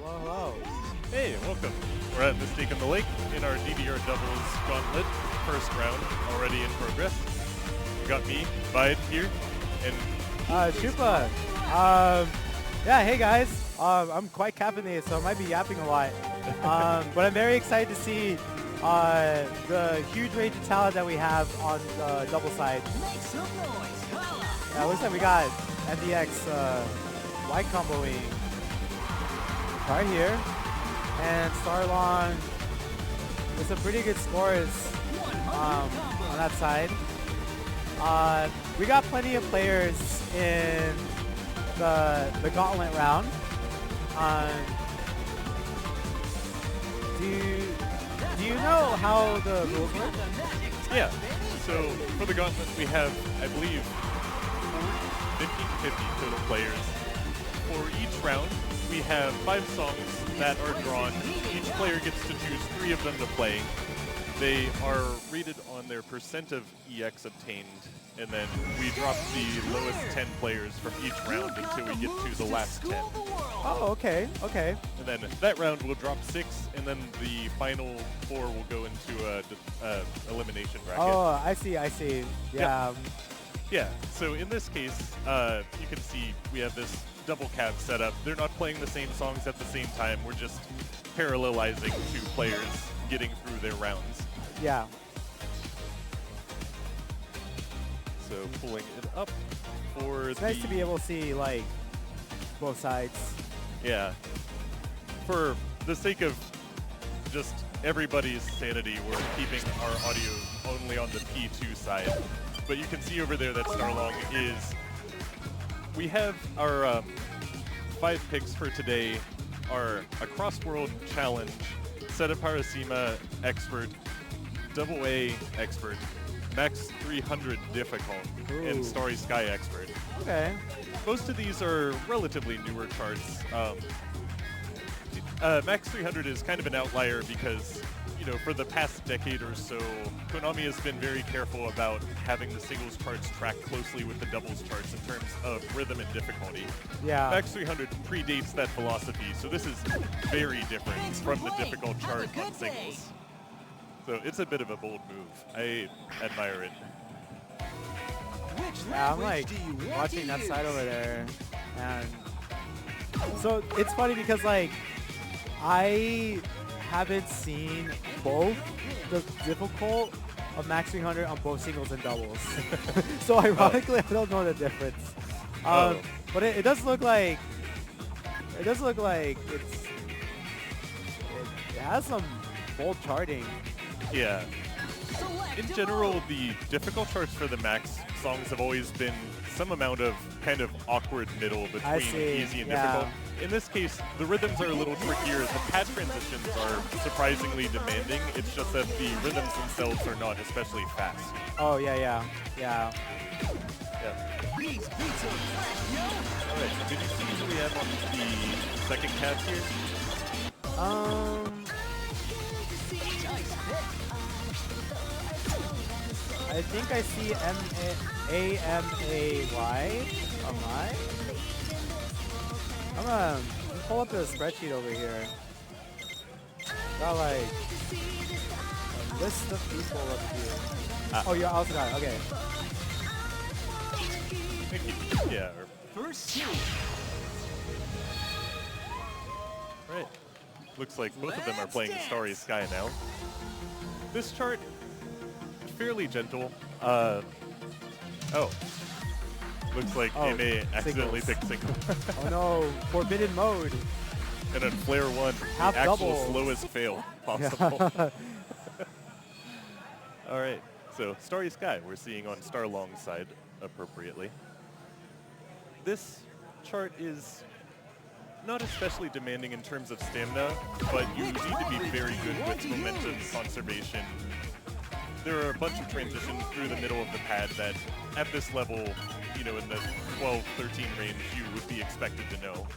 Hello, hello. Hey, welcome. We're at Mistake on the Lake in our DDR doubles Gauntlet. First round already in progress. We got me, Bide here, and Shupa. Yeah, hey guys. I'm quite caffeinated, so I might be yapping a lot. But I'm very excited to see the huge range of talent that we have on the double side. Make some noise. Holla. Yeah, looks like we got MDX wide comboing right here. And Starlong with some pretty good scores on that side. We got plenty of players in the Gauntlet round. Do you know how the rules work? yeah. So for the Gauntlet, we have, I believe, 50 total players. For each round, we have 5 songs that are drawn. Each player gets to choose 3 of them to play. They are rated on their percent of EX obtained, and then we drop the lowest 10 players from each round until we get to the last 10. Oh, okay, okay. And then that round will drop 6, and then the final 4 will go into a elimination bracket. Oh, I see, I see. Yeah. Yeah, so in this case, you can see we have this double cap set up. They're not playing the same songs at the same time. We're just parallelizing 2 players getting through their rounds. Yeah. So pulling it up for It's nice to be able to see, like, both sides. Yeah. For the sake of just everybody's sanity, we're keeping our audio only on the P2 side. But you can see over there that Starlong is... We have our 5 picks for today are a cross-world challenge, Set of Parasima expert, Double A expert, Max 300 difficult, and Starry Sky expert. Okay. Most of these are relatively newer charts. Max 300 is kind of an outlier because, you know, for the past decade or so, Konami has been very careful about having the singles charts track closely with the doubles charts in terms of rhythm and difficulty. Yeah. Max 300 predates that philosophy, so this is very different from the difficult chart on singles. So it's a bit of a bold move. I admire it. Yeah, I'm like watching that side over there, and so it's funny because like I haven't seen both the difficult of Max 300 on both singles and doubles. So ironically, I don't know the difference. But it does look like it has some bold charting. Yeah. In general, the difficult charts for the Max songs have always been some amount of kind of awkward middle between easy and difficult. In this case, the rhythms are a little trickier. The pad transitions are surprisingly demanding. It's just that the rhythms themselves are not especially fast. Oh, yeah. Yeah. Alright, so did you see who we have on the second cast here? I think I see A-M-A-Y. Am I? I'm gonna pull up the spreadsheet over here. Got like a list of people up here. Oh, you also got it. Okay. Yeah. First two. Right. Looks like both of them are playing Starry Sky now. This chart, fairly gentle. Looks like Ame accidentally picked single. Oh no, forbidden mode. And then Flare 1, Half the actual double. slowest fail possible. Alright, so Starry Sky we're seeing on Starlong's side appropriately. This chart is not especially demanding in terms of stamina, but you need to be very good with momentum conservation. There are a bunch of transitions through the middle of the pad that, at this level, you know, in the 12, 13 range, you would be expected to know.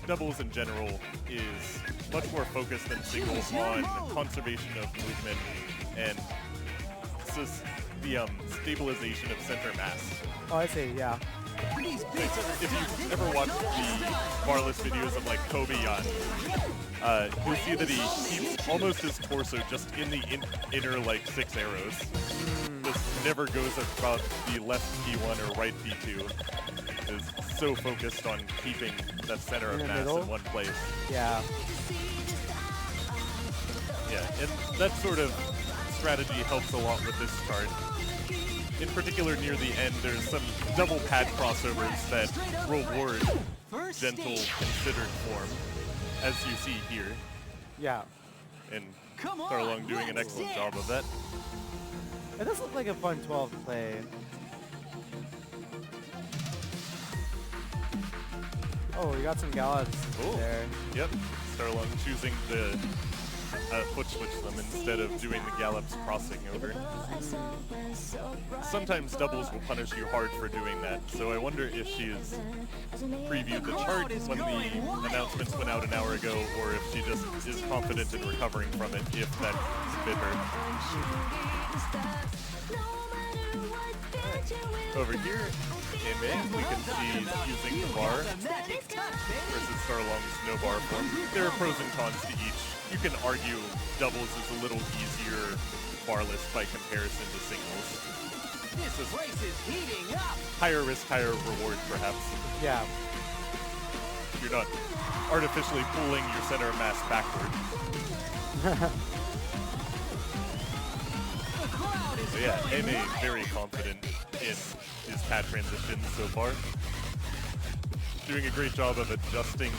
Doubles in general is much more focused than singles on conservation of movement and the stabilization of center mass. Oh, I see, yeah. These Like, beats are if you've ever watched the barless videos of like Kobe Yan, you'll see that he keeps almost his torso just in the inner like 6 arrows. Just never goes about the left P1 or right P2. Is so focused on keeping that center of In the mass middle? in one place. Yeah. Yeah, and that sort of strategy helps a lot with this chart. In particular, near the end, there's some double pad crossovers that reward first gentle, stage. considered form, as you see here. Yeah. And Come on, Starlong doing an let's excellent dance. job of that. It does look like a fun 12 to play. Oh, we got some gallops Oh. there. Yep, Starlong choosing the foot switch them instead of doing the gallops crossing over. Sometimes doubles will punish you hard for doing that, so I wonder if she's previewed the chart when the announcements went out an hour ago, or if she just is confident in recovering from it if that bit her. Over here, in mid, we can see using the bar Magic touch, baby. versus Starlong's no bar form. There are pros and cons to each. You can argue doubles is a little easier barless by comparison to singles. This place is heating up. Higher risk, higher reward, perhaps. Yeah. You're not artificially pulling your center of mass backward. The crowd is So yeah, going MA wild. very confident in his pad transitions so far. Doing a great job of adjusting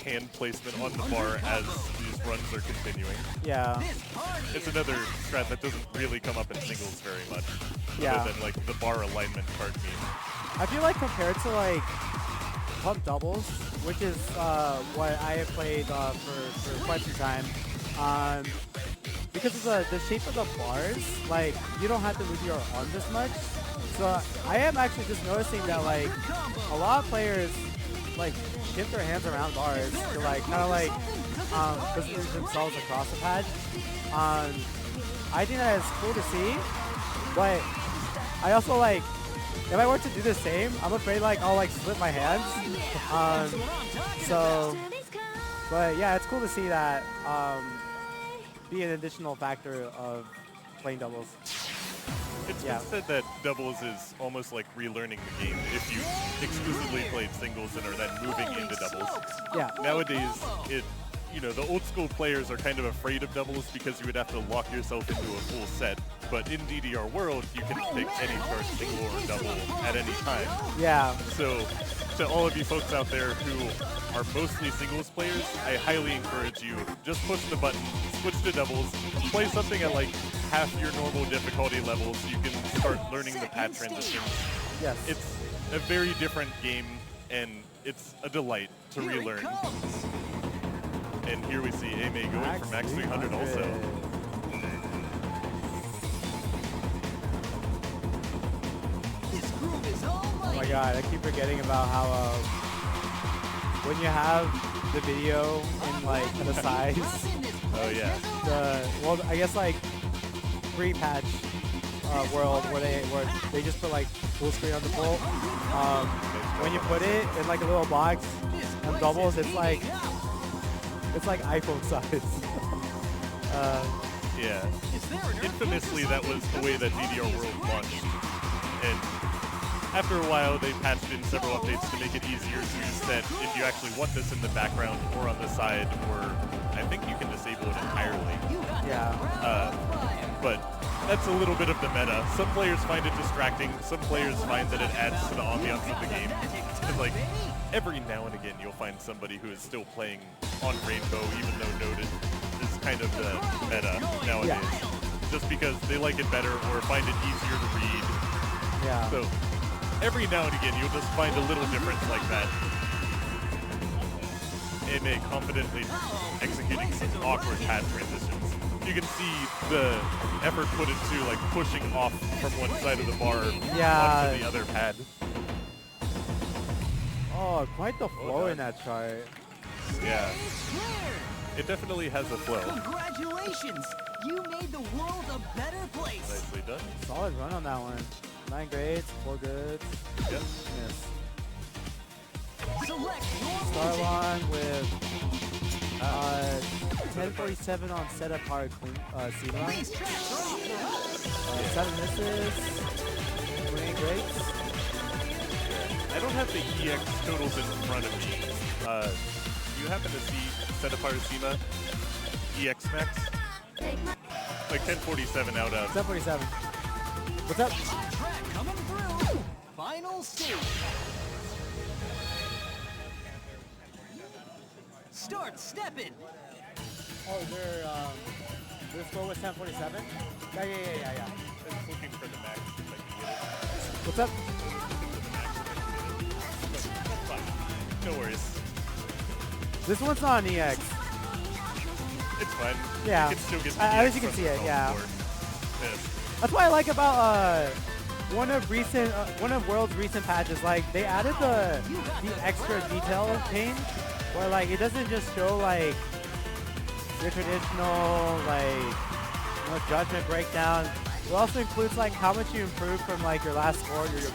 hand placement on the bar as these runs are continuing. Yeah. This party It's is another strat that doesn't really come up in singles very much. Yeah. Other than like the bar alignment chart meme. I feel like compared to like pump doubles, which is what I have played for quite some time, because of the shape of the bars, like you don't have to move your arms as much. So I am actually just noticing that like a lot of players like shift their hands around bars to like kind of like position themselves across the pad. I think that is cool to see, but I also like if I were to do the same, I'm afraid like I'll like split my hands. So, but yeah, it's cool to see that be an additional factor of playing doubles. It's Yeah. been said that doubles is almost like relearning the game if you exclusively played singles and are then moving into doubles. Yeah. Nowadays, the old school players are kind of afraid of doubles because you would have to lock yourself into a full set. But in DDR world, you can pick any chart, single or double, at any time. Yeah. So, to all of you folks out there who are mostly singles players, I highly encourage you, just push the button, switch to doubles, play something at like half your normal difficulty level so you can start learning the pad transitions. Yes. It's a very different game, and it's a delight to Here it relearn. comes. And here we see Ame going for max 300 also. This groove is all Oh my god, I keep forgetting about how when you have the video in like the size, Oh yeah. I guess like pre-patch world where they just put like full screen on the full. When you put it in like a little box and doubles, it's like iPhone size. Yeah. Infamously, that was the way that DDR World launched. And after a while, they patched in several updates to make it easier to set if you actually want this in the background or on the side, or I think you can disable it entirely. Yeah. But that's a little bit of the meta. Some players find it distracting. Some players find that it adds to the ambiance of the game. And like, every now and again, you'll find somebody who is still playing on Rainbow, even though Noted is kind of the meta nowadays. Yeah. Just because they like it better or find it easier to read. Yeah. So every now and again, you'll just find a little difference like that. AMA confidently executing some awkward pad transitions. You can see the effort put into like pushing off from one side of the bar onto the other pad. Oh, quite the flow in that chart. Yeah, it definitely has a flow. Congratulations! You made the world a better place. Nicely done. Solid run on that one. 9 grades, 4 goods. Yep. Miss. Select your Star music. Long with 1047 on setup hard clean Seema. These tracks are off the hook. 7 misses. 28 grades. I don't have the EX totals in front of me. Do you happen to see Set Apart Seema EX Max? Like 1047 out of. 747. What's up? Hot track coming through. Final stage. Start stepping. Oh, their score was 1047? Yeah. Just looking for the max. If I can get it. What's up? Fine. No worries. This one's not an EX. It's fine. Yeah. You can still get the At least EX you can from see the it, phone yeah. score. Yes. That's what I like about one of World's recent patches. Like they added the extra detail pane, where like it doesn't just show like your traditional like judgment breakdown. It also includes like how much you improved from like your last score, your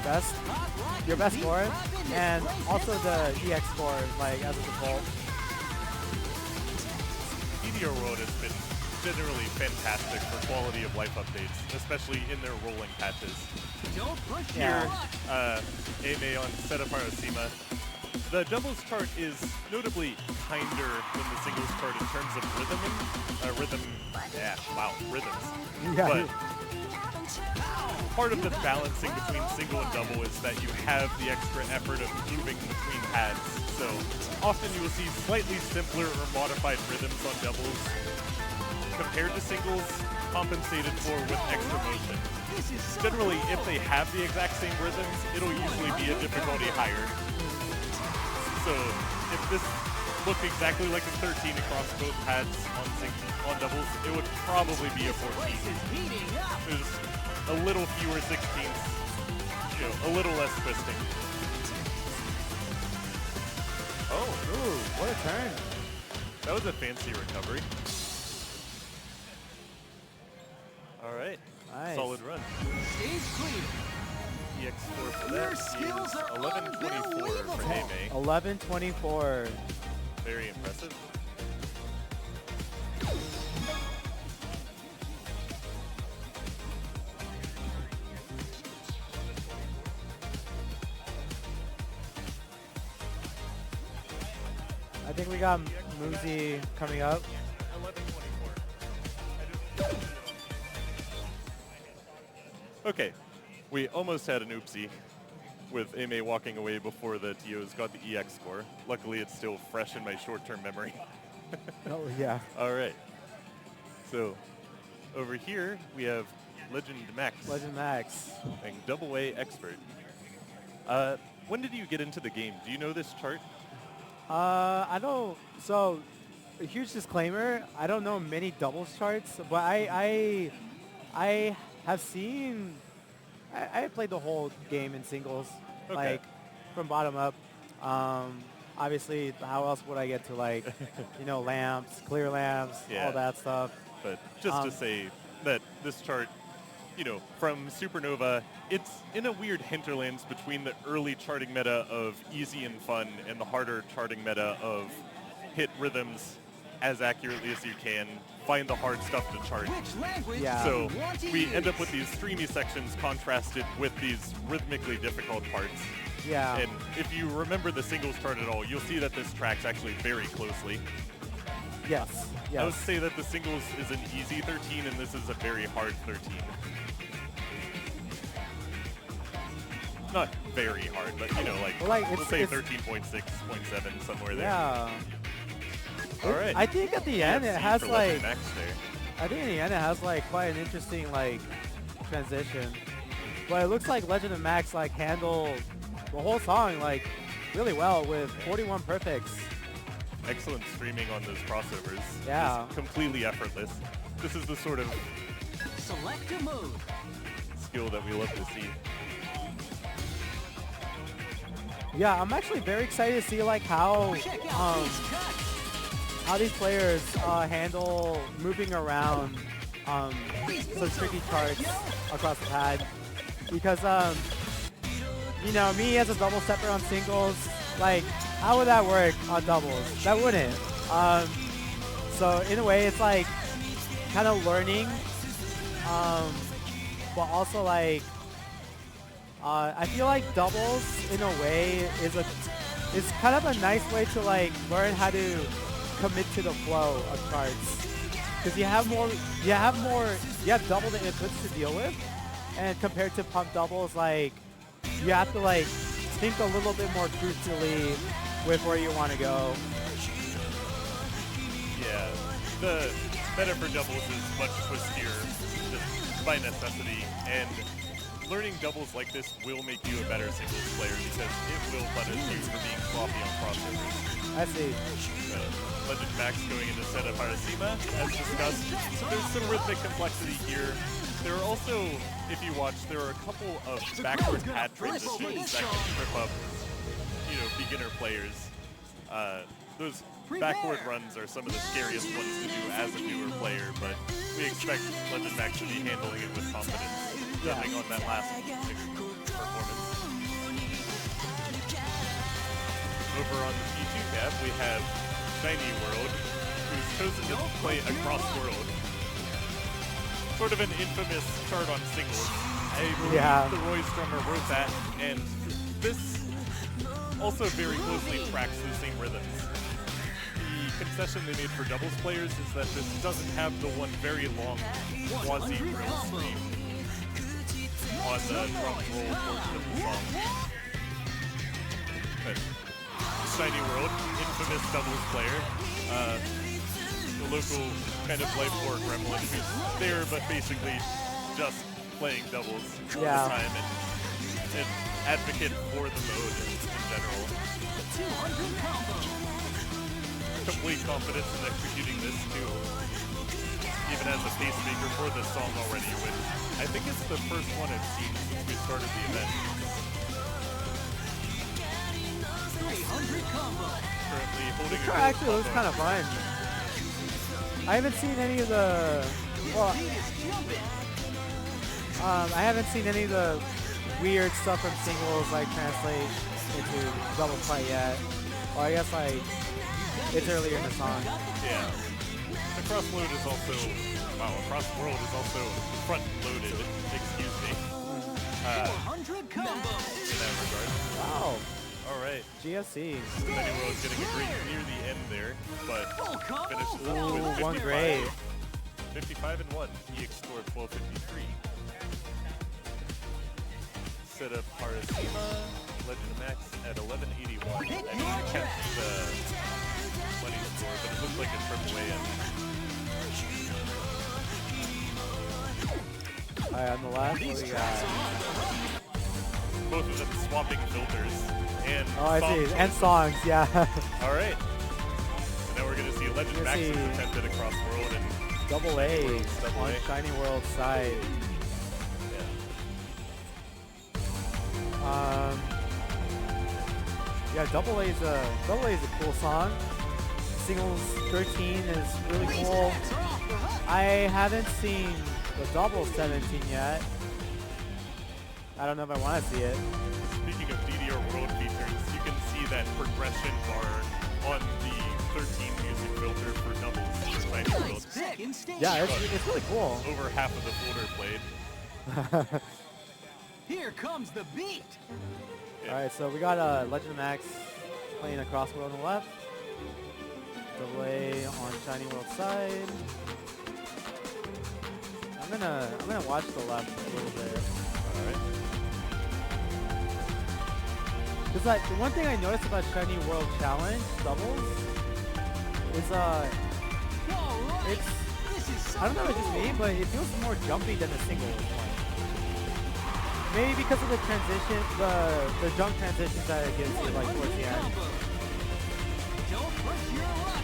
best score, and also the EX score like as a default. DDR World has been generally fantastic for quality of life updates, especially in their rolling patches. Don't push Yeah. your luck. AMA on Set Apart Seema. The doubles chart is notably kinder than the singles chart in terms of rhythms. Yeah. But part of the balancing between single and double is that you have the extra effort of moving between pads. So often you will see slightly simpler or modified rhythms on doubles compared to singles, compensated for with extra motion. This is so Generally, if cool. they have the exact same rhythms, it'll usually be a difficulty higher. So if this looked exactly like a 13 across both pads on doubles, it would probably be a 14. Race is heating up. There's a little fewer 16ths, a little less twisting. Oh, Ooh, what a turn! that was a fancy recovery. All right, Nice. solid run. Stage clear. EX score for Your that is skills are 1124 for unbelievable. AMA. 1124. Very impressive. I think we got Muzi coming up. 1124. Okay, we almost had an oopsie with AMA walking away before the TOs got the EX score. Luckily, it's still fresh in my short-term memory. Oh yeah. All right. So over here, we have Legend Max Legend Max. and Double A Expert. When did you get into the game? Do you know this chart? I don't. So, a huge disclaimer. I don't know many doubles charts, but I have seen. I played the whole game in singles, Okay. like from bottom up. Obviously, how else would I get to like, lamps, clear lamps, Yeah. all that stuff. But just to say that this chart, from Supernova, it's in a weird hinterlands between the early charting meta of easy and fun and the harder charting meta of hit rhythms as accurately as you can, find the hard stuff to chart. Which language Yeah. do So you want to we use? end up with these streamy sections contrasted with these rhythmically difficult parts. Yeah. And if you remember the singles chart at all, you'll see that this tracks actually very closely. Yes. I would Yes. say that the singles is an easy 13 and this is a very hard 13. Not very hard, but Well, like, we'll it's- say it's- 13.6.7 somewhere there. Yeah. All right. I think at the end it EFC has for Legend like. Max there. I think in the end it has like quite an interesting like transition. But it looks like Legend of Max like handled the whole song like really well with 41 perfects. Excellent streaming on those crossovers. Yeah. Just completely effortless. This is the sort of Select a mode. skill that we love to see. Yeah, I'm actually very excited to see like how Check out these cuts. how these players handle moving around some tricky charts across the pad. because you know, me as a double stepper on singles, like, how would that work on doubles? That wouldn't. So in a way, it's like kind of learning, but also like I feel like doubles in a way is kind of a nice way to like learn how to commit to the flow of cards, because you have double the inputs to deal with, and compared to pump doubles, like you have to like think a little bit more crucially with where you want to go. Yeah, the meta for doubles is much twistier just by necessity, and learning doubles like this will make you a better singles player because it will punish you for being sloppy on crossovers. I see. Legend Max going into set of Harashima, as discussed. There's some rhythmic complexity here. There are also, if you watch, there are a couple of backward pad transitions that can trip up, you know, beginner players. Those backward runs are some of the scariest ones to do as a newer player, but we expect Legend Max to be handling it with confidence, jumping on that last performance. Over on the P2 cap, we have Shiny World, who's chosen to play Across World. Sort of an infamous chart on singles. I believe the Roy Strummer wrote that, and this also very closely tracks the same rhythms. The concession they made for doubles players is that this doesn't have the one very long quasi-drill stream on the drum roll portion of the song. But Shiny World, infamous doubles player. The local kind of life for gremlin who's there but basically just playing doubles all the time, and an advocate for the mode in general. Complete confidence in executing this too, even as a pacemaker for this song already, which I think it's the first one I've seen since we started the event. 300 combo. Currently holding This actually looks kind of fun. I haven't seen any of the, well, I haven't seen any of the weird stuff from singles like translate into doubles quite yet. Well, I guess like it's earlier in the song. Yeah. Across Load is also, wow, Across World is also front loaded, excuse me. 400 combo. In that regard. Wow. All right. GSC. Shiny World's getting a great near the end there, but finishes up Ooh, with 55. one great. 55 and 1. EX score 1253. Set up Harashima, Legend Max at 1181. I didn't catch the money score, but it looked like a triple AM. Alright, on the left, what do we got? Both of them swapping filters and Oh, I see. And songs, yeah. All right. So now we're going to see Legend Max attempted Across World and Double A Double on A. Shiny World side. Yeah, Double A is a cool song. Singles 13 is really cool. I haven't seen the double 17 yet. I don't know if I want to see it. Speaking of DDR World features, you can see that progression bar on the 13 music filter for doubles for Shiny World. Yeah, it's really cool. Over half of the folder played. Here comes the beat. Alright, so we got Legend Max playing Across World on the left. Double A on Shiny World side. I'm gonna watch the left a little bit. Alright. Cause like the one thing I noticed about Shiny World Challenge doubles is it's, I don't know if it's just me, but it feels more jumpy than the single one. Maybe because of the transition, the jump transitions that it gives you like towards the end. Don't push your luck.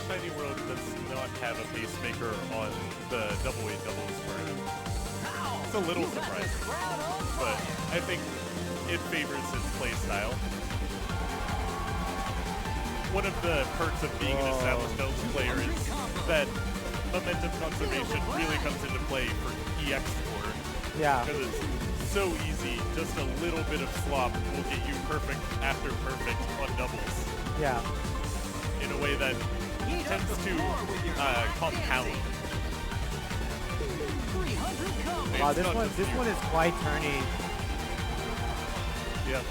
Shiny World does not have a pacemaker on the double A doubles version. It's a little surprising, but I think it favors his play style. One of the perks of being an established doubles player is that momentum conservation really comes into play for EX score. Yeah. Because it's so easy, just a little bit of slop will get you perfect after perfect on doubles Yeah. in a way that tends to compound. 300 combo. Wow, It's not just this you. one is quite turny. Yeah.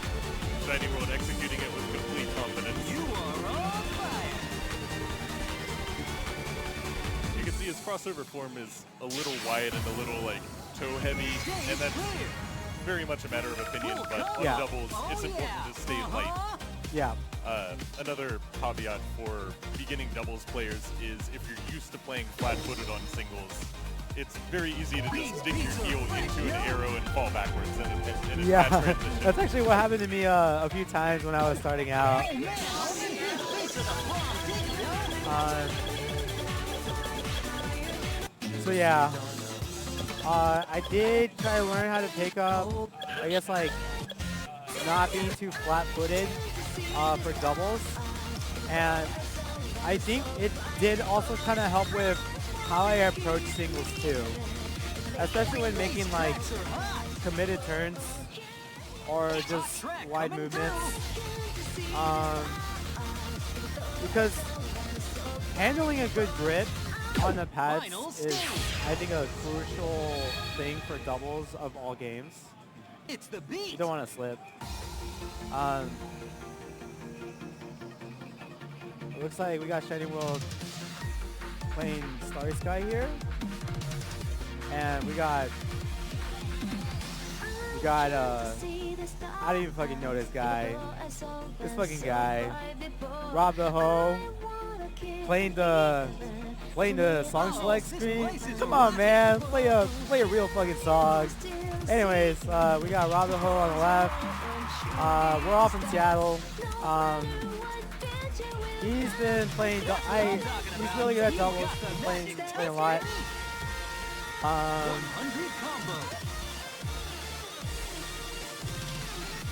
Shiny World executing it with complete confidence. You are on fire. You can see his crossover form is a little wide and a little like toe heavy, and that's very much a matter of opinion, but on Yeah. doubles, it's important to stay light. Yeah. Another caveat for beginning doubles players is if you're used to playing flat-footed on singles, it's very easy to just dig your heel into an arrow and fall backwards, and it's bad Yeah. transition. That's actually what happened to me a few times when I was starting out. So yeah, I did try to learn how to pick up, I guess like not being too flat-footed for doubles, and I think it did also kind of help with how I approach singles too, especially when making like committed turns or just wide movements, because handling a good grip on the pads is, I think, a crucial thing for doubles of all games. It's the You beat. don't want to slip. It looks like we got Shiny World playing Starry Sky here, and we got I don't even fucking know this guy. This fucking guy, Rob the Ho, playing the song select screen. Come on, man, play a real fucking song. Anyways, we got Rob the Ho on the left. We're all from Seattle. He's been playing. He's really good at doubles. Playing a lot. 100 combo.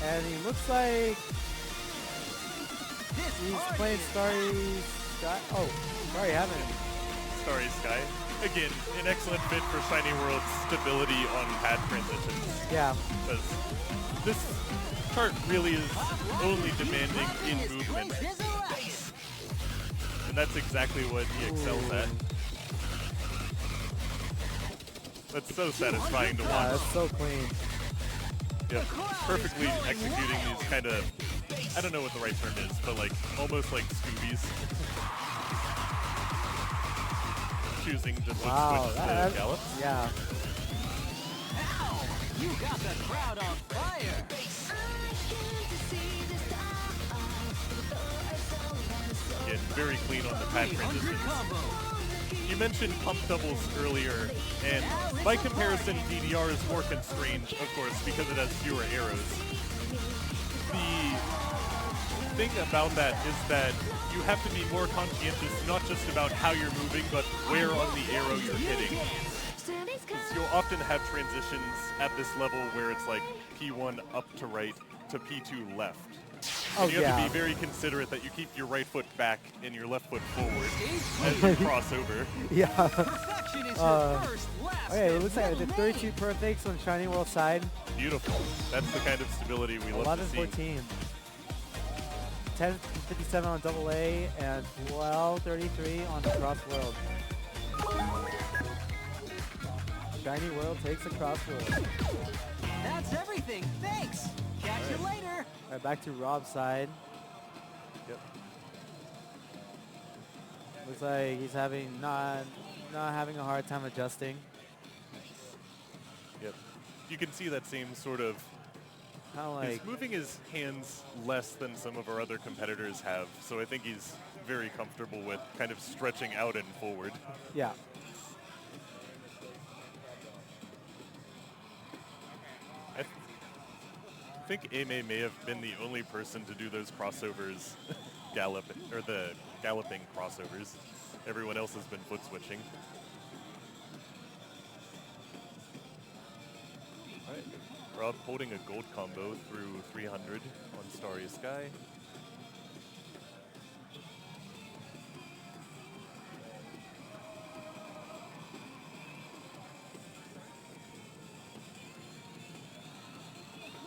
And he looks like he's playing Starry Sky. Oh, sorry, I haven't. Starry Sky. Again, an excellent fit for Shiny World's stability on pad transitions. Yeah. Because this chart really is only demanding in movement. And that's exactly what he excels at. That's so satisfying to Yeah, watch. that's so clean. Yeah, perfectly executing these kind of, I don't know what the right term is, but like almost like Scoobies. Choosing to Wow. switch to Gallop. Yeah. You got the crowd on fire. Again, very clean on the pad 300 transitions. combo. You mentioned pump doubles earlier, and by comparison, DDR is more constrained, of course, because it has fewer arrows. The thing about that is that you have to be more conscientious, not just about how you're moving, but where on the arrow you're hitting. Because you'll often have transitions at this level where it's like P1 up to right to P2 left. Oh, And you have yeah. to be very considerate that you keep your right foot back and your left foot forward as you cross over. Yeah. Perfection is your first, last, Okay, it and looks like one the 32 perfects on Shiny World side. Beautiful. That's the kind of stability we love to see. 11-14. 10-57 on double A and 12-33 on the cross world. Shiny World takes the cross world. That's everything. Thanks. Catch you later. Alright, back to Rob's side. Yep. Looks like he's having not having a hard time adjusting. Yep. You can see that same sort of Kind of like, he's moving his hands less than some of our other competitors have, so I think he's very comfortable with kind of stretching out and forward. yeah. I think Ame may have been the only person to do those crossovers, the galloping crossovers. Everyone else has been foot switching. All right. Rob holding a gold combo through 300 on Starry Sky.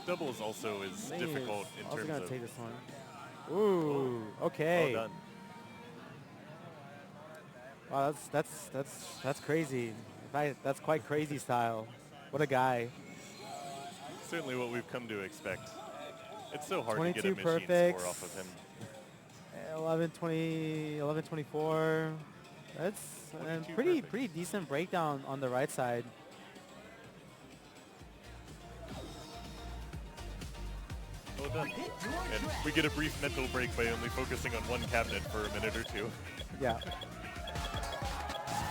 Doubles also is Main difficult is in also terms gonna of. take this one. Ooh, okay. Well done. Wow, that's crazy. In fact, that's quite crazy style. What a guy. Certainly what we've come to expect. It's so hard to get a 22 machine perfects. score off of him. 11, 20, 11, 24. That's a 22 pretty perfects. decent breakdown on the right side. Well done. And we get a brief mental break by only focusing on one cabinet for a minute or two. Yeah.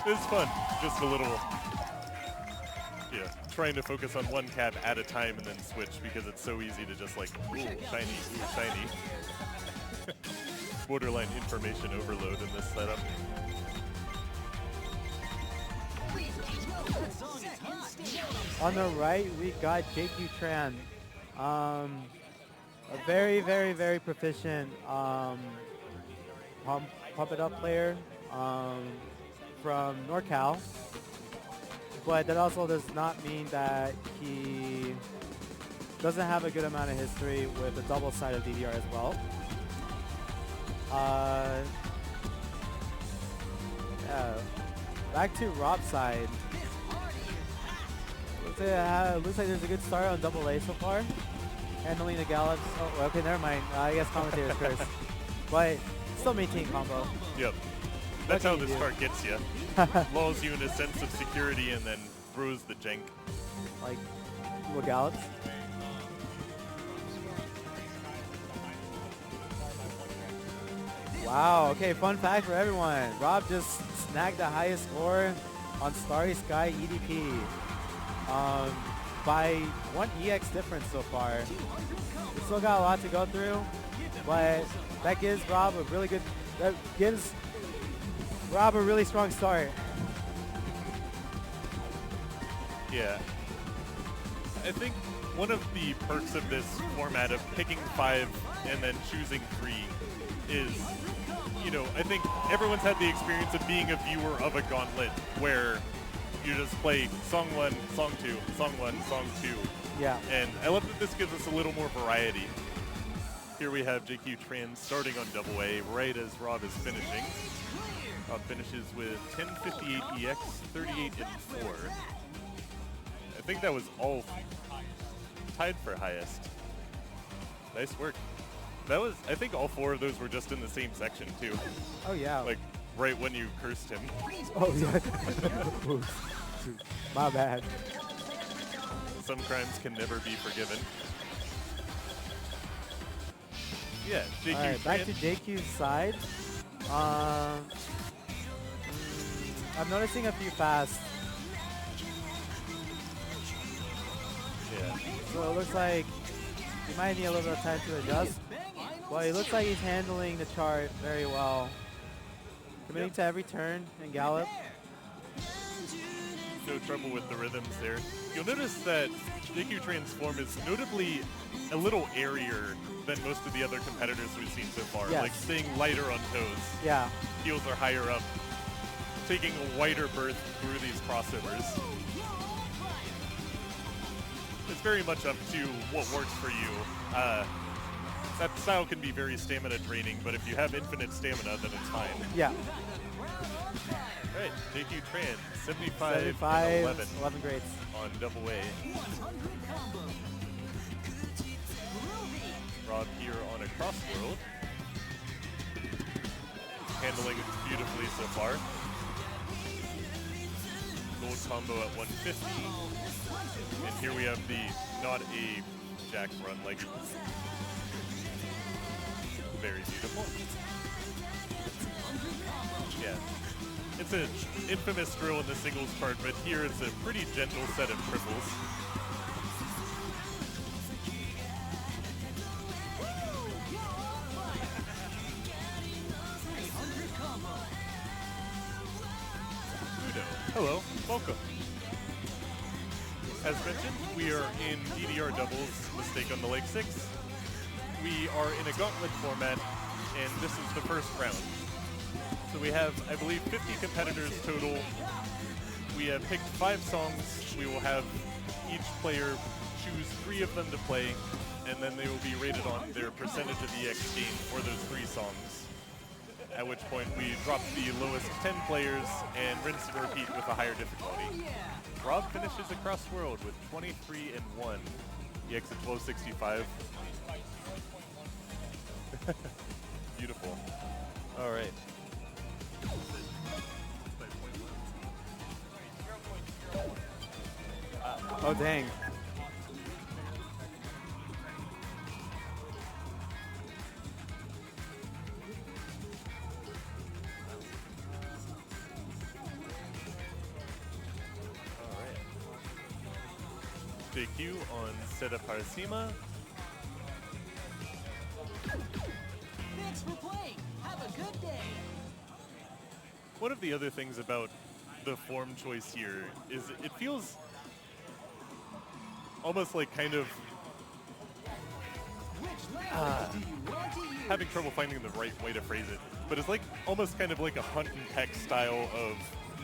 It's fun. Just a little, trying to focus on one cab at a time and then switch because it's so easy to just like, ooh, shiny, ooh, shiny. Borderline information overload in this setup. On the right, we got JQ Tran. A very, very, very proficient pump it up player from NorCal. But that also does not mean that he doesn't have a good amount of history with the double side of DDR as well. Yeah. Back to Rob's side. Looks like there's a good start on double A so far. Handling the gallops. Oh, okay, never mind. I guess commentator's curse. But still maintain combo. Yep. That's how the start gets you. Lulls you in a sense of security and then throws the jank. Like, little gallops. Wow, okay, fun fact for everyone. Rob just snagged the highest score on Starry Sky EDP by 1 EX difference so far. We still got a lot to go through, but that gives Rob a really strong start. Yeah. I think one of the perks of this format of picking 5 and then choosing 3 is, I think everyone's had the experience of being a viewer of a Gauntlet where you just play song 1, song 2, song 1, song 2. Yeah. And I love that this gives us a little more variety. Here we have JQ Tran starting on double A right as Rob is finishing. Rob finishes with 1058 EX, 38 and 4. I think that was all tied for highest. Nice work. That was, I think all 4 of those were just in the same section too. Oh yeah. Like right when you cursed him. Oh yeah. Oops. My bad. Some crimes can never be forgiven. Yeah, JQ. All right, back to JQ's side. I'm noticing a few fasts. Yeah. So it looks like he might need a little bit of time to adjust. Well, it looks like he's handling the chart very well. Committing to every turn and gallop. No trouble with the rhythms there. You'll notice that JQ Tran's form is notably a little airier than most of the other competitors we've seen so far. Yes. Like staying lighter on toes. Yeah. Heels are higher up. Taking a wider berth through these crossovers. It's very much up to what works for you. That style can be very stamina draining, but if you have infinite stamina, then it's fine. Yeah. All right, JQ Tran, 75 75, 11 grades. on double A. Rob here on a cross world. Handling it beautifully so far. Gold combo at 150. And here we have the not a jack run like very beautiful. Yeah. It's an infamous drill in the singles part, but here it's a pretty gentle set of triples. Udo, hello, welcome. As mentioned, we are in DDR doubles, mistake on the leg 6. We are in a Gauntlet format, and this is the first round. So we have, I believe, 50 competitors total. We have picked 5 songs. We will have each player choose 3 of them to play, and then they will be rated on their percentage of EX gained for those 3 songs. At which point we drop the lowest 10 players and rinse and repeat with a higher difficulty. Rob finishes across world with 23 and 1. EX at 1265. Beautiful. All right. Oh, dang. JQ on Seda Parasima. Thanks for playing. Have a good day. One of the other things about the form choice here is it feels almost like kind of Which language do you want to use? having trouble finding the right way to phrase it, but it's like almost kind of like a hunt and peck style of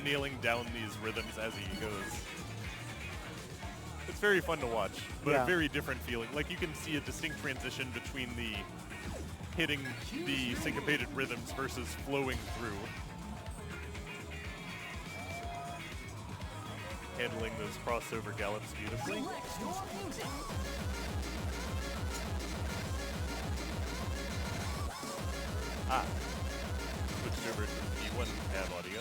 nailing down these rhythms as he goes. It's very fun to watch, but a very different feeling. Like you can see a distinct transition between the hitting the syncopated rhythms versus flowing through. Handling those crossover gallops beautifully. Select your music. Switched over to the one tab audio.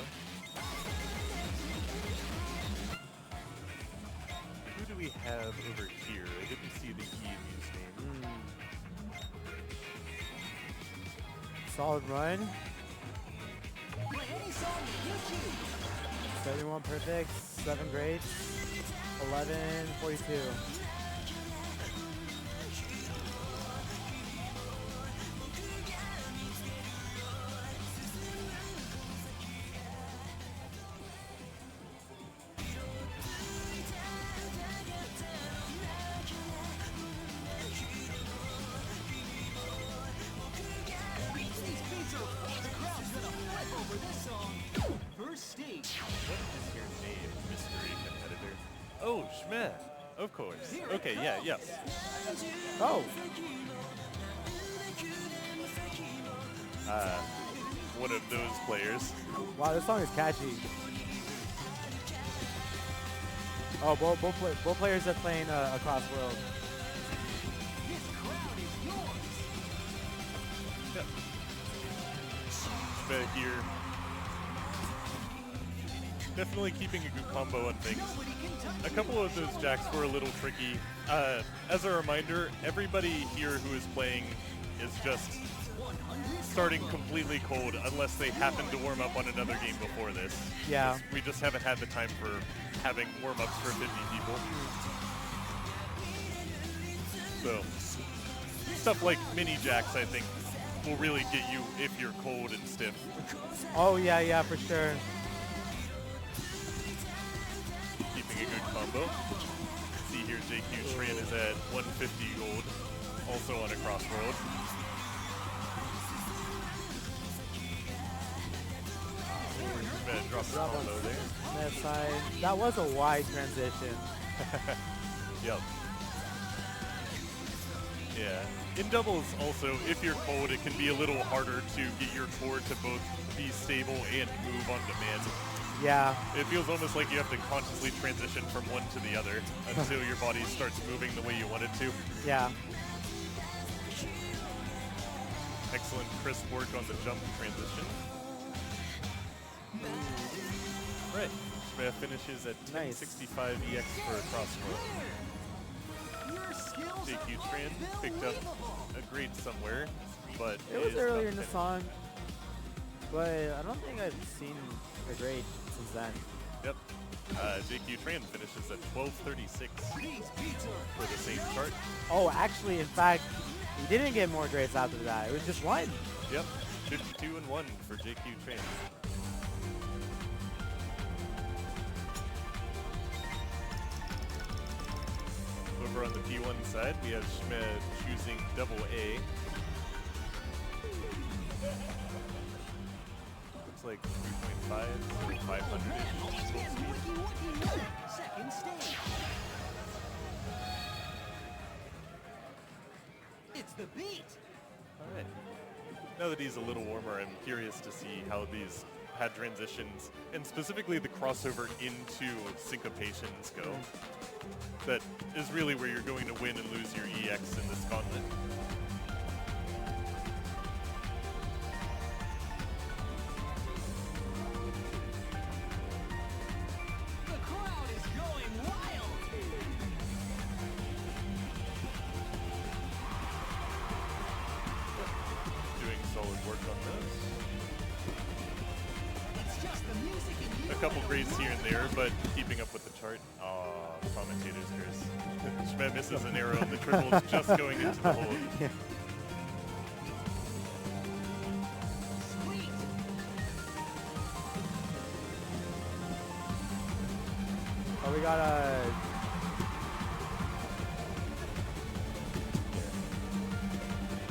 Who do we have over here? I didn't see the EMU's name. Solid run. Play any song that you choose. 71 perfect, 7 grades, 11, 42. These beats are the crowd's gonna flip over this song. First stage. What is your name, mystery competitor? Oh, Schmeh. Of course. Okay, yeah, yes. Oh, One of those players. wow, this song is catchy. Oh, both players are playing across world. This crowd is yours. Yep. Schmeh here. Definitely keeping a good combo on things. Nobody can touch A couple of those jacks were a little tricky. As a reminder, everybody here who is playing is just 100 starting completely cold unless they happen to warm up on another game before this. Yeah. We just haven't had the time for having warm-ups for 50 people. So, stuff like mini jacks, I think, will really get you if you're cold and stiff. Oh, yeah, for sure. Keeping a good combo. See here, JQ Tran is at 150 gold, also on a crossworld. Drop the Drop on combo there. that side. That was a wide transition. Yep. Yeah. In doubles also, if you're cold, it can be a little harder to get your core to both be stable and move on demand. Yeah. It feels almost like you have to consciously transition from one to the other until your body starts moving the way you want it to. Yeah. Excellent crisp work on the jump transition. Right. Schmeh finishes at Nice. 1065 EX for a crossroad. your skills. JQ Tran picked up a grade somewhere, but It was is earlier not in the finished. song, but I don't think I've seen a grade since then. Yep. JQ Tran finishes at 1236 These beats are for the same chart. Oh, actually, in fact, he didn't get more grades after that. It was just one. Yep. 52 and 1 for JQ Tran. Over on the P1 side, we have Schmeh choosing double A. Looks like 3.5, so 500-ish. Again, Wiki Wiki Wiki. Second stage. That's the beat. All right. Now that he's a little warmer, I'm curious to see how these pad transitions, and specifically the crossover into syncopations go. That is really where you're going to win and lose your EX in this gauntlet. The crowd is going wild. Doing solid work on those. It's just the music and you. A couple grades here and there, but keeping up with the chart. Commentator's curse. Schmidt misses an arrow, and the triple's just going into the hole. Sweet. Oh, we got a.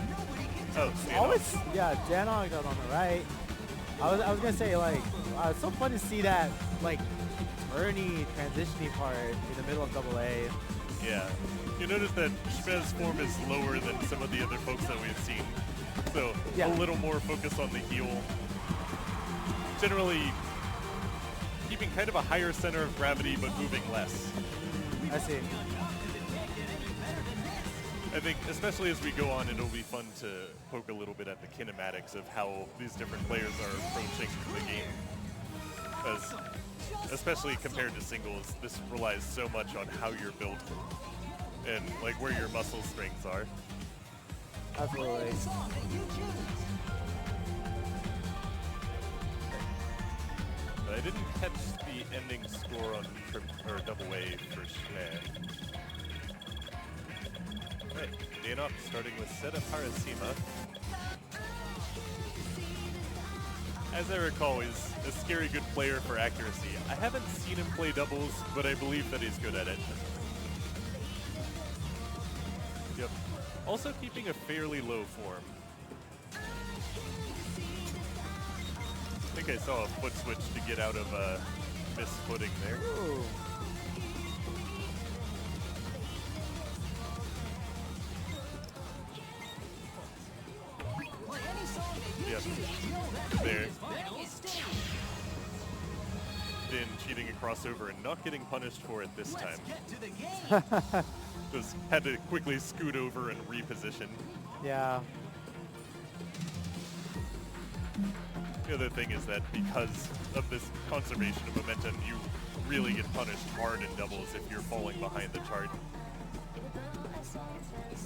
Nobody can Oh, touch stand Always, off. yeah, Danog on the right. I was gonna say like, it's so fun to see that like turny transitioning part in the middle of AA. Yeah. You notice that Schmez's form is lower than some of the other folks that we've seen. So Yeah. a little more focus on the heel. Generally keeping kind of a higher center of gravity but moving less. I see. I think especially as we go on, it'll be fun to poke a little bit at the kinematics of how these different players are approaching the game. Because especially compared to singles, this relies so much on how you're built and like where your muscle strengths are. Absolutely. song that you choose. But I didn't catch the ending score on double A for Schmeh. Right, Danok starting with Seta Parasima. As I recall, he's a scary good player for accuracy. I haven't seen him play doubles, but I believe that he's good at it. Yep. Also keeping a fairly low form. I think I saw a foot switch to get out of misfooting there. Ooh. Play any song that you Yep. choose. Know that There. final stage. Been cheating a crossover and not getting punished for it this Let's time. get to the game. Just had to quickly scoot over and reposition. Yeah. The other thing is that because of this conservation of momentum, you really get punished hard in doubles if you're falling behind the chart.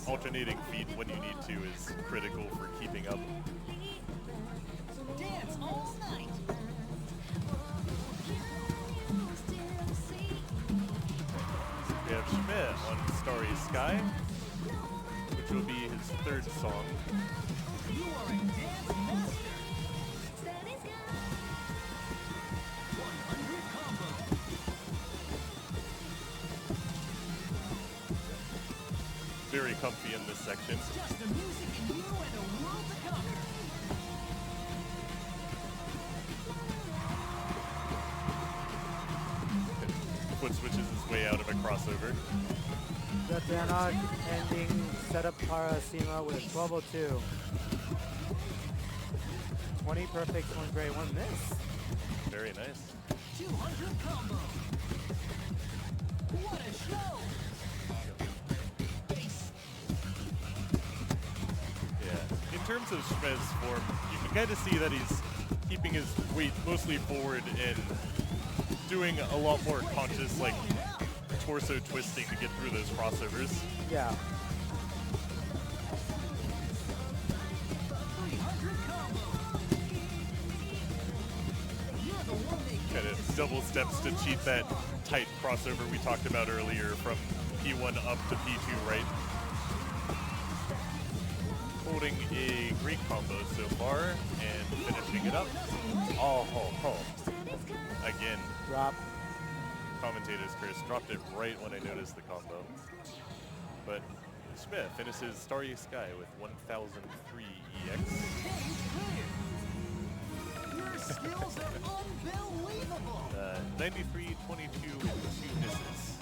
Alternating feet when you need to is critical for keeping up. Dance all night. We have Schmidt on Starry Sky, which will be his third song. You are a dance master. 100 combo. Very comfy in this section. Just the music and you and a world to conquer. Foot switches his way out of a crossover. The Danog ending setup Parasima with 1202. 20 perfect, 1 great, 1 miss. Very nice. 200 combo. What a show. Yeah. In terms of Schmez's form, you can kind of see that he's keeping his weight mostly forward and doing a lot more conscious, like, torso twisting to get through those crossovers. Yeah. 300 combo. You're the one they Kind of double steps to cheat that tight crossover we talked about earlier from P1 up to P2 right. Holding a great combo so far and finishing it up. Oh. Again, Drop. commentator's curse dropped it right when I noticed the combo. But Schmidt finishes Starry Sky with 1003 EX. Stage clear. Your skills are unbelievable. 93, 22, 2 misses.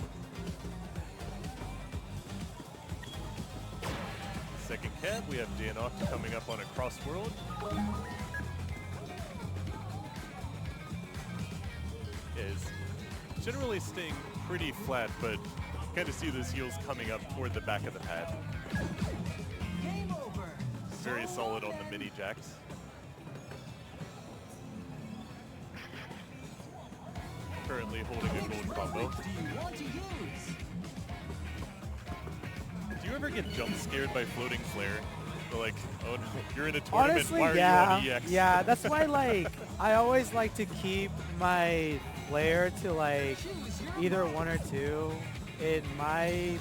second cab. We have Danok coming up on a cross world. Is generally staying pretty flat, but kind of see those heels coming up toward the back of the pad. Game over. Very solid on the mini jacks. Currently holding a gold combo. Do you want to use? Do you ever get jump scared by floating flare? Or like, oh no, you're in a tournament, Honestly, why are yeah. you on EX? Yeah, that's why like I always like to keep my flare to like either 1 or 2. In my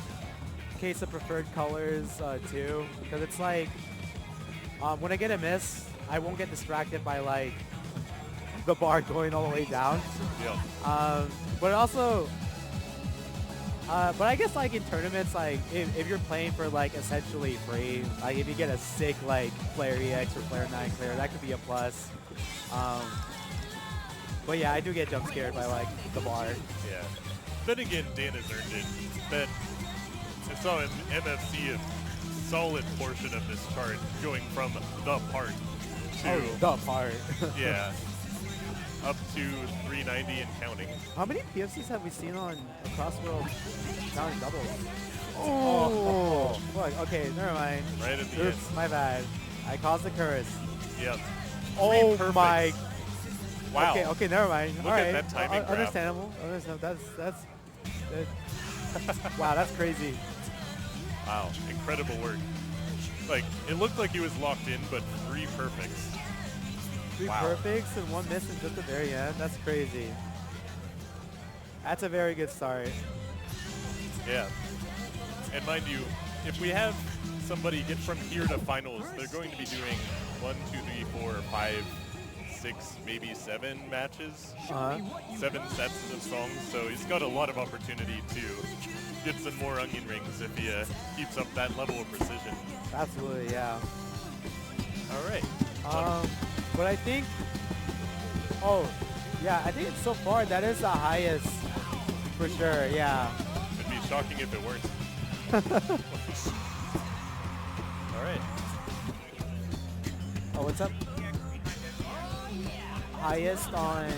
case of preferred colors, 2, because it's like when I get a miss, I won't get distracted by like the bar going all the way down. Yeah. But also, but I guess like in tournaments, like if you're playing for like essentially free, like if you get a sick like Flare EX or Flare 9 clear, that could be a plus. But yeah, I do get jump scared by like the bar. Yeah. Then again, Dan has earned it. But I saw an MFC a solid portion of this chart going from the part to the part. yeah, up to 390 and counting. How many PFCs have we seen on Across World counting doubles? Oh, fuck. Okay, never mind. Right at the Oops, my bad. I caused the curse. Yep. Oh Perfect. my. Wow. Okay, never mind. Look All at right. that timing grab. Understandable. That's wow, that's crazy. Wow, incredible work. Like, it looked like he was locked in, but 3 perfects. 3 Wow. perfects and 1 miss in just the very end. That's crazy. That's a very good start. Yeah. And mind you, if we have somebody get from here to finals, they're going to be doing 1, 2, 3, 4, 5, 6, maybe 7 matches. 7 sets of songs, so he's got a lot of opportunity to get some more onion rings if he keeps up that level of precision. Absolutely, yeah. All right. But I think, oh, yeah, I think so far that is the highest for sure, yeah. It'd be shocking if it weren't. All right. Oh, what's up? Highest on,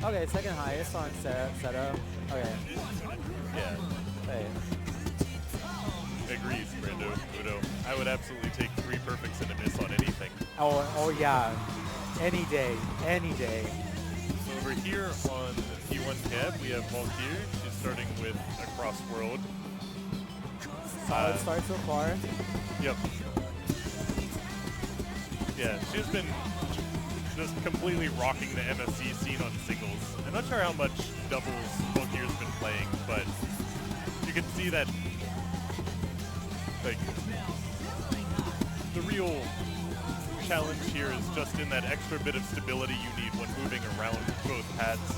okay, second highest on setup. Okay. Yeah. Hey. Agreed, Brando. Udo. I would absolutely take 3 perfects and a miss on anything. Oh yeah. Any day. Any day. So over here on P1 cab, we have Valkyr. She's starting with a cross world. Solid start so far. Yep. Yeah, she's been just completely rocking the MFC scene on singles. I'm not sure how much doubles Valkyr's been playing, but you can see that, like, the real challenge here is just in that extra bit of stability you need when moving around both pads.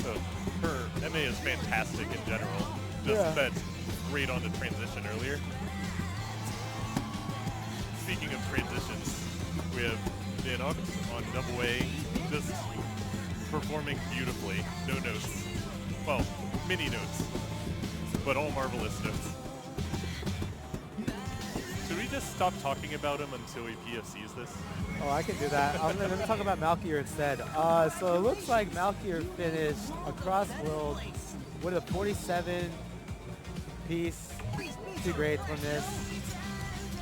So her MA is fantastic in general. Just that great on the transition earlier. Speaking of transitions, we have Danok on double A, just performing beautifully. No notes. Well, mini notes, but all marvelous notes. Should we just stop talking about him until he PFCs this? Oh, I can do that. I'm going to talk about Malkier instead. So it looks like Malkier finished across world with a 47 piece. 2 grades from this.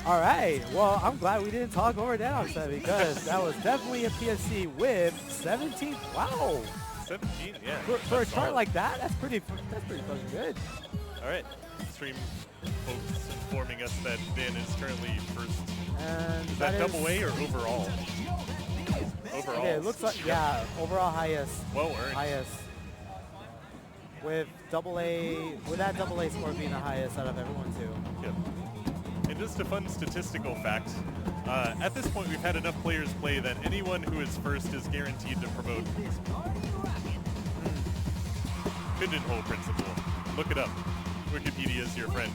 All right. Well, I'm glad we didn't talk over that upset because that was definitely a PFC with 17. Wow. 17, yeah. For a chart like that, that's pretty fucking good. All right. Stream folks informing us that Dan is currently first. And Is that double A or overall? Overall. Okay, it looks like, yeah, overall highest. Well earned. Highest. With that double A score being the highest out of everyone too. Yep. And just a fun statistical fact, at this point we've had enough players play that anyone who is first is guaranteed to promote. Pigeonhole principle. Look it up. Wikipedia is your friend.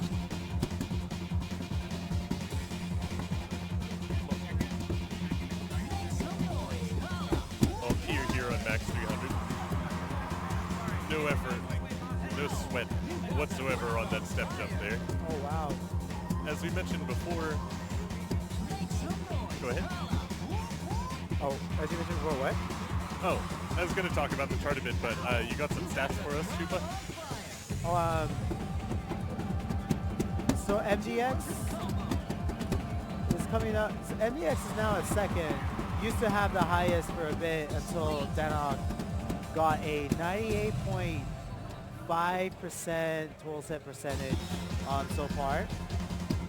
Valkyr here on max 300. No effort, no sweat whatsoever on that step jump there. Oh wow. as we mentioned before, go ahead. Oh, as you mentioned before, what? Oh, I was going to talk about the chart a bit, but you got some stats for us, Chupa? Oh, so MDX is coming up. So MDX is now at second. Used to have the highest for a bit until Danok got a 98.5% total set percentage so far.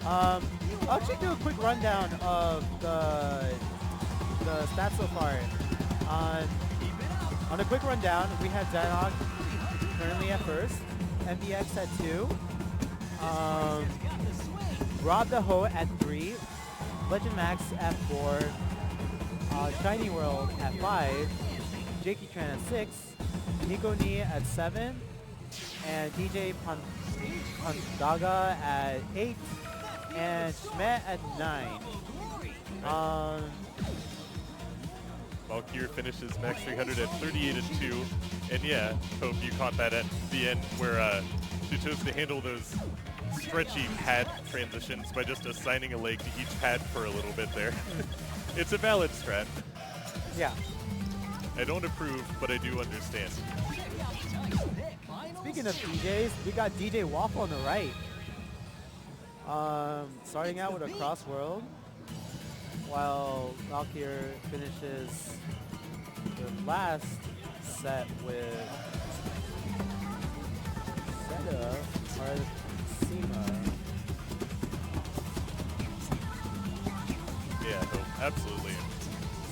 I'll actually do a quick rundown of the stats so far. On a quick rundown, we have Danok currently at first, MDX at 2, Rob the Ho at 3, Legend Max at 4, Shiny World at 5, Jakey Tran at 6, Nico Ni at 7, and DJ Pandaga at 8, and Schmet at 9. Valkyr finishes max 300 at 38-2, and yeah, hope you caught that at the end where she chose to handle those stretchy pad transitions by just assigning a leg to each pad for a little bit there. It's a valid strat. Yeah. I don't approve, but I do understand. Speaking of DJs, we got DJ Waffle on the right. Starting out with a cross world, while Valkyr finishes the last set with Seta or Sema. Yeah, no, absolutely.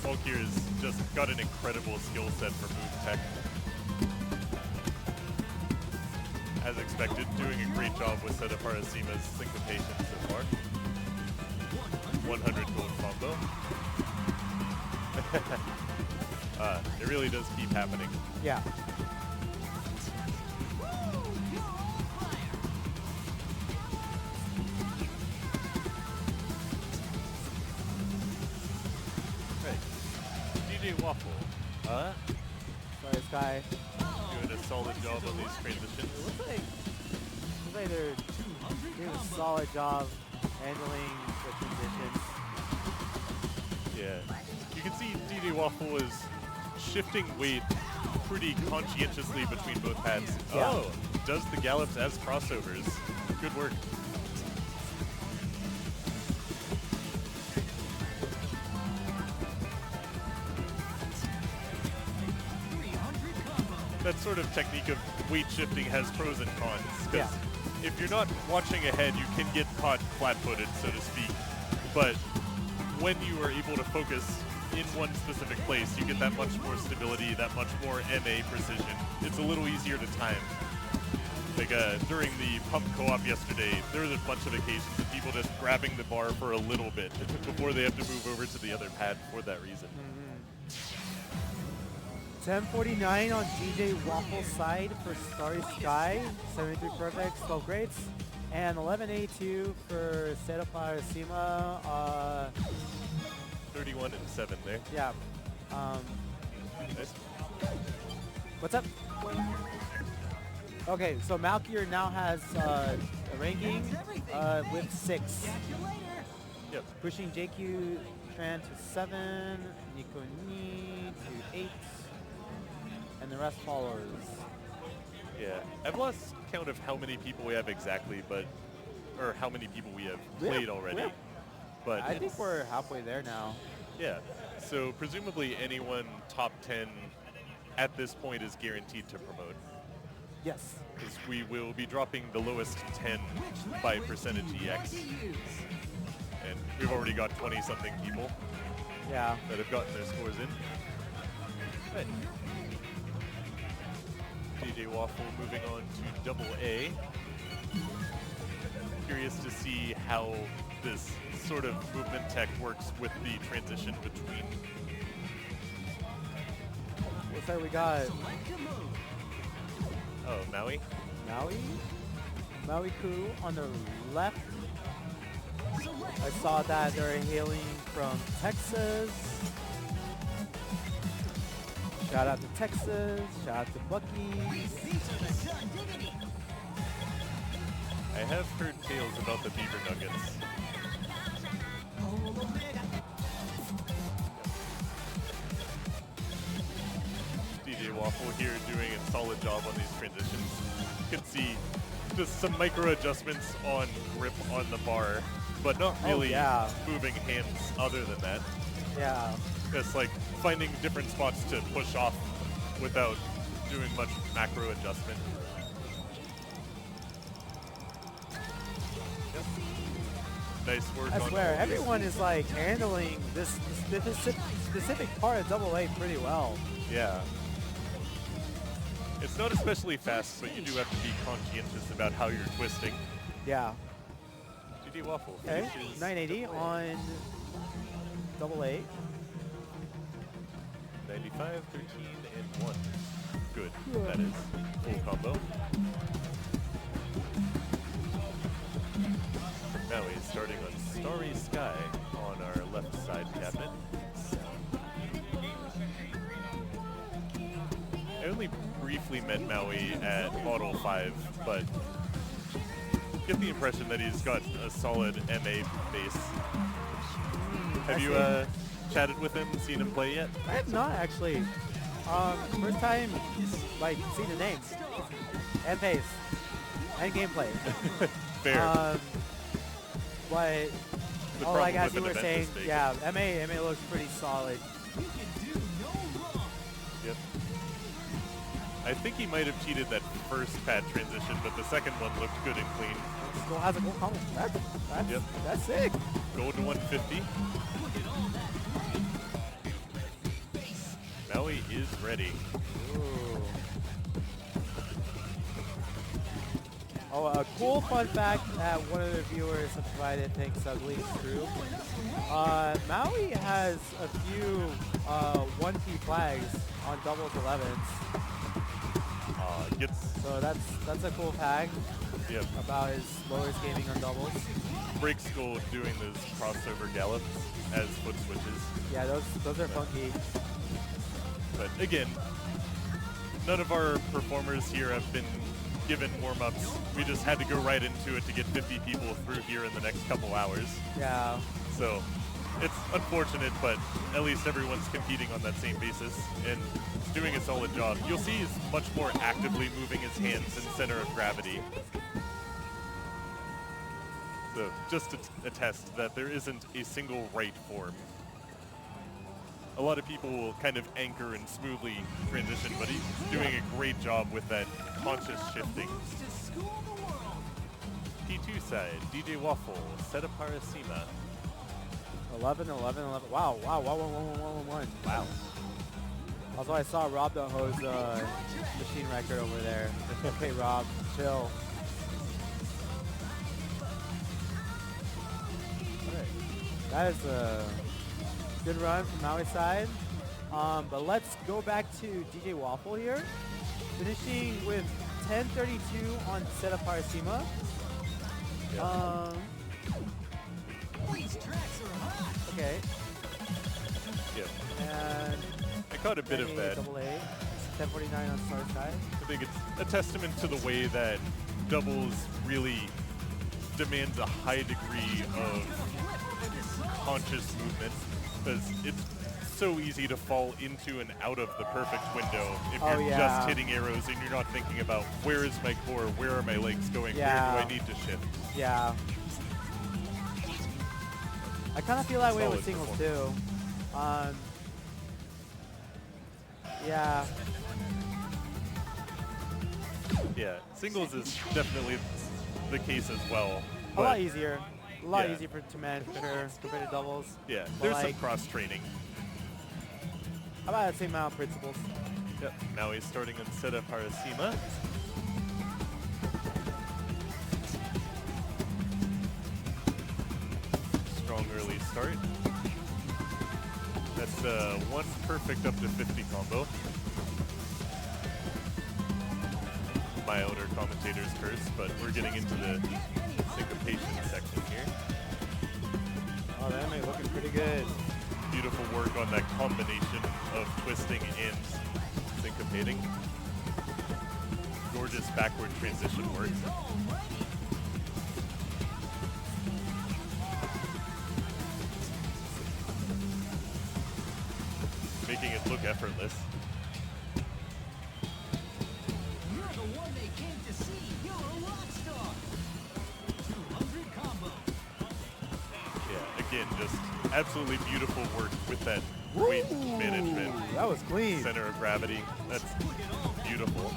Valkyr's just got an incredible skill set for move tech. As expected, doing a great job with Seta Parasima's syncopation so far. 100 gold combo. It really does keep happening. Yeah. Right. DJ Waffle. Sorry, Sky. Doing a solid job on these transitions. It looks like they're doing a solid job handling the transitions. Yeah. You can see DD Waffle is shifting weight pretty conscientiously between both pads. Yeah. Oh, does the gallops as crossovers. Good work. That sort of technique of weight shifting has pros and cons. Yeah. If you're not watching ahead, you can get caught flat-footed, so to speak. But when you are able to focus in one specific place, you get that much more stability, that much more MA precision. It's a little easier to time. Like during the pump co-op yesterday, there was a bunch of occasions of people just grabbing the bar for a little bit before they have to move over to the other pad for that reason. 1049 on DJ Waffle's side for Starry Sky, 73 perfects, 12 greats, and 1182 for Seta Parasima. 31-7 there. Yeah. Nice. What's up? Okay, so Valkyr now has a ranking with 6. Yep. Pushing JQ Tran to 7, Nico Ni to 8, and the rest follows. Yeah, I've lost count of how many people we have exactly, but or how many people we have played already. But I think we're halfway there now. Yeah, so presumably anyone top 10 at this point is guaranteed to promote. Yes. Because we will be dropping the lowest 10 by percentage EX. And we've already got 20-something people Yeah. that have gotten their scores in. Right. DJ Waffle moving on to double A. Curious to see how this sort of movement tech works with the transition between. Looks like we got Oh, Maui? Maui Ku on the left. I saw that they're hailing from Texas. Shout out to Texas. Shout out to Bucky's. I have heard tales about the beaver nuggets. DJ Waffle here doing a solid job on these transitions. You can see just some micro adjustments on grip on the bar, but not really moving hands other than that. Yeah. Just like finding different spots to push off without doing much macro adjustment. Yep. Nice work on I swear, all these. everyone is like handling this specific part of double A pretty well. Yeah. It's not especially fast, but you do have to be conscientious about how you're twisting. Yeah. GD Waffle. Okay, finishes 980 on double A. 95, 13, and 1. Good. That is full combo. Now he's starting on Starry Sky on our left side cabinet. I only briefly met Maui at Model 5, but get the impression that he's got a solid MA base. Have you chatted with him, seen him play yet? I have not actually. First time, like, seeing the name and pace and gameplay. Fair. But The like problem as with you an were event saying, mistake. yeah, MA looks pretty solid. You can do no wrong. Yep. I think he might have cheated that first pad transition, but the second one looked good and clean. Still has a goal coming. That's sick. Gold to 150. Look at all that. Maui is ready. Ooh. Oh, a cool fun fact that one of the viewers have provided, thanks Ugly, is true. Maui has a few 1P flags on doubles 11s. So that's a cool fact about his lowest gaming on doubles. Breaks gold doing those crossover gallops as foot switches. Yeah, those are funky. But again, none of our performers here have been given warm-ups. We just had to go right into it to get 50 people through here in the next couple hours. Yeah. So it's unfortunate, but at least everyone's competing on that same basis and doing a solid job. You'll see he's much more actively moving his hands in center of gravity. So just to attest that there isn't a single right form. A lot of people will kind of anchor and smoothly transition, but he's doing a great job with that conscious shifting. To school the world. P2 side, DJ Waffle, Seta Parasima. 11, 11, 11. Wow, wow, wow, 1, 1, 1, 1, 1. Wow. Also, I saw Rob the Hose machine record over there. Okay, Rob, chill. That is a good run from Maui's side. But let's go back to DJ Waffle here. Finishing with 1032 on Seta Parasima. These tracks are hot. Okay. Yep. And I caught a bit of that. Double A. 1049 on Star Sky. I think it's a testament to the way that doubles really demands a high degree of conscious movement, because it's so easy to fall into and out of the perfect window if you're just hitting arrows and you're not thinking about where is my core, where are my legs going, where do I need to shift. Yeah. I kind of feel that way Solid with singles too. Yeah. Yeah, singles is definitely the case as well. A lot easier. A lot easier to manage for sure compared to doubles. Yeah, But there's like, some cross training. about the same amount of principles. Yep. Now he's starting on Seta Parasima. Strong early start. That's one perfect up to 50 combo. My outer commentator's curse, but we're getting into the syncopation section here. Oh, that may looking pretty good. Beautiful work on that combination of twisting and syncopating. Gorgeous backward transition work. making it look effortless. You're the one they came to see. You're a rock star. 200 combo. Yeah, again, just absolutely beautiful work with that weight management, That was clean. center of gravity. That's beautiful.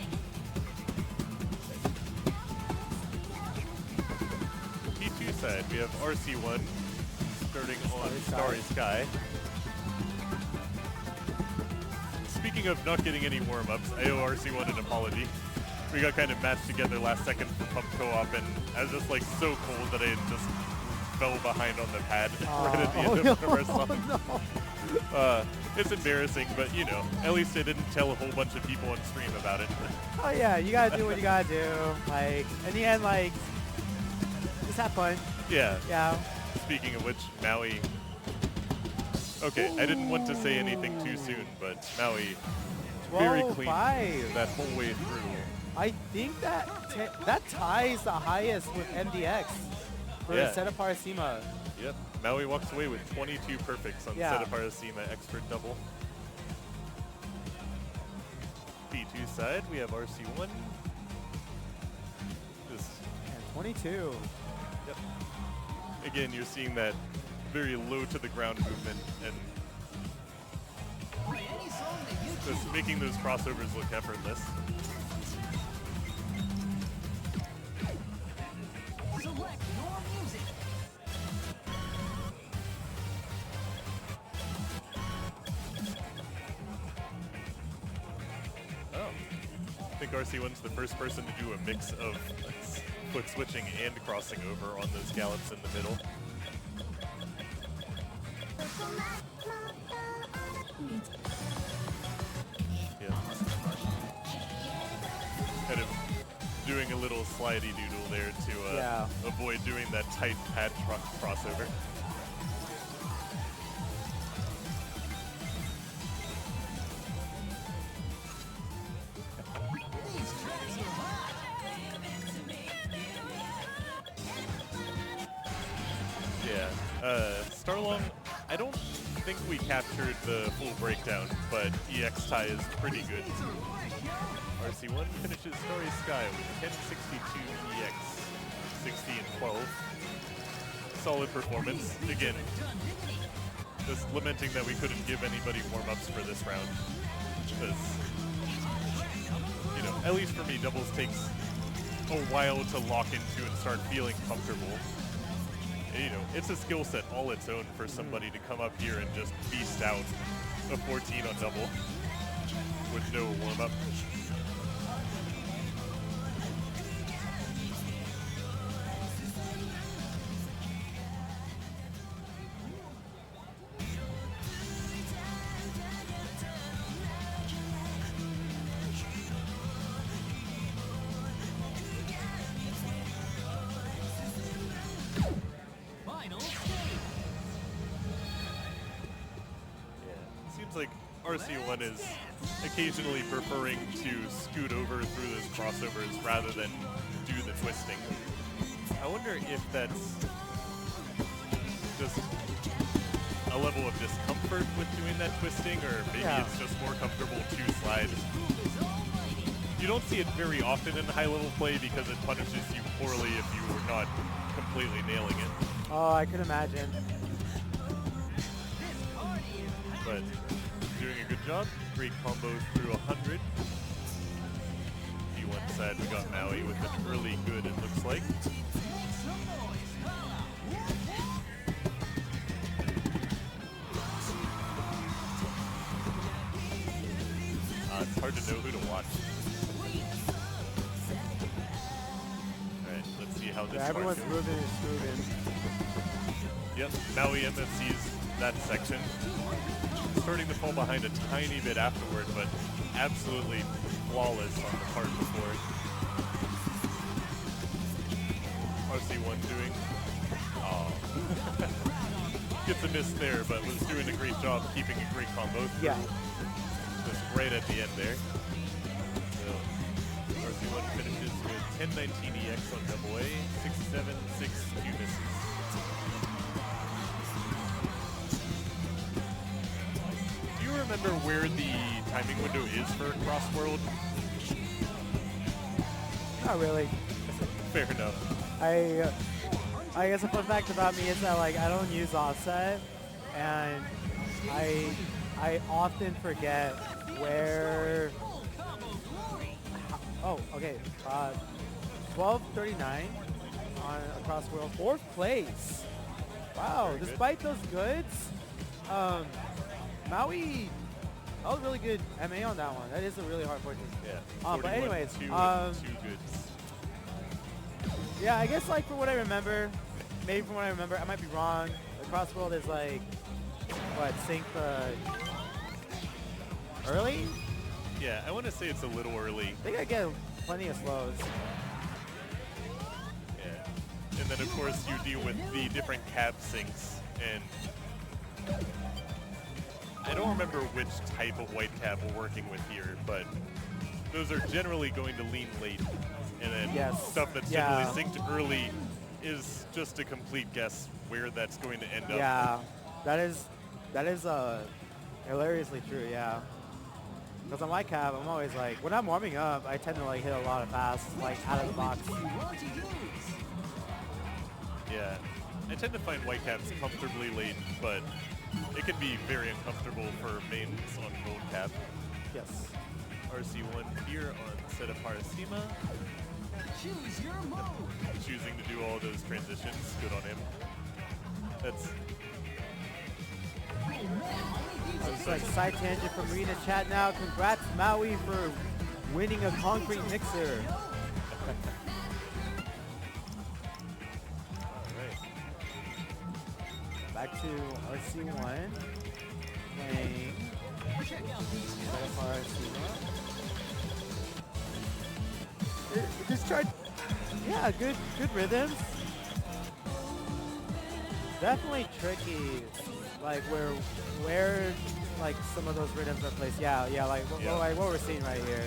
P2 side, we have RC1 starting on Starry Sky. Speaking of not getting any warm-ups, I owe RC1 an apology. We got kind of matched together last second for Pump Co-op, and I was just like so cold that I just fell behind on the pad right at the end of our song. It's embarrassing, but you know, at least I didn't tell a whole bunch of people on stream about it. Oh yeah, you gotta do what you gotta do. Like, in the end, like, just have fun. Yeah. Yeah. Speaking of which, Maui. Okay, I didn't want to say anything too soon, but Maui very clean 12-5. that whole way through. I think that that ties the highest with MDX for Yeah. Set Apart Sema. Yep, Maui walks away with 22 perfects on Yeah. Set Apart Sema expert double. P2 side, we have RC1. This, And 22. yep. Again, you're seeing that very low to the ground movement and Play any song that you choose. just making those crossovers look effortless. Select your music. Oh. I think RC1's the first person to do a mix of foot switching and crossing over on those gallops in the middle. Yeah. Kind of doing a little slidey doodle there to avoid doing that tight pad crossover. These tracks are hot. Yeah. Starlong, I don't think we captured the full breakdown, but EX tie is pretty good. RC1 finishes Starry Sky with 1062 EX, 60 and 12. Solid performance. Again, just lamenting that we couldn't give anybody warm-ups for this round. Because, you know, at least for me, doubles takes a while to lock into and start feeling comfortable. And, you know, it's a skill set all its own for somebody to come up here and just beast out a 14 on double with no warm-up. Final stage. Yeah, seems like RC1 is occasionally preferring to scoot over through those crossovers rather than do the twisting. I wonder if that's just a level of discomfort with doing that twisting, or maybe it's just more comfortable to slide. You don't see it very often in high-level play because it punishes you poorly if you are not completely nailing it. Oh, I could imagine. But doing a good job. Great combo through 100. D1 side, we got Maui with an early good, it looks like. It's hard to know who to watch. Alright, let's see how this Yeah, everyone's goes. moving and scooting. Yep, Maui MFC's that section. Starting to fall behind a tiny bit afterward, but absolutely flawless on the part before. RC1 doing... Oh. Gets a miss there, but was doing a great job keeping a great combo through. Yeah. Just right at the end there. So, RC1 finishes with 1019 EX on double A, 6-7, 6-2 misses. Do you remember remember where the timing window is for Cross World. Not really. Fair enough. I guess a fun fact about me is that like I don't use offset, and I often forget where. Oh, okay. 12:39 on Across World, 4th place. Wow, Very good. despite those goods, Maui, that was really good MA on that one. That is a really hard point. Yeah. But 41, anyways, 2 goods. yeah, I guess like for what I remember, maybe from what I remember, I might be wrong. The Cross World is like, what, sync early? Yeah, I want to say it's a little early. I think I get plenty of slows. Yeah. And then of course you deal with the different cab syncs, and I don't remember which type of white cab we're working with here, but those are generally going to lean late, and then Yes. stuff that's Yeah. generally synced early is just a complete guess where that's going to end up. Yeah, that is hilariously true. Yeah, because on my cab, I'm always like, when I'm warming up, I tend to like hit a lot of fast, like out of the box. Yeah. I tend to find white cabs comfortably late, but it can be very uncomfortable for mains on gold cab. Yes. RC1 here on set of Harasima, Choose your move. choosing to do all those transitions. Good on him. That's It's like side tangent from Marina chat now. Congrats Maui for winning a concrete mixer. right. Back to RC1 playing Check out these set of cuts. Harasima. Just tried, yeah, good rhythms. Definitely tricky, like where like some of those rhythms are placed. Yeah, like like what we're seeing right here.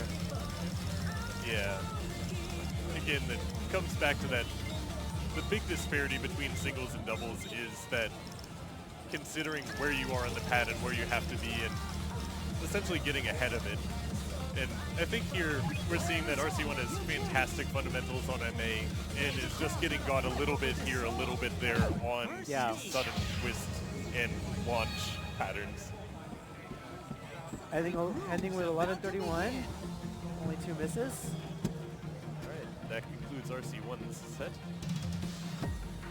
Yeah. Again, it comes back to that. The big disparity between singles and doubles is that considering where you are on the pad and where you have to be, and essentially getting ahead of it. And I think here we're seeing that RC1 has fantastic fundamentals on MA and is just getting got a little bit here, a little bit there on sudden twist and launch patterns. Ending with 11:31, only 2 misses. All right, that concludes RC1's set.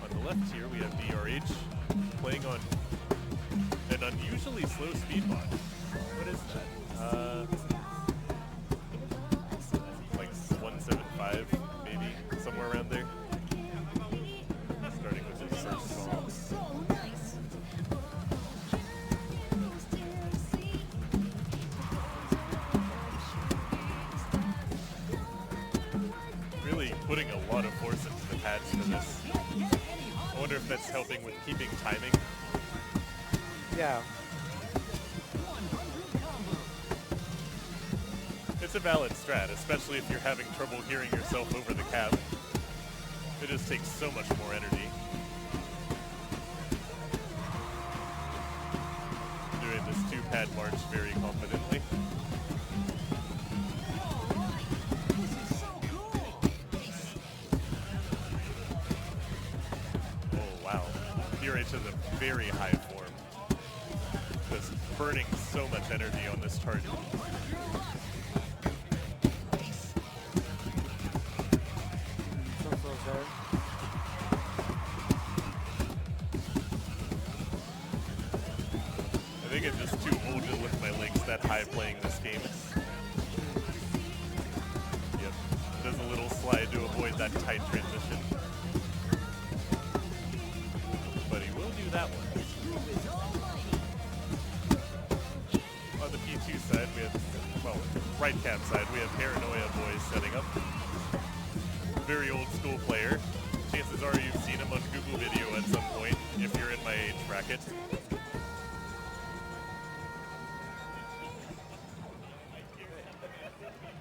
On the left here we have DRH playing on an unusually slow speed mod. What is that? Like 175, maybe, somewhere around there. Starting with his first song. So nice. Really putting a lot of force into the pads for this. I wonder if that's helping with keeping timing. Yeah. It's a valid strat, especially if you're having trouble hearing yourself over the cab. It just takes so much more energy. Doing this 2-pad march very confidently. This is so cool. Oh wow. DRH has a very high form. Just burning so much energy on this chart. Some slows there. I think I'm just too old to lift my legs that high playing this game. Yep. Does a little slide to avoid that tight transition. But he will do that one. On the P2 side, we have, well, right cab side, we have Paranoia Boys setting up. Very old school player. Chances are you've seen him on Google Video at some point, if you're in my age bracket.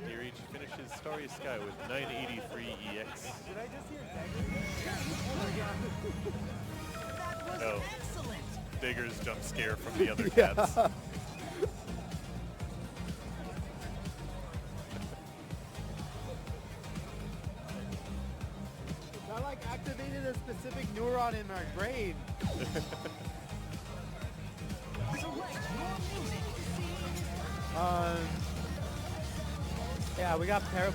DRH finishes Starry Sky with 983 EX. No. Digger's jump scare from the other cabs. neuron in my brain. Yeah, we got Paranoia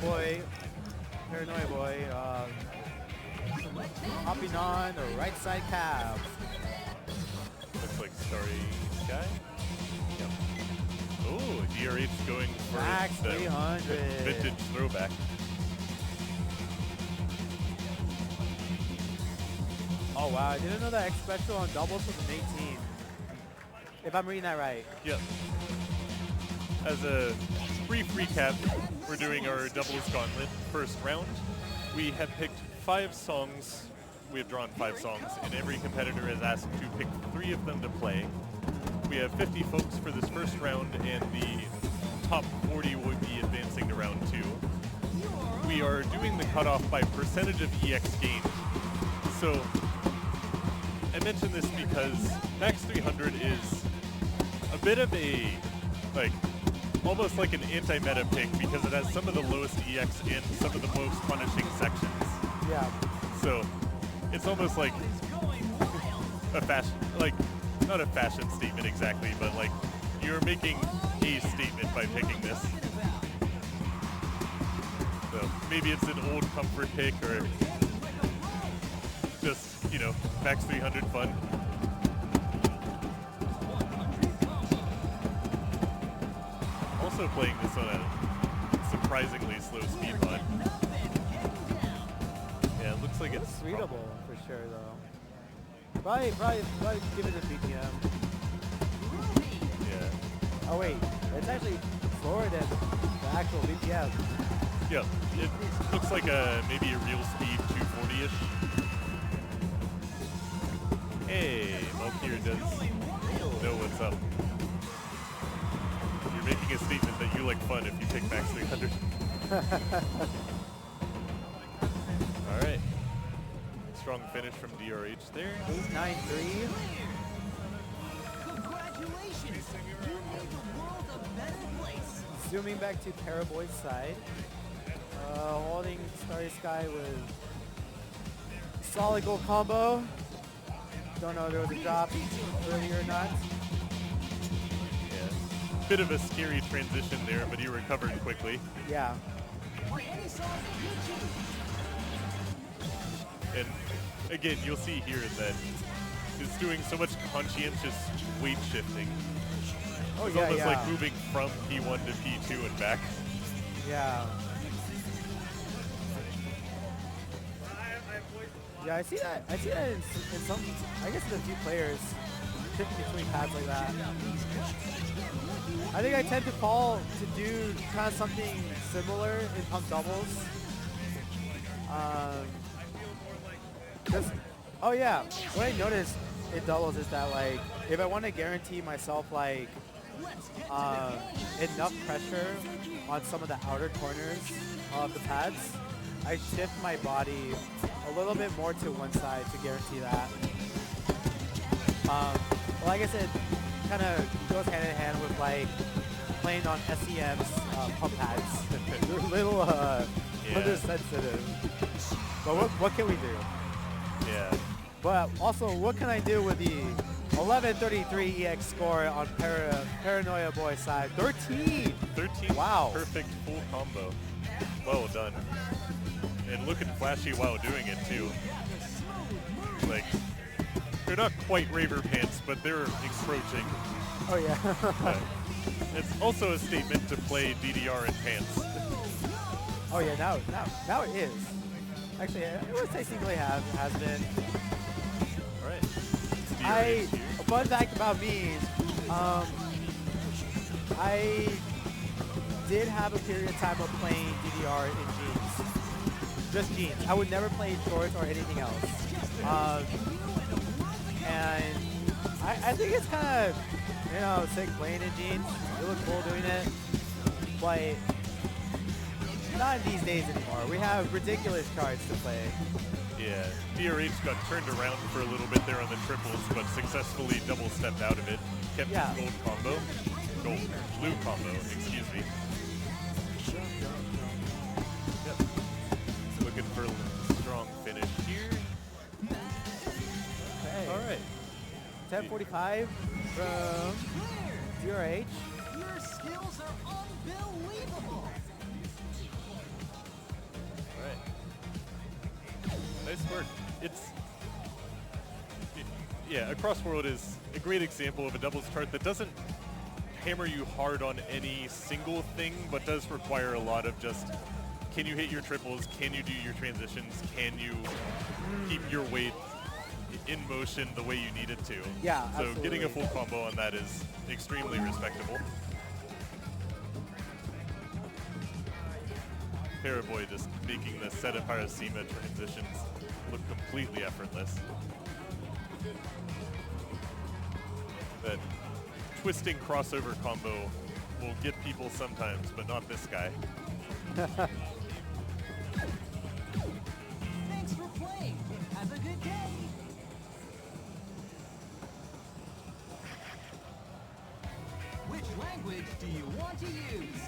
Boy, hopping on the right side cab. Looks like Starry Sky. Yep. Oh, DRH going for Max the 300. vintage throwback. Oh wow, I didn't know that X Special on doubles was an 18. If I'm reading that right. Yep. As a brief recap, we're doing our doubles gauntlet first round. We have picked 5 songs. We have drawn 5 songs, and every competitor is asked to pick 3 of them to play. We have 50 folks for this first round, and the top 40 will be advancing to round 2. We are doing the cutoff by percentage of EX gained. So I mention this because Max 300 is a bit of a, like, almost like an anti-meta pick because it has some of the lowest EX and some of the most punishing sections. Yeah. So it's almost like a fashion, like, not a fashion statement exactly, but like you're making a statement by picking this. So maybe it's an old comfort pick or just, you know, Max 300 fun. Also playing this on a surprisingly slow speed mod. Yeah, it looks like it's Readable for sure though. Probably give it a BPM. Yeah. Oh wait, it's actually slower than the actual BPM. Yeah, it looks like maybe a real speed 240-ish. Hey, Malkier does know what's up. You're making a statement that you like fun if you pick Max 300. All right. Strong finish from DRH there. 893. Congratulations! You made the world a better place. Zooming back to Paraboy's side. Holding Starry Sky with solid gold combo. Don't know if there was a drop earlier or not. Yeah. Bit of a scary transition there, but he recovered quickly. Yeah. And again, you'll see here that it's doing so much conscientious weight shifting. Oh It's yeah, almost yeah. like moving from P1 to P2 and back. Yeah. Yeah, I see that. I see that in some. I guess in a few players shifting between pads like that. I think I tend to fall to do kind of something similar in pump doubles. Oh yeah, what I noticed in doubles is that like if I want to guarantee myself like enough pressure on some of the outer corners of the pads, I shift my body a little bit more to one side to guarantee that. Well, like I said, kind of goes hand in hand with like playing on SEM's pump pads. They're a little sensitive. But what can we do? Yeah. But also, what can I do with the 1133 EX score on Paranoia Boy side? 13! 13. Wow. Perfect full combo. Well done. And looking flashy while doing it too. Like, they're not quite raver pants, but they're encroaching. Oh yeah. It's also a statement to play DDR in pants. Oh yeah, now it is. Actually, I would say singly has been. All right. A fun fact about me, I did have a period of time of playing DDR in jeans. Just jeans. I would never play shorts or anything else. And I think it's kind of, you know, sick playing in jeans. It looks cool doing it. But not in these days anymore. We have ridiculous cards to play. Yeah, DRH got turned around for a little bit there on the triples, but successfully double stepped out of it. Kept his gold combo. Blue combo, excuse me. Yep. Looking for a strong finish here. 1045 from DRH. Your skills are unbelievable. All right. Nice work. Yeah, a crossworld is a great example of a doubles chart that doesn't hammer you hard on any single thing, but does require a lot of just, can you hit your triples? Can you do your transitions? Can you keep your weight in motion the way you need it to? Yeah, So absolutely. getting a full combo on that is extremely respectable. Paraboy just making the set of Harasima transitions look completely effortless. That twisting crossover combo will get people sometimes, but not this guy. Thanks for playing. Have a good day. Which language do you want to use?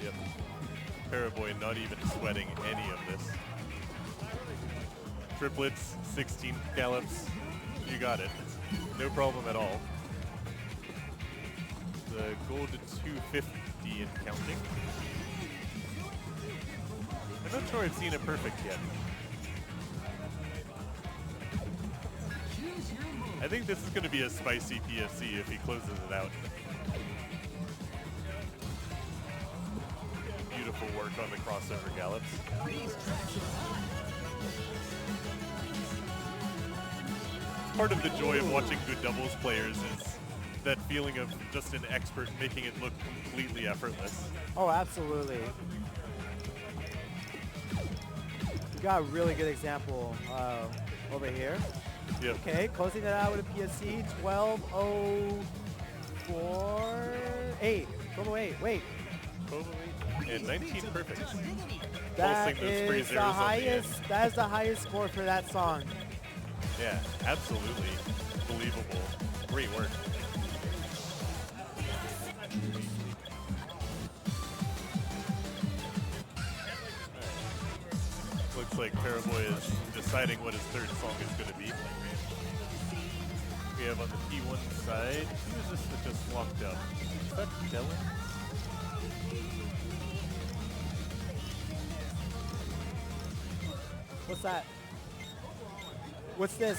Yep. Paraboy not even sweating any of this. Triplets, 16 gallops, you got it. No problem at all. The goal to 250 and counting. I'm not sure I've seen a perfect yet. Choose your move. I think this is going to be a spicy PFC if he closes it out. Beautiful work on the crossover gallops. These tracks are hot. Part of the joy of watching good doubles players is that feeling of just an expert making it look completely effortless. Oh, absolutely. You got a really good example over here. Yep. Okay, closing that out with a PSC, 12:04, 12:08. Wait, 12:08 and 19 perfect. that Pulsing those is free the zeros on the highest. end. That is the highest score for that song. Yeah, absolutely believable. Great work. Looks like Paraboy is deciding what his third song is going to be. We have on the P1 side, who is this that just walked up? Is that Dylan? What's that? What's this?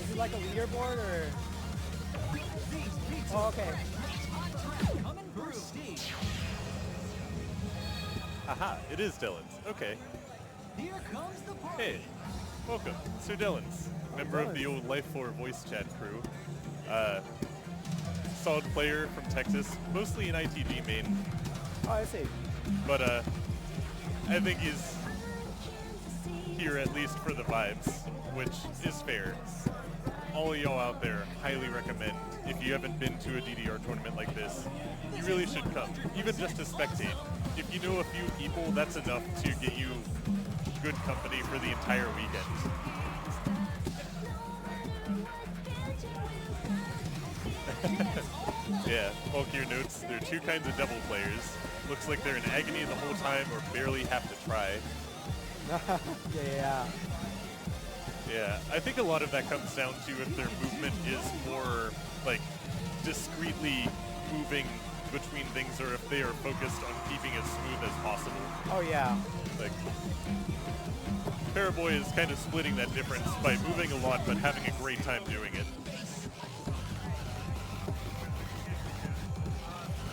Is it like a leaderboard or? Oh, okay. Coming through. Steve. Aha, it is Dylan's. Okay. Here comes the party. Hey, welcome, Sir Dylan's, member of the old Life 4 voice chat crew. Solid player from Texas, mostly an ITG main, Oh, I see. but I think he's here at least for the vibes, which is fair. All of y'all out there, highly recommend, if you haven't been to a DDR tournament like this, you really should come, even just to spectate. If you know a few people, that's enough to get you good company for the entire weekend. Yeah, bulkier notes. There are two kinds of double players. Looks like they're in agony the whole time or barely have to try. Yeah. Yeah, I think a lot of that comes down to if their movement is more like discreetly moving between things or if they are focused on keeping as smooth as possible. Oh, yeah. Like, Paraboy is kind of splitting that difference by moving a lot but having a great time doing it.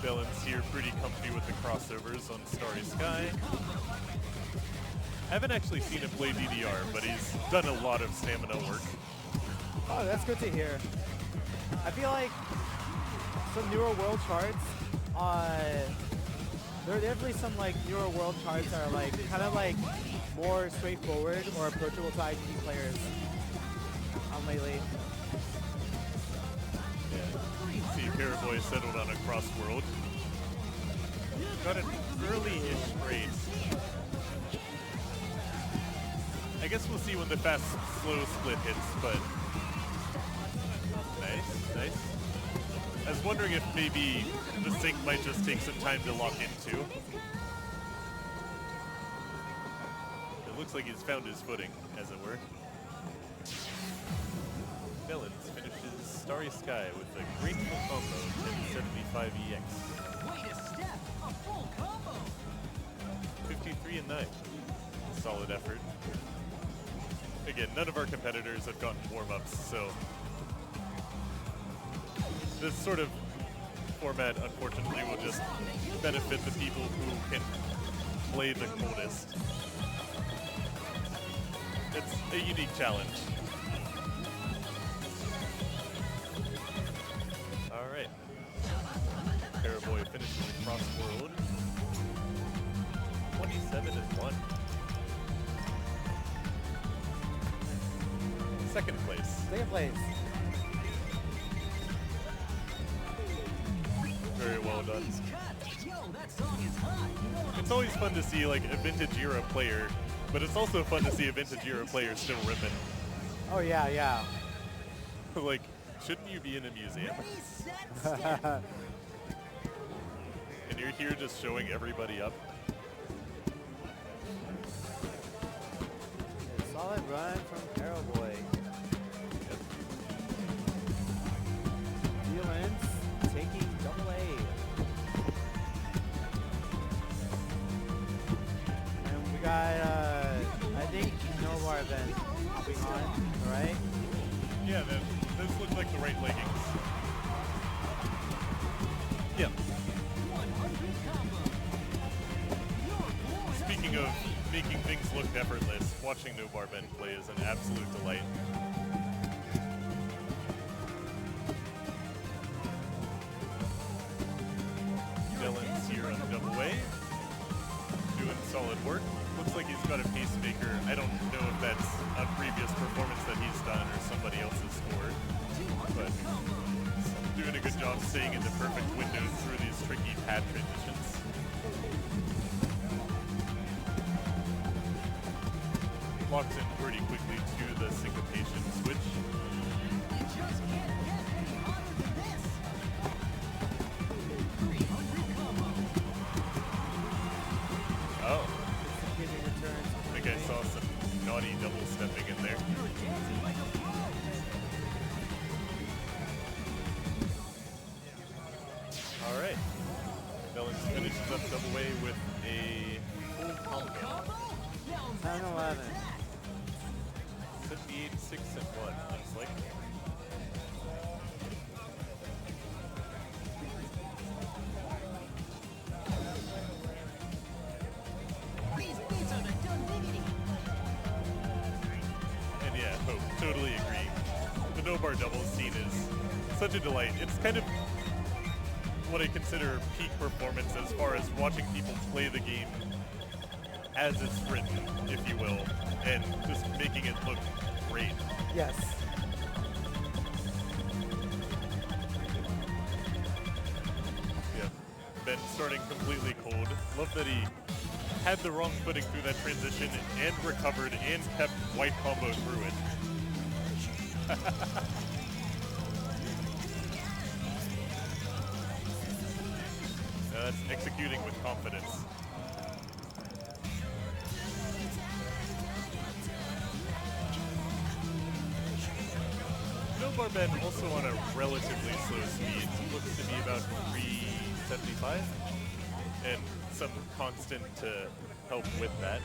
Dylan's here pretty comfy with the crossovers on Starry Sky. I haven't actually seen him play DDR, but he's done a lot of stamina work. Oh, that's good to hear. I feel like some newer world charts, there are definitely some like newer world charts that are like kind of like more straightforward or approachable to IGT players lately. Yeah. See, Paraboy settled on a cross world. Got an early-ish race. I guess we'll see when the fast slow split hits, but nice. I was wondering if maybe the sync might just take some time to lock into. looks like he's found his footing, as it were. Melons finishes Starry Sky with a grateful combo 1075 EX. Way to step, a full combo. 53 and 9. Solid effort. Again, none of our competitors have gotten warm-ups, so this sort of format, unfortunately, will just benefit the people who can play the coldest. It's a unique challenge. All right. Paraboy finishes across world. 27 and 1. Second place. Second place. Very well done. He's cut. Yo, that song is hot. You know what It's always fun to see like a vintage era player, but it's also fun to see a vintage era player still ripping. Oh yeah, yeah. Like, shouldn't you be in a museum? Ready, set, step. And you're here just showing everybody up. Solid run from Paraboy. Yep. Dylan's taking double A. And we got, I think Novar been hopping on, right? Yeah, those look like the right leggings. Yeah. 100 combo. Speaking of making things look effortless, watching No Bar Ben play is an absolute delight. Dylan's here on double A, doing solid work. Looks like he's got a pacemaker. I don't know if that's a previous performance that he's done or somebody else's score, but doing a good job staying in the perfect windows through these tricky pad transitions. Locks in pretty quickly to the syncopation switch. You just can't get any hotter than this. 300 combo. Oh, Giving returns. I think I saw some naughty double stepping in there. You're dancing like a pro. All right. Dylan finishes up double A with a full combo. Combo? Yells 10-11. 78, 6, and 1, looks like. These beats are the done diggity. And yeah, totally agree. The no bar doubles scene is such a delight. It's kind of what I consider peak performance as far as watching people play the game as it's written, if you will, and just making it look great. Yes. Yeah. Ben starting completely cold. Love that he had the wrong footing through that transition and recovered and kept white combo through it. Now that's executing with confidence. No Bar Ben also on a relatively slow speed. Looks to be about 375. And some constant to help with that.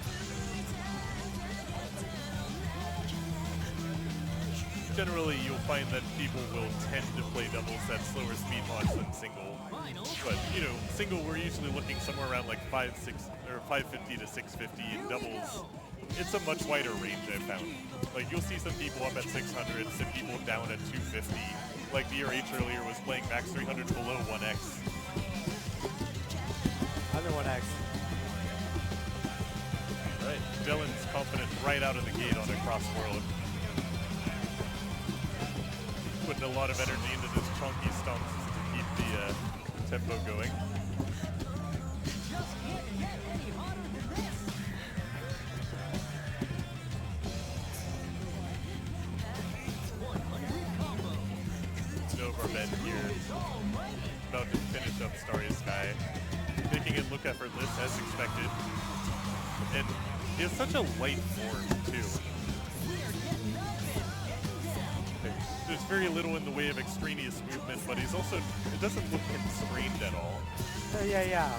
Generally, you'll find that people will tend to play doubles at slower speed mods than single. But, you know, single, we're usually looking somewhere around like 550 to 650, and doubles, it's a much wider range, I've found. Like, you'll see some people up at 600, some people down at 250. Like DRH earlier was playing max 300 below 1x. Under 1x. Right, Dylan's confident right out of the gate on a cross world. Putting a lot of energy into this chunky stumps to keep the tempo going. Just can't get any hotter than this. Nova Ben here, about to finish up Starry Sky, making it look effortless as expected. And He has such a light form, too. There's very little in the way of extraneous movement, but he's also, it doesn't look constrained at all. Yeah.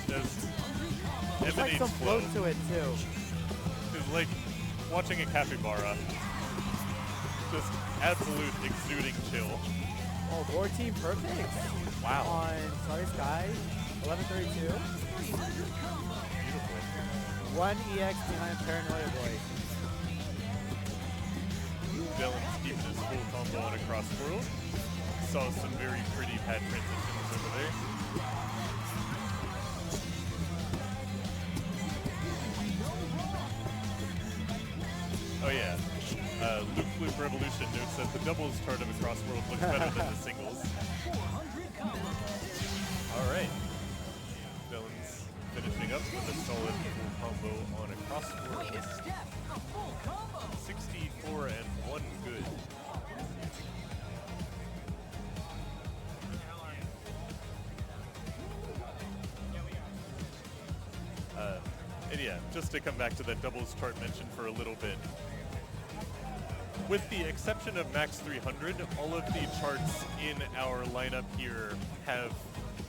There's There's like some flow to it, too. It's like watching a capybara. Just absolute exuding chill. Oh, 14 perfect. Wow. On Starry Sky, 1132. Beautiful. 1 EX behind Paranoia Boy. Dylan's keeping his full combo on a cross world. Saw some very pretty pad transitions over there. Oh yeah. Loop Loop Revolution notes that the doubles chart of a cross world looks better than the singles. Alright. Dylan's finishing up with a solid full combo on a cross world. 64 and 1 good. And yeah, just to come back to that doubles chart mentioned for a little bit. With the exception of Max 300, all of the charts in our lineup here have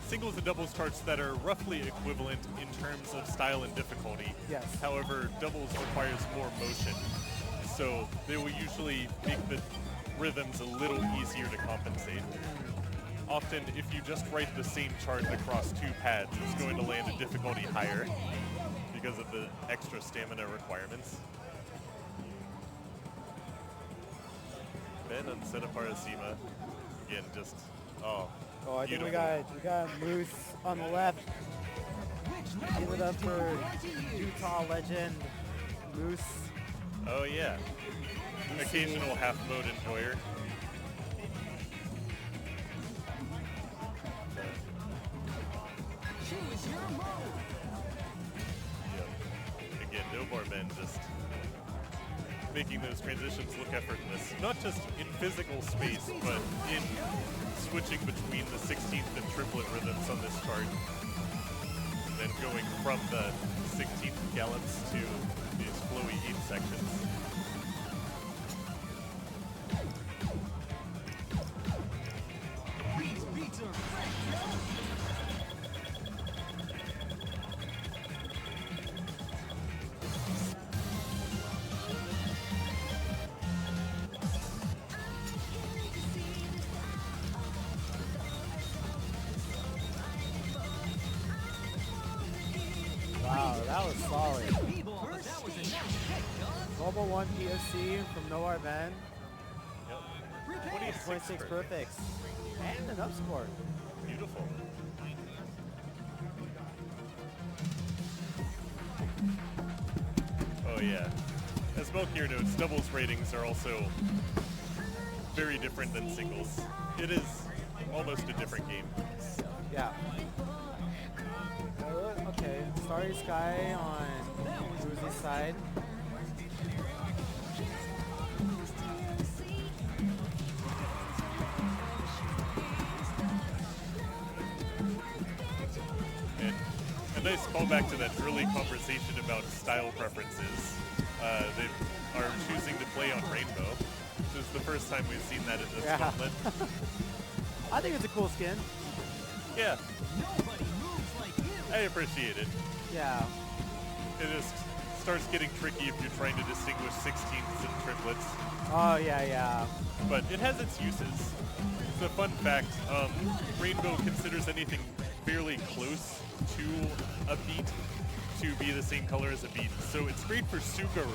singles and doubles charts that are roughly equivalent in terms of style and difficulty. Yes. However, doubles requires more motion, so they will usually make the rhythms a little easier to compensate. Often, if you just write the same chart across 2 pads, it's going to land a difficulty higher because of the extra stamina requirements. Ben on Senaparasima, again, just, oh, Oh, I think beautiful. we got Moose on the left. Give it up for Utah legend Moose. Oh yeah, occasional half mode enjoyer. Yep. Again, no more Ben, just making those transitions look effortless. Not just in physical space, but in switching between the 16th and triplet rhythms on this chart. And then going from the 16th gallops to these flowy 8 sections. Beats are fresh. Wow, that was solid. B-ball, but that was a nice kick, dog. Global 1 PSC from Noir Ben. Yep. 26 perfects. And an up score. Beautiful. Oh yeah. As Melchior notes, doubles ratings are also very different than singles. It is almost a different game. Yeah. Okay, Starry Sky on Uzi's side. And a nice callback to that early conversation about style preferences. They are choosing to play on Rainbow. This is the first time we've seen that in this Gauntlet. I think it's a cool skin. Yeah, Nobody moves like you. I appreciate it. Yeah. It just starts getting tricky if you're trying to distinguish 16ths and triplets. Oh, yeah. But it has its uses. It's a fun fact. Rainbow considers anything fairly close to a beat to be the same color as a beat. So it's great for Sugaru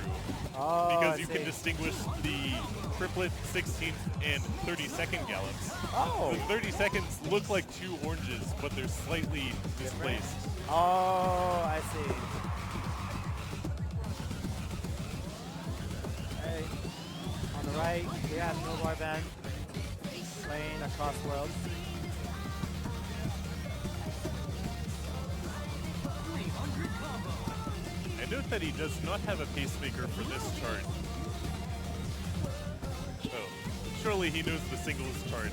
Oh, because I you see. can distinguish the triplet, 16th, and 32nd gallops. Oh. The 30 seconds look like 2 oranges, but they're slightly displaced. Oh, I see. Hey, on the right, we have Noir Ben playing across worlds. 300 combo. I note that he does not have a pacemaker for this chart. Oh, surely he knows the singles chart.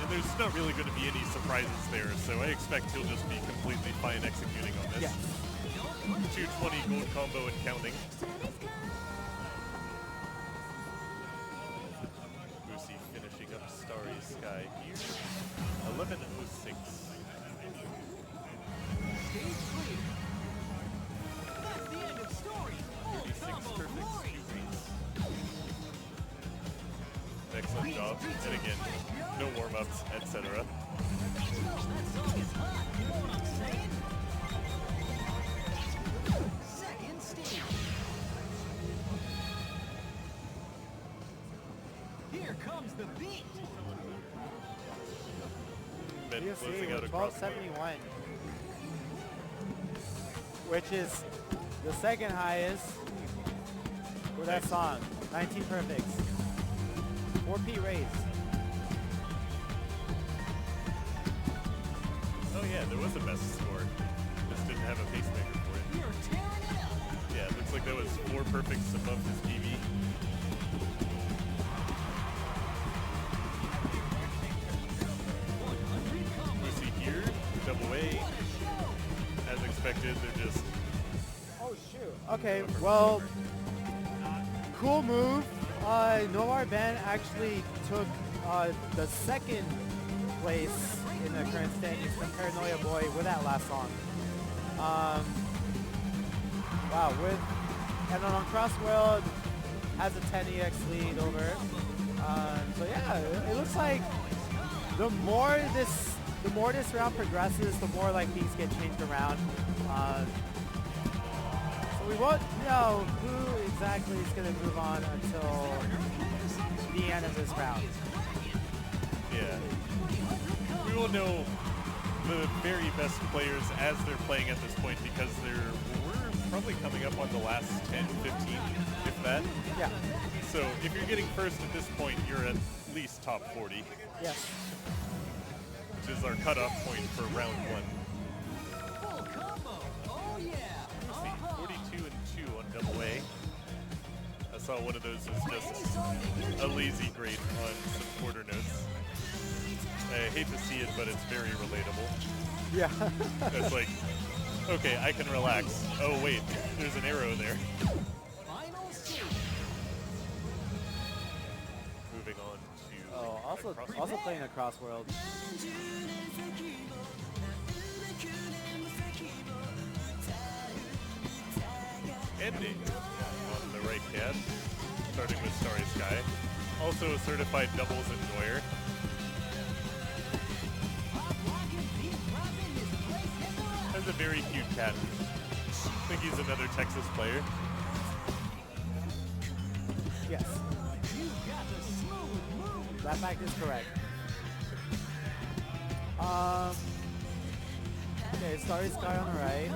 And there's not really going to be any surprises there, so I expect he'll just be completely fine executing on this. Yes. 220 gold combo and counting. Lucy finishing up Starry Sky here. 11:06. Stage clear. That's the end of story. 36 perfect streets. Excellent job. And again, no warm-ups, etc. That song is hot. You know what I'm saying? Second stage. Here comes the beat. Men You closing see, out with across 1271, which is the second highest for that song. 19 perfects. 4P raise. Oh yeah, there was a best score. Just didn't have a pacemaker for it. You're tearing it up. Yeah, it looks like that was 4 perfects above his PB. 100 combo. Lucy here, double A. As expected, they're just Oh shoot. Okay, well, cool move. Noir Ben actually took the second place in the current standings from Paranoia Boy with that last song. Wow, and then on Crossworld has a 10EX lead over it. So yeah, it looks like the more this round progresses, the more like these get changed around. So we won't know who exactly is going to move on until the end of this round. yeah. We will know the very best players as they're playing at this point because we're probably coming up on the last 10, 15, if that. Yeah. So if you're getting first at this point, you're at least top 40, Yes. which is our cutoff point for round 1. Full combo. Oh yeah. Let's see, 42 and 2 on double A. I saw one of those was just a lazy grade on some quarter notes. I hate to see it, but it's very relatable. Yeah. It's like, okay, I can relax. Oh wait, there's an arrow there. Final stage. Moving on to also playing a Crossworld. ending on the right cad, starting with Starry Sky. Also a certified doubles enjoyer. Has a very cute cat. I think he's another Texas player. Yes. That fact is correct. Okay, Starry Sky on the right.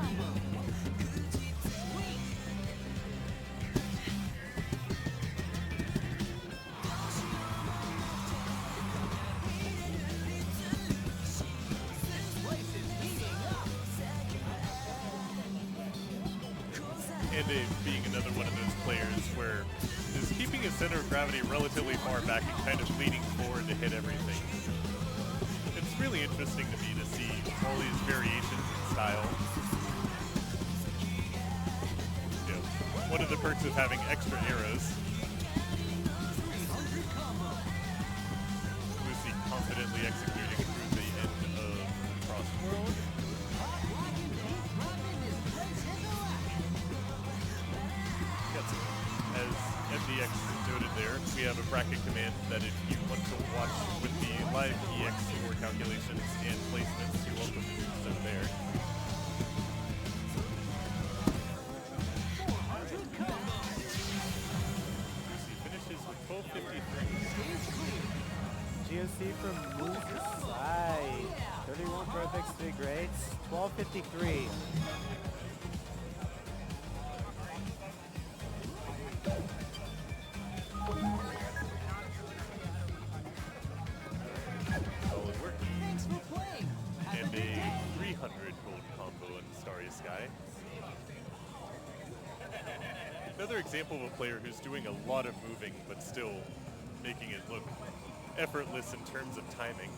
And being another one of those players where is keeping his center of gravity relatively far back and kind of leaning forward to hit everything. It's really interesting to me to see all these variations in style. You know, one of the perks of having extra arrows. Lucy confidently executing through the end of Crossworld. As MDX noted there, we have a bracket command that if you want to watch with the live EX score calculations and placements, you're welcome to do so there. Lucy finishes with 12:53. GOC from Moose's side. 31 perfects, 3 greats. 12:53. Solid work. Thanks for playing. And a 300 gold combo in Starry Sky. Another example of a player who's doing a lot of moving, but still making it look effortless in terms of timing.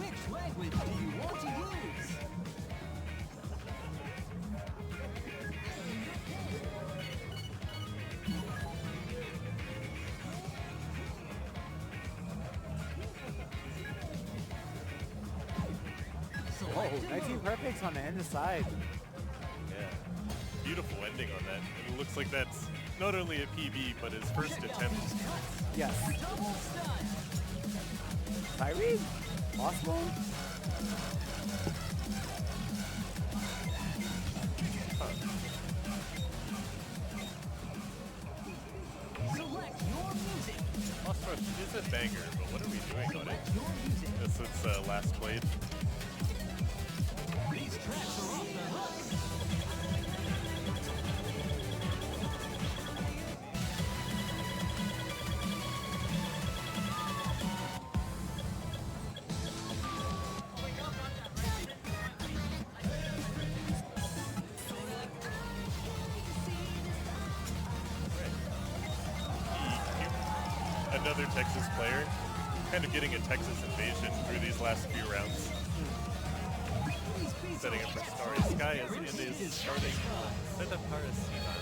Which language do you want to use? Whoa, 19 perfects on the end side. Yeah. Beautiful ending on that. And it looks like that's not only a PB, but his first attempt. Yes. Double stun. Tyree? Possible? Select your music. Boss Rush is a banger, but what are we doing on it? Select your music. This is last played. These tracks are off the hook. Another Texas player, kind of getting a Texas invasion through these last few rounds. Setting up for Starry Sky as it is starting Santa Parasima.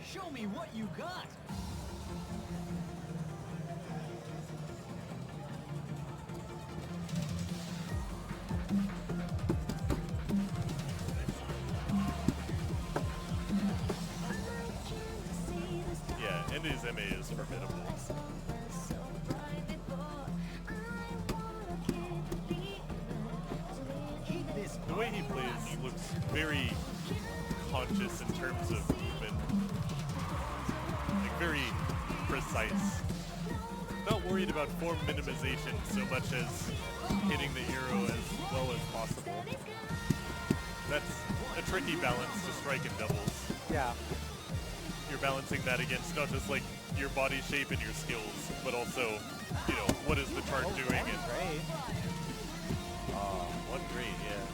Show me what you got. Yeah, and his MA is formidable. Keep this The way he plays looks very conscious in terms of movement. Like very precise. Not worried about form minimization so much as hitting the arrow as well as possible. That's a tricky balance to strike in doubles. Yeah. You're balancing that against not just like your body shape and your skills, but also, you know, what is the chart doing and Great. one great, yeah.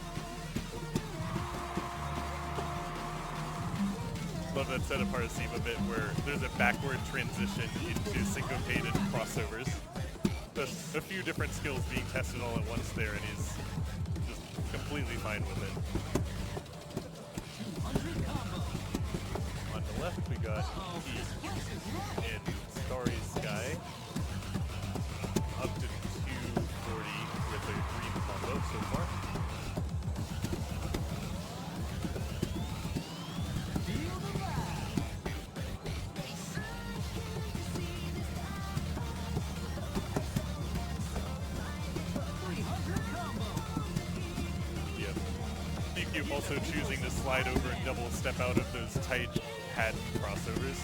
Love that set of Parasima bit where there's a backward transition into syncopated crossovers. There's a few different skills being tested all at once there, and he's just completely fine with it. 200 combo. On the left, we got Heat and Starry Sky. Up to 240 with a green combo so far. Feel the vibe. 300 combo. Yep. DQ also choosing to slide over and double step out of those tight hat crossovers.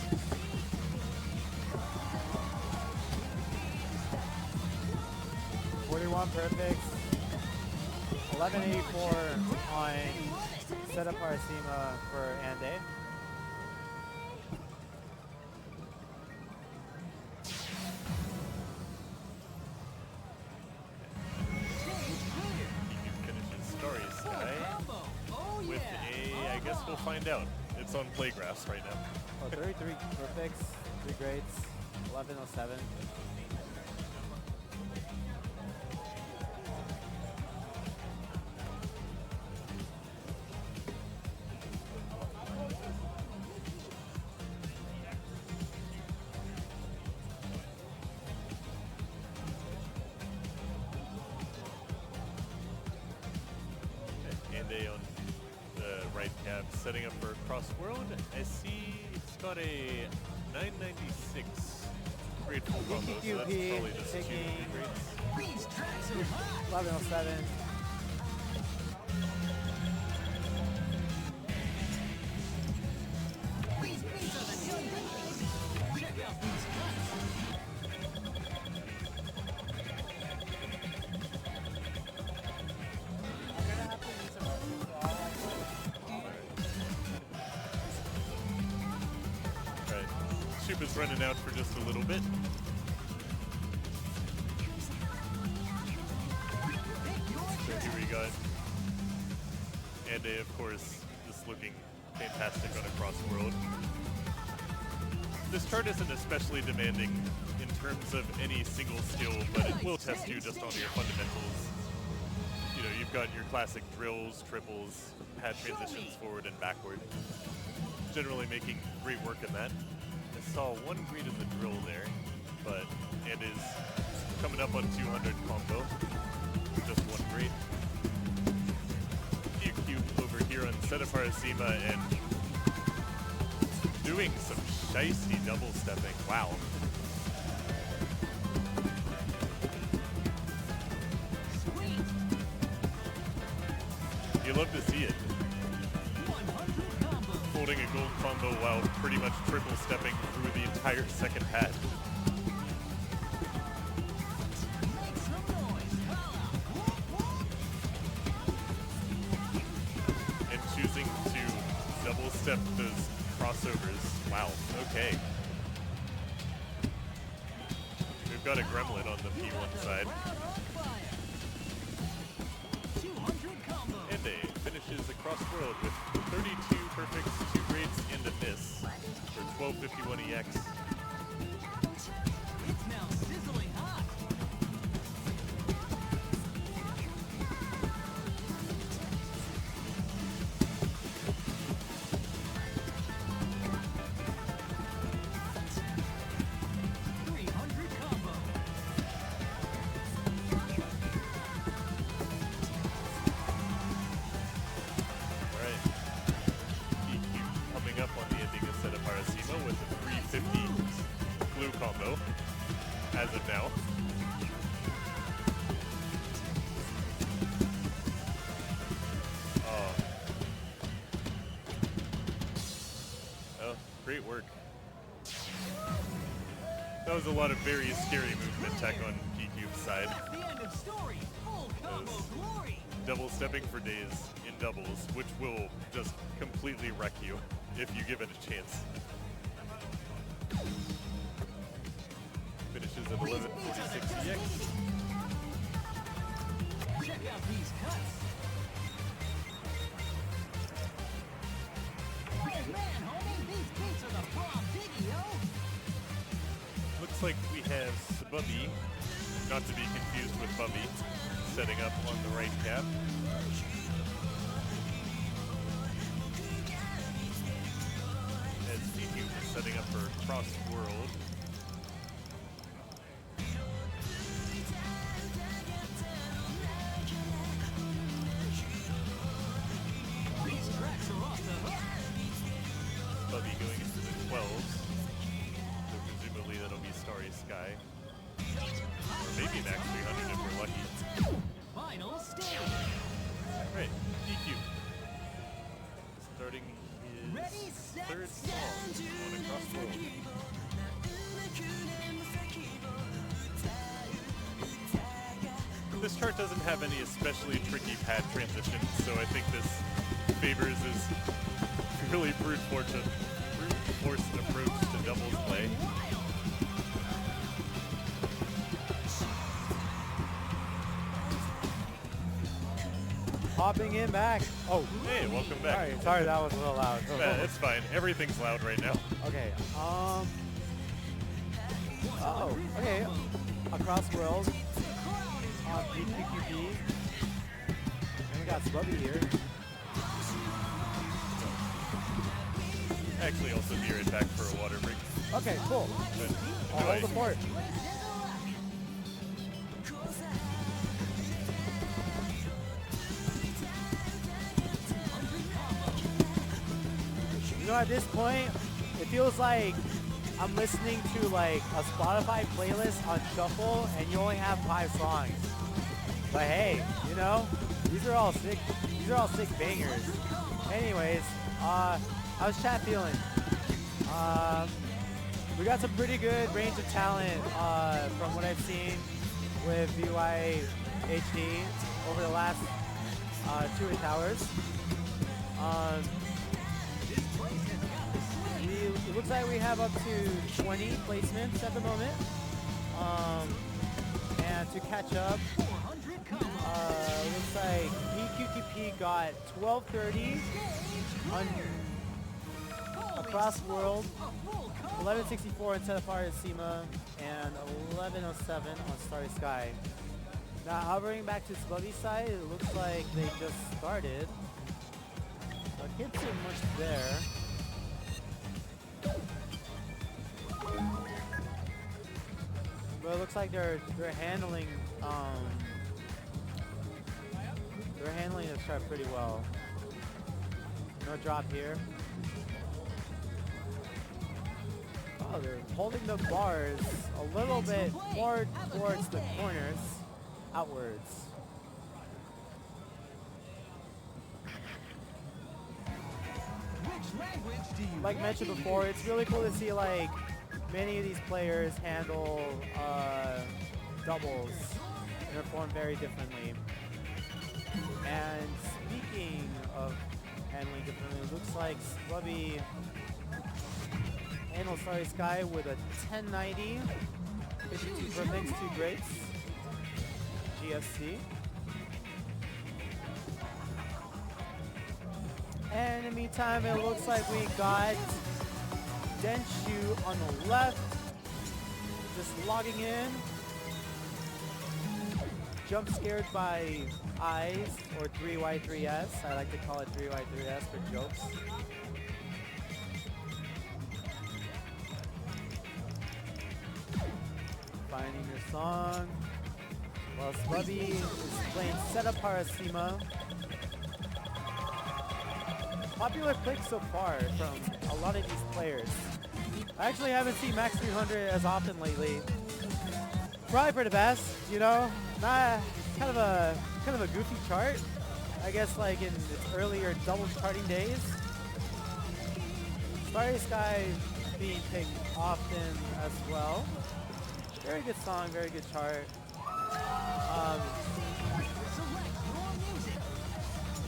Perfects. 1184 on setup Parasima for Ande. Finishes Starry Sky with a, I guess we'll find out. It's on playgraphs right now. Oh, 33 perfects, 3 grades, 1107. Ande on the right cab, setting up for Cross World. I see it's got a 996 grade full combo, so that's probably just 2 grades. These tracks are hot. 1107. These beats are the new beats. Check out these cuts. Right. Soup is running out for just a little bit. So here we got Ande, of course, just looking fantastic on a Cross World. This chart isn't especially demanding in terms of any single skill, but it will test you just on your fundamentals. You know, you've got your classic drills, triples, pad transitions forward and backward. Generally making great work in that. I saw one green in the drill there, but and is coming up on 200 combo. Just one grade. Cube over here on Setaparasima and doing some shicey double stepping. Wow. Sweet. You love to see it. 100 combo. Holding a gold combo while pretty much triple stepping through the entire second pad. Make some noise. Holla. Whoop, whoop. And choosing to double step those crossovers. Wow, okay. We've got a gremlin on the P1 side. Crowd on fire. 200 combo. And a finishes across world with 32 perfects, 2 grades, and a miss for 1251 EX. It's now sizzling hot. Alright. EQ coming up on the ending of Setaparasima with a 350 blue combo as of now. Oh, great work. That was a lot of very scary movement tech on P-Cube's side. That's the end of story. Full combo glory. Double stepping for days in doubles, which will just completely wreck you if you give it a chance. Finishes at 1146 EX. Check out these cuts. Oh man, homie, these beats are the bomb diggy, yo. Looks like we have Bubby, not to be confused with Bubby, setting up on the right cap. As DQ is setting up for Cross World. These tracks are off the hook. Bubby going into the 12s. So presumably that'll be Starry Sky. Or maybe Max 300 if we're lucky. Final stage. Right, DQ. Starting his Ready, set, third song on Across World. This chart doesn't have any especially tricky pad transitions, so I think this favors his really brute force approach to doubles play. Hopping in back. Oh, Hey, welcome back. sorry, that was a little loud. Yeah, it's fine. Everything's loud right now. Okay. Oh, okay. Across world on PQQP. And we got Spubby here. Actually, also be right back for a water break. Okay, cool. But I'll hold the fort. You know, at this point, it feels like I'm listening to like a Spotify playlist on shuffle, and you only have 5 songs. But hey, you know, these are all sick. These are all sick bangers. Anyways, how's chat feeling? We got some pretty good range of talent from what I've seen with VY HD over the last 2 hours. It looks like we have up to 20 placements at the moment. And to catch up, looks like PQQP got 1230 on Across World 1164 on Setafari Sema and 1107 on Starry Sky. Now, hovering back to Spubby's side, it looks like they just started. So I can't see much there. But it looks like they're handling this chart pretty well. No drop here. Oh, they're holding the bars a little bit more towards the corners, outwards. Which language do you Like mentioned before, it's really cool to see like many of these players handle doubles and perform very differently. And speaking of handling differently, it looks like Stubby handles Starry Sky with a 1090, 52 for mixed 2 greats, GSC. And in the meantime, it looks like we got Denshu on the left, just logging in. Jump scared by eyes, or 3Y3S. I like to call it 3Y3S for jokes. Finding your song. While Slubby is playing Setup Harasima. Popular pick so far from a lot of these players. I actually haven't seen Max 300 as often lately. Probably for the best, you know. Not kind of a goofy chart. I guess like in its earlier double charting days. Starry Sky being picked often as well. Very good song, very good chart.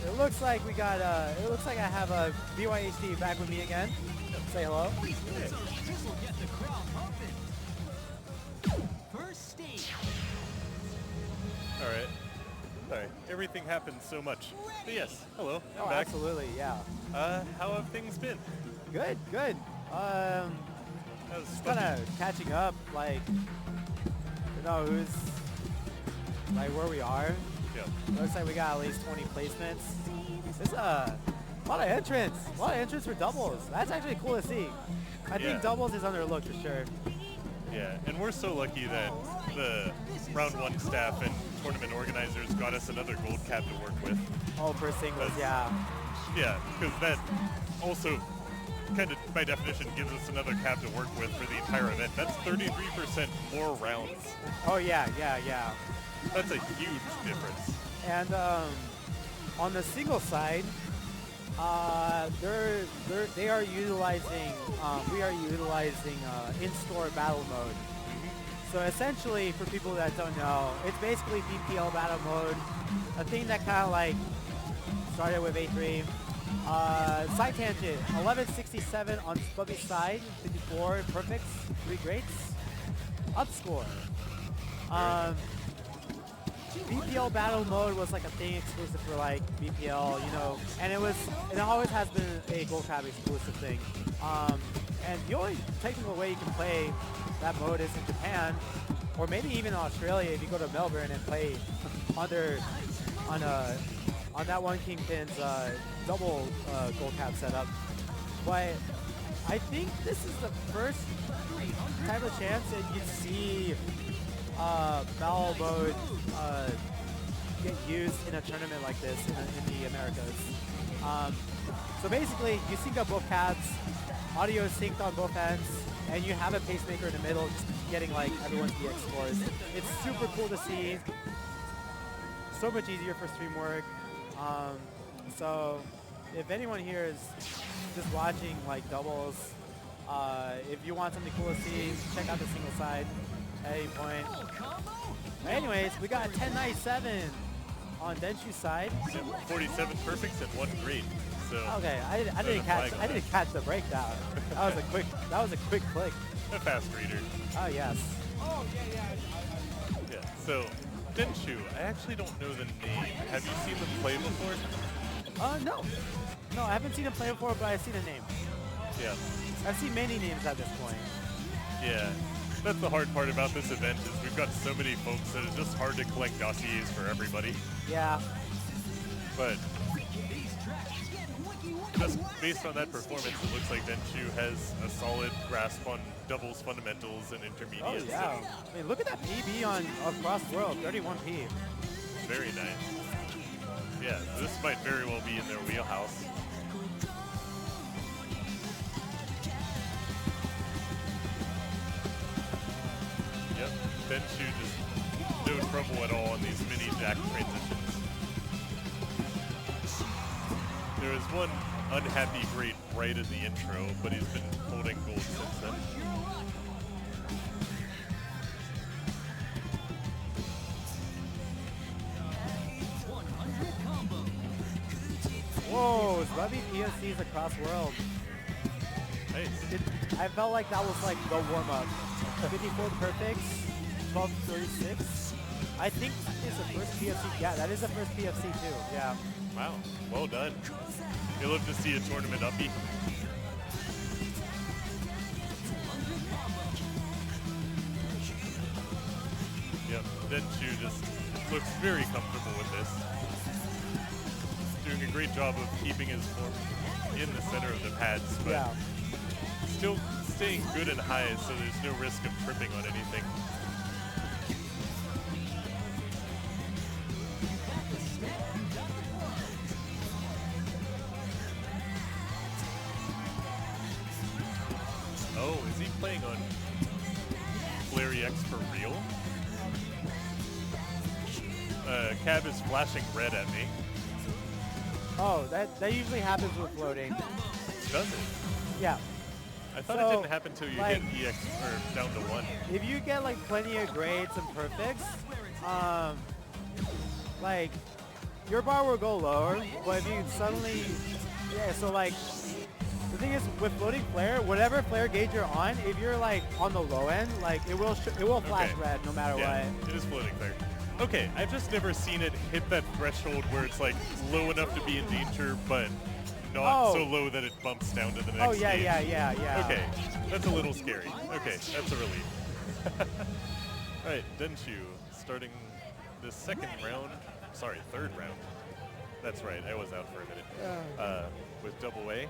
It looks like we got it looks like I have a BYHD back with me again. Say hello. This will get the crowd pumping. First stage. All right. Sorry, everything happened so much. But yes, hello, I'm Oh, back. absolutely, yeah. How have things been? Good, good. How's Kind of catching up, like, you know, who's, like, where we are. Yeah. Looks like we got at least 20 placements. There's a lot of entrants. A lot of entrants for doubles. That's actually cool to see. I Yeah. think doubles is underlooked for sure. Yeah, and we're so lucky that the round one staff and tournament organizers got us another gold cap to work with. Oh, for singles, That's- yeah. Yeah, because that also kind of, by definition, gives us another cap to work with for the entire event. That's 33% more rounds. Oh, yeah, yeah, yeah. That's a huge difference. And on the single side, they are utilizing, we are utilizing in-store battle mode. So essentially, for people that don't know, it's basically BPL battle mode, a thing that kind of like started with A3. Side tangent, 1167 on Spubby's side, 54 perfects, 3 greats, upscore. BPL battle mode was like a thing exclusive for like BPL, you know, and it always has been a Gold Cap exclusive thing. And the only technical way you can play that mode is in Japan, or maybe even in Australia if you go to Melbourne and play on that one Kingpin's double Gold Cap setup. But I think this is the first type of chance that you see battle mode get used in a tournament like this in the Americas. So basically, you sync up both pads, audio is synced on both ends, and you have a pacemaker in the middle just getting like everyone's DX scores. It's super cool to see. So much easier for stream work. So if anyone here is just watching like doubles, if you want something cool to see, check out the single side at any point. Anyways, we got 1097 on Denshu's side. 47 perfects and 1 great. So Okay, I didn't catch the breakdown. That was a quick click. a fast reader. Oh yes. Yeah. So Denshu, I actually don't know the name. Have you seen them play before? No, I haven't seen him play before, but I've seen a name. Yeah. I've seen many names at this point. Yeah. That's the hard part about this event is we've got so many folks that it's just hard to collect dossiers for everybody. Yeah. But just based on that performance, it looks like Denshu has a solid grasp on doubles fundamentals and Oh intermediates. yeah. I mean, look at that PB on across world, 31p. Very nice. Yeah, this might very well be in their wheelhouse. Yep, Denshu just no trouble at all on these mini jack transitions. There was one unhappy grade right in the intro, but he's been holding gold since then. Whoa, it's Rubby POCs across world. Nice. I felt like that was like the warm-up. 54 perfects, 1236. I think it's the first PFC. Yeah, that is the first PFC too. Yeah. Wow, well done. You'll love to see a tournament uppy. Yep, Denshu just looks very comfortable with this. Doing a great job of keeping his form in the center of the pads, but Yeah. still staying good and high so there's no risk of tripping on anything. Oh, is he playing on Flary X for real? Cab is flashing red at me. Oh, that usually happens with floating. Does it? Yeah. I thought So, it didn't happen till you like- hit EX or down to 1. If you get like plenty of grades and perfects, like your bar will go lower, but if you suddenly, yeah, so like the thing is with floating flare, whatever flare gauge you're on, if you're like on the low end, like it will flash Okay. red no matter Yeah, what. it is floating there. Okay, I've just never seen it hit that threshold where it's like low enough to be in danger, but not Oh. so low that it bumps down to the next Oh yeah, stage. yeah. Okay, that's a little scary. Okay, that's a relief. All right, Denshu starting the second round. Sorry, third round. That's right, I was out for a minute. With double A.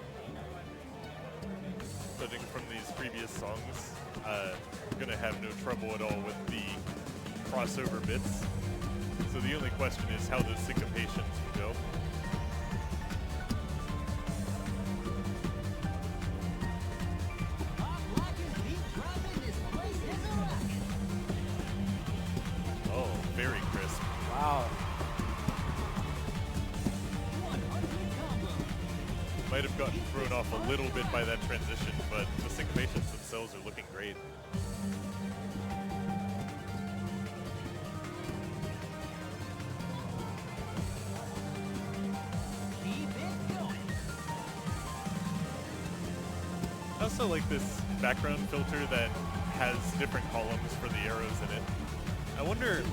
Judging from these previous songs, gonna have no trouble at all with the crossover bits. So the only question is how the syncopations will go. Oh, very crisp. Wow. Might have gotten thrown off a little bit by that transition, but the syncopations themselves are looking great. I also like this background filter that has different columns for the arrows in it. I wonder,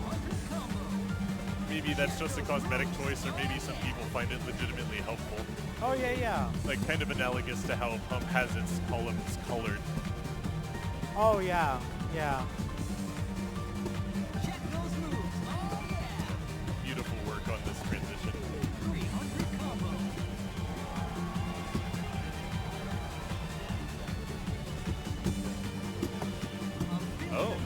maybe that's just a cosmetic choice, or maybe some people find it legitimately helpful. Oh yeah. Like kind of analogous to how Pump has its columns colored. Oh yeah. Check those moves. Oh yeah. Beautiful work on this transition. 300 combo. Oh,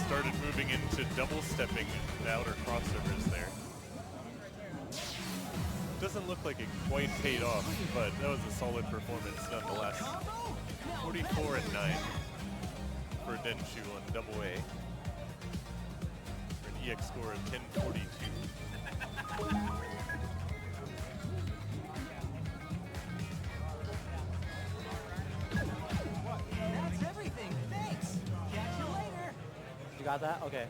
started moving into double stepping the outer crossovers there. Doesn't look like it quite paid off, but that was a solid performance nonetheless. 44 and 9 for Denshu on double A. For an EX score of 1042. That's everything. Thanks. Catch you later. You got that? Okay.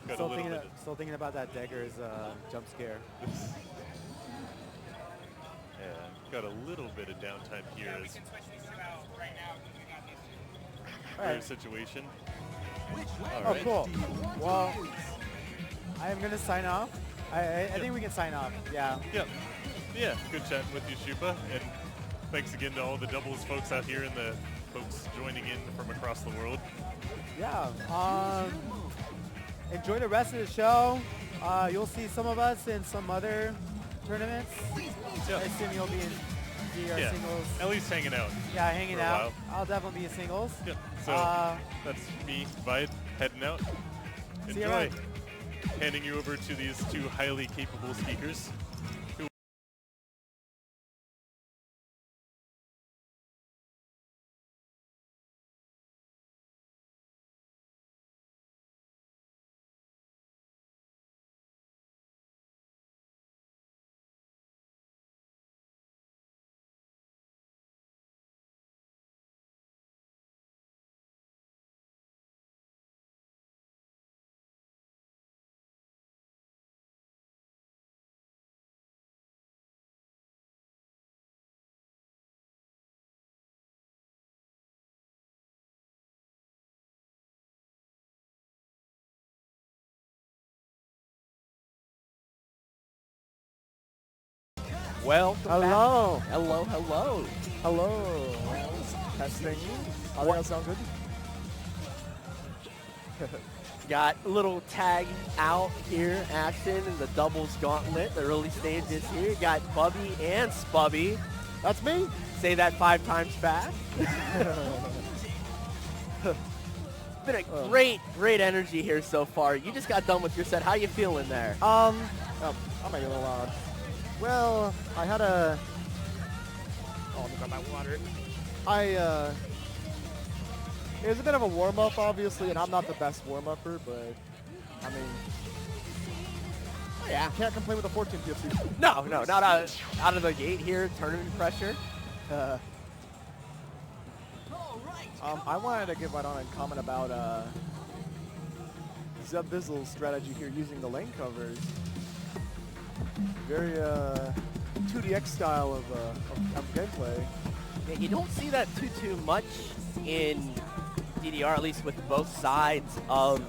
Got a Still little thinking, bit still thinking about that Dagger's jump scare. yeah, got a little bit of downtime here as All their right. situation. All Oh, right. cool. Well, I am gonna sign off. I think we can sign off. Yeah. Yep. Yeah, good chatting with you, Shupa. And thanks again to all the doubles folks out here and the folks joining in from across the world. Yeah. Enjoy the rest of the show. You'll see some of us in some other tournaments. I Yep. assume you'll be in DDR Yeah, singles. at least hanging out. Yeah, hanging for a out. while. I'll definitely be in singles. Yep. So that's me, Vide, heading out. See you Enjoy. around. Handing you over to these two highly capable speakers. Welcome Hello. back. Hello, hello. Hello. Testing. I think that sound good. Got a little tag out here action in the doubles gauntlet, the early stages here. Got Bubby and Spubby. That's me. Say that 5 times fast. Been a great energy here so far. You just got done with your set. How you feeling there? Oh, I'm making a little loud. Well, I had a. Oh, let me grab my water. It was a bit of a warm-up, obviously, and I'm not the best warm-upper, but I mean, Yeah. can't complain with a 14 PFC. No, not out of the gate here. Tournament pressure. I wanted to give right on and comment about Zeb Bizzle's strategy here using the lane covers. Very 2DX style of gameplay. Yeah, you don't see that too much in DDR, at least with both sides of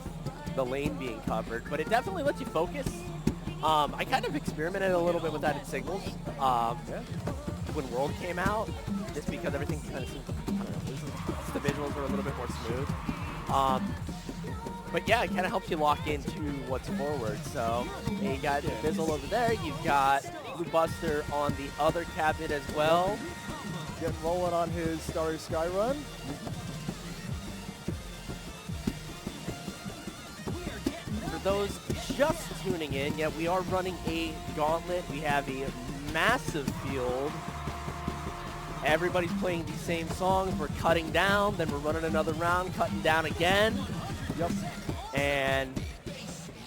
the lane being covered, but it definitely lets you focus. I kind of experimented a little bit with that in singles when World came out, just because everything kind of seemed, I don't know, the visuals were a little bit more smooth. But yeah, it kind of helps you lock into what's forward. So you got Bizzle over there, you've got Blue Buster on the other cabinet as well. Getting rolling on his Starry Sky run. For those just tuning in, yeah, we are running a gauntlet. We have a massive field. Everybody's playing the same songs. We're cutting down, then we're running another round, cutting down again. Yep. And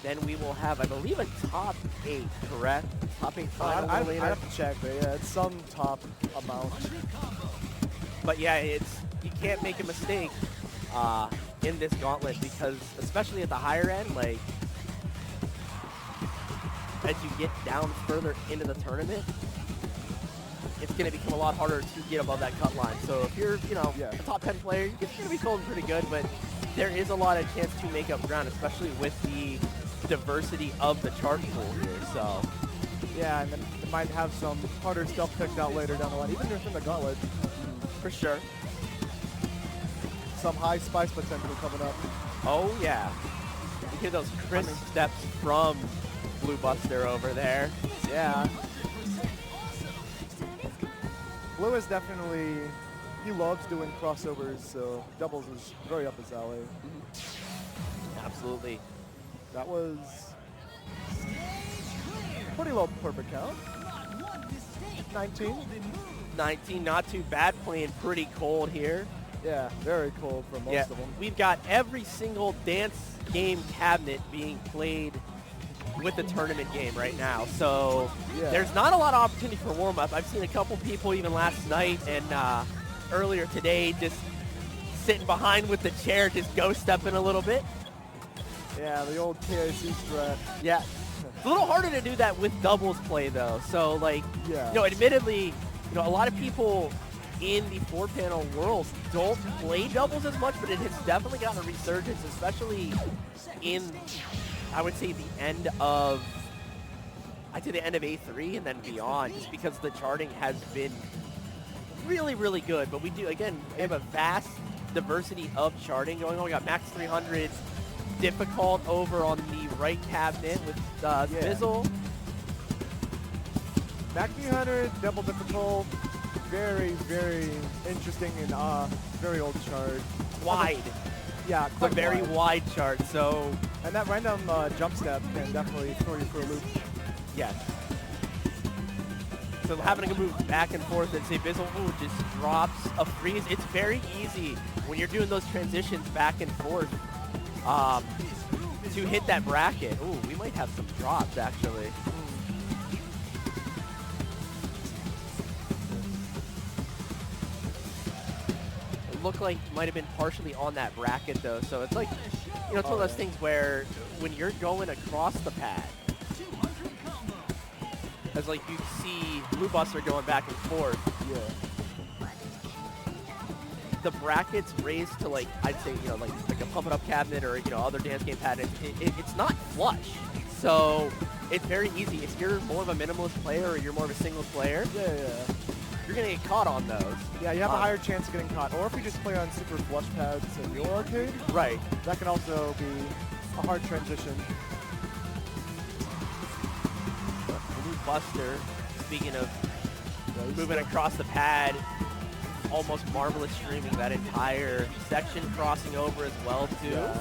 then we will have, I believe, a top 8, correct? Top 8 final I later. have to check, but yeah, it's some top amount. But yeah, you can't make a mistake in this gauntlet because, especially at the higher end, like as you get down further into the tournament, it's going to become a lot harder to get above that cut line. So if you're, a top 10 player, it's going to be feeling pretty good, but there is a lot of chance to make up ground, especially with the diversity of the chart pool here. So Yeah, and then they might have some harder stuff picked out later down the line, even within the gauntlet. for sure. Some high spice potential coming up. Oh yeah, you hear those crisp steps from Blue Buster over there. Yeah. Blue is definitely, he loves doing crossovers, so doubles is very up his alley. Absolutely. That was pretty low perfect count. 19. 19, not too bad, playing pretty cold here. Yeah, very cold for most of them. We've got every single dance game cabinet being played with the tournament game right now. So there's not a lot of opportunity for warm-up. I've seen a couple people even last night and earlier today just sitting behind with the chair, just ghost stepping a little bit. Yeah, the old KIC strat. Yeah. It's a little harder to do that with doubles play though. So like, admittedly, a lot of people in the 4-panel world don't play doubles as much, but it has definitely gotten a resurgence, especially in, I would say, the end of A3 and then beyond, just because the charting has been really, really good. But we do, again, we have a vast diversity of charting going on. We got max 300 difficult over on the right cabinet with Bizzle. Mac 300, double difficult, very, very interesting and very old chart. Wide. Yeah, It's a quite very wide chart, so And that random jump step can definitely throw you for a loop. yes. So having to move back and forth and say Bizzle just drops a freeze. It's very easy when you're doing those transitions back and forth to hit that bracket. Ooh, we might have some drops actually. It looked like it might have been partially on that bracket though. So it's like, you know, it's one of those things where when you're going across the pad, as like you see Blue Buster going back and forth. Yeah. The brackets raised to like, I'd say, you know, like a pump it up cabinet or, you know, other dance game pad. It's not flush. So it's very easy. If you're more of a minimalist player or you're more of a single player, Yeah. you're going to get caught on those. Yeah, you have a higher chance of getting caught. Or if you just play on super flush pads in your arcade, Right. that can also be a hard transition. Blue Buster, speaking of Yeah, he's moving still- across the pad, almost marvelous streaming that entire section, crossing over as well too. Yeah.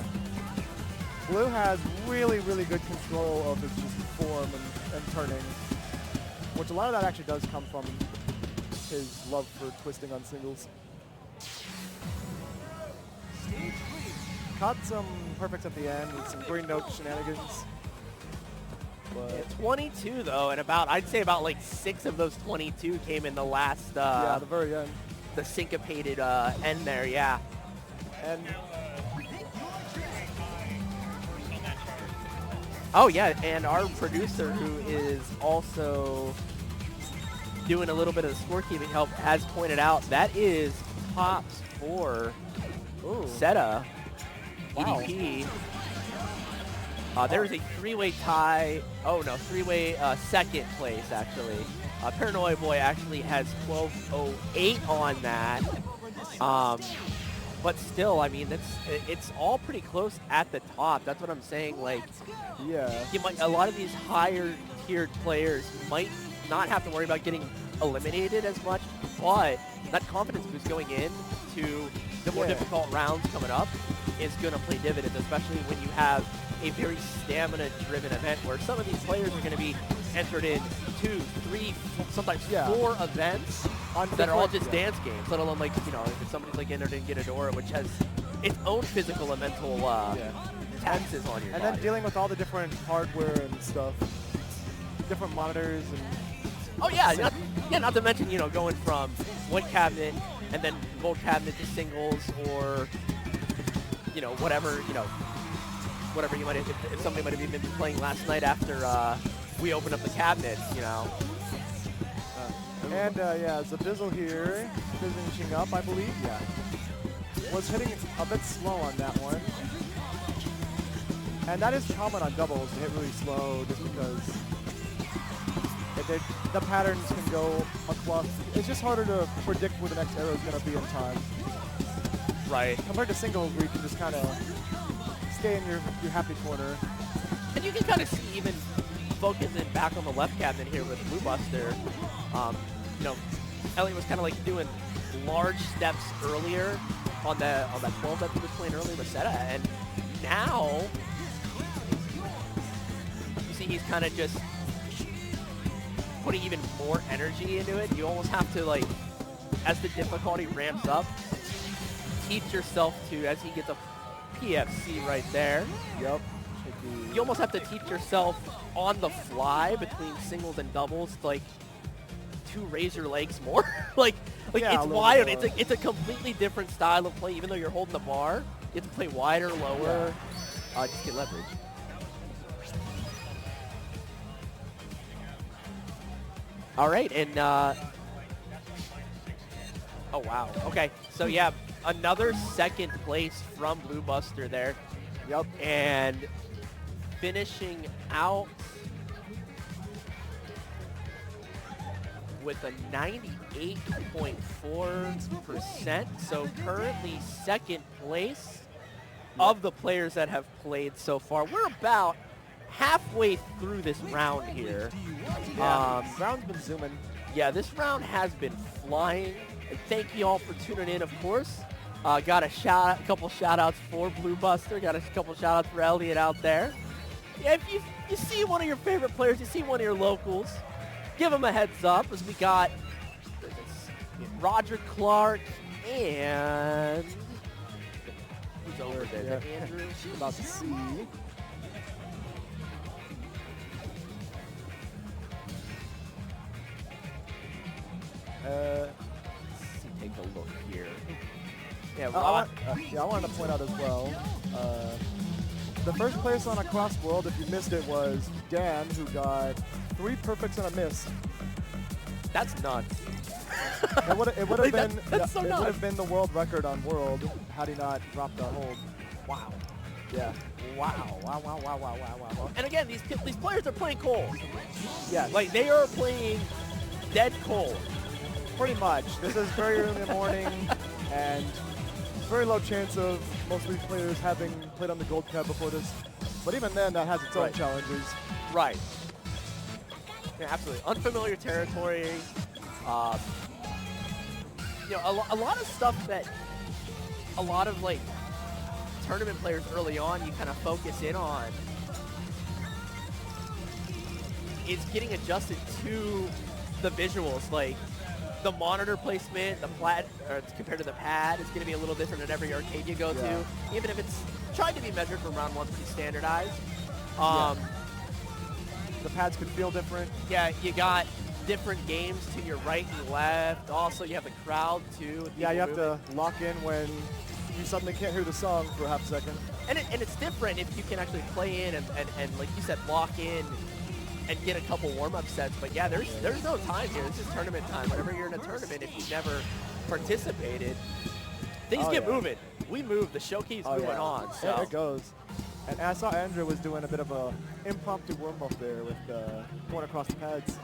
Blue has really, really good control of his just form and turning, which a lot of that actually does come from his love for twisting on singles. Caught some perfects at the end with some green note shenanigans. But Yeah, 22 though, and I'd say about like 6 of those 22 came in the last, yeah, at the very end. the syncopated end there, yeah. And Oh yeah, and our producer, who is also doing a little bit of the scorekeeping help, has pointed out that is tops for Seta Wow. EDP. There is a 3-way tie. Oh no, 3-way second place actually. Paranoia Boy actually has 12:08 on that. But still, I mean, it's all pretty close at the top. That's what I'm saying. Like, yeah, a lot of these higher tiered players might not have to worry about getting eliminated as much, but that confidence boost going in to the more difficult rounds coming up is going to play dividends, especially when you have a very stamina-driven event where some of these players are going to be entered in 2, 3, sometimes 4 events that are all just dance games, let alone like, you know, if somebody's like entered in Ghidorah, which has its own physical and mental taxes on your and body. then dealing with all the different hardware and stuff, different monitors and Oh yeah, not to mention, you know, going from one cabinet and then gold cabinet to singles, or, you know, whatever you might have, if somebody might have even been playing last night after we opened up the cabinets, you know. And yeah, Zabizzle here, finishing up, I believe. Yeah, was hitting a bit slow on that one, and that is common on doubles to hit really slow, just because the patterns can go across. It's just harder to predict where the next arrow is going to be in time. Right. Compared to singles, where you can just kind of stay in your happy corner. And you can kind of see, even focusing back on the left cabinet here with Blue Buster, you know, Elliot was kind of like doing large steps earlier on that 12 that he was playing earlier with Seta, and now you see he's kind of just putting even more energy into it. You almost have to, like, as the difficulty ramps up, teach yourself to, as he gets a PFC right there. Yep. You almost have to teach yourself on the fly between singles and doubles, like, to raise your legs more. like Yeah, it's a little wild. more. It's a completely different style of play. Even though you're holding the bar, you have to play wider, lower, just get leverage. All right, and Oh, wow. Okay, so yeah, another second place from Blue Buster there. Yep. And finishing out with a 98.4%. So currently second place of the players that have played so far. We're about halfway through this round here. Round's been zooming. Yeah, this round has been flying. And thank you all for tuning in, of course. Got a couple shout outs for Blue Buster. Got a couple shout outs for Elliot out there. Yeah, if you see one of your favorite players, you see one of your locals, give them a heads up as we got Roger Clark and who's over there? Yeah. Andrew. About to see. Let's take a look here. Yeah, I wanted to point out as well, the first place on Across World, if you missed it, was Dan, who got 3 perfects and a miss. that's nuts. It would have Like, been that's so it would nuts. have been the world record on World had he not dropped the hold. Wow. Yeah. Wow. And again, these players are playing cold. Yeah. Like, they are playing dead cold. Pretty much. This is very early in the morning, and very low chance of most of these players having played on the Gold Cup before this. But even then, that has its own Right. challenges. Right. Yeah, absolutely. Unfamiliar territory. You know, a lot of stuff that a lot of, like, tournament players early on you kind of focus in on is getting adjusted to the visuals. Like, the monitor placement, the plat, or compared to the pad, is going to be a little different at every arcade you go to, even if it's tried to be measured from round one, pretty standardized. The pads could feel different. Yeah, you got different games to your right and left. Also, you have the crowd too. Yeah, you have people to lock in when you suddenly can't hear the song for half a second. and it's different if you can actually play in and like you said, lock in and get a couple warm-up sets. But yeah, there's no time here. This is tournament time. Whenever you're in a tournament, if you've never participated, things get moving. We move. The show keeps moving on. So. Yeah, it goes. And I saw Andrew was doing a bit of a impromptu warm-up there with going across the pads.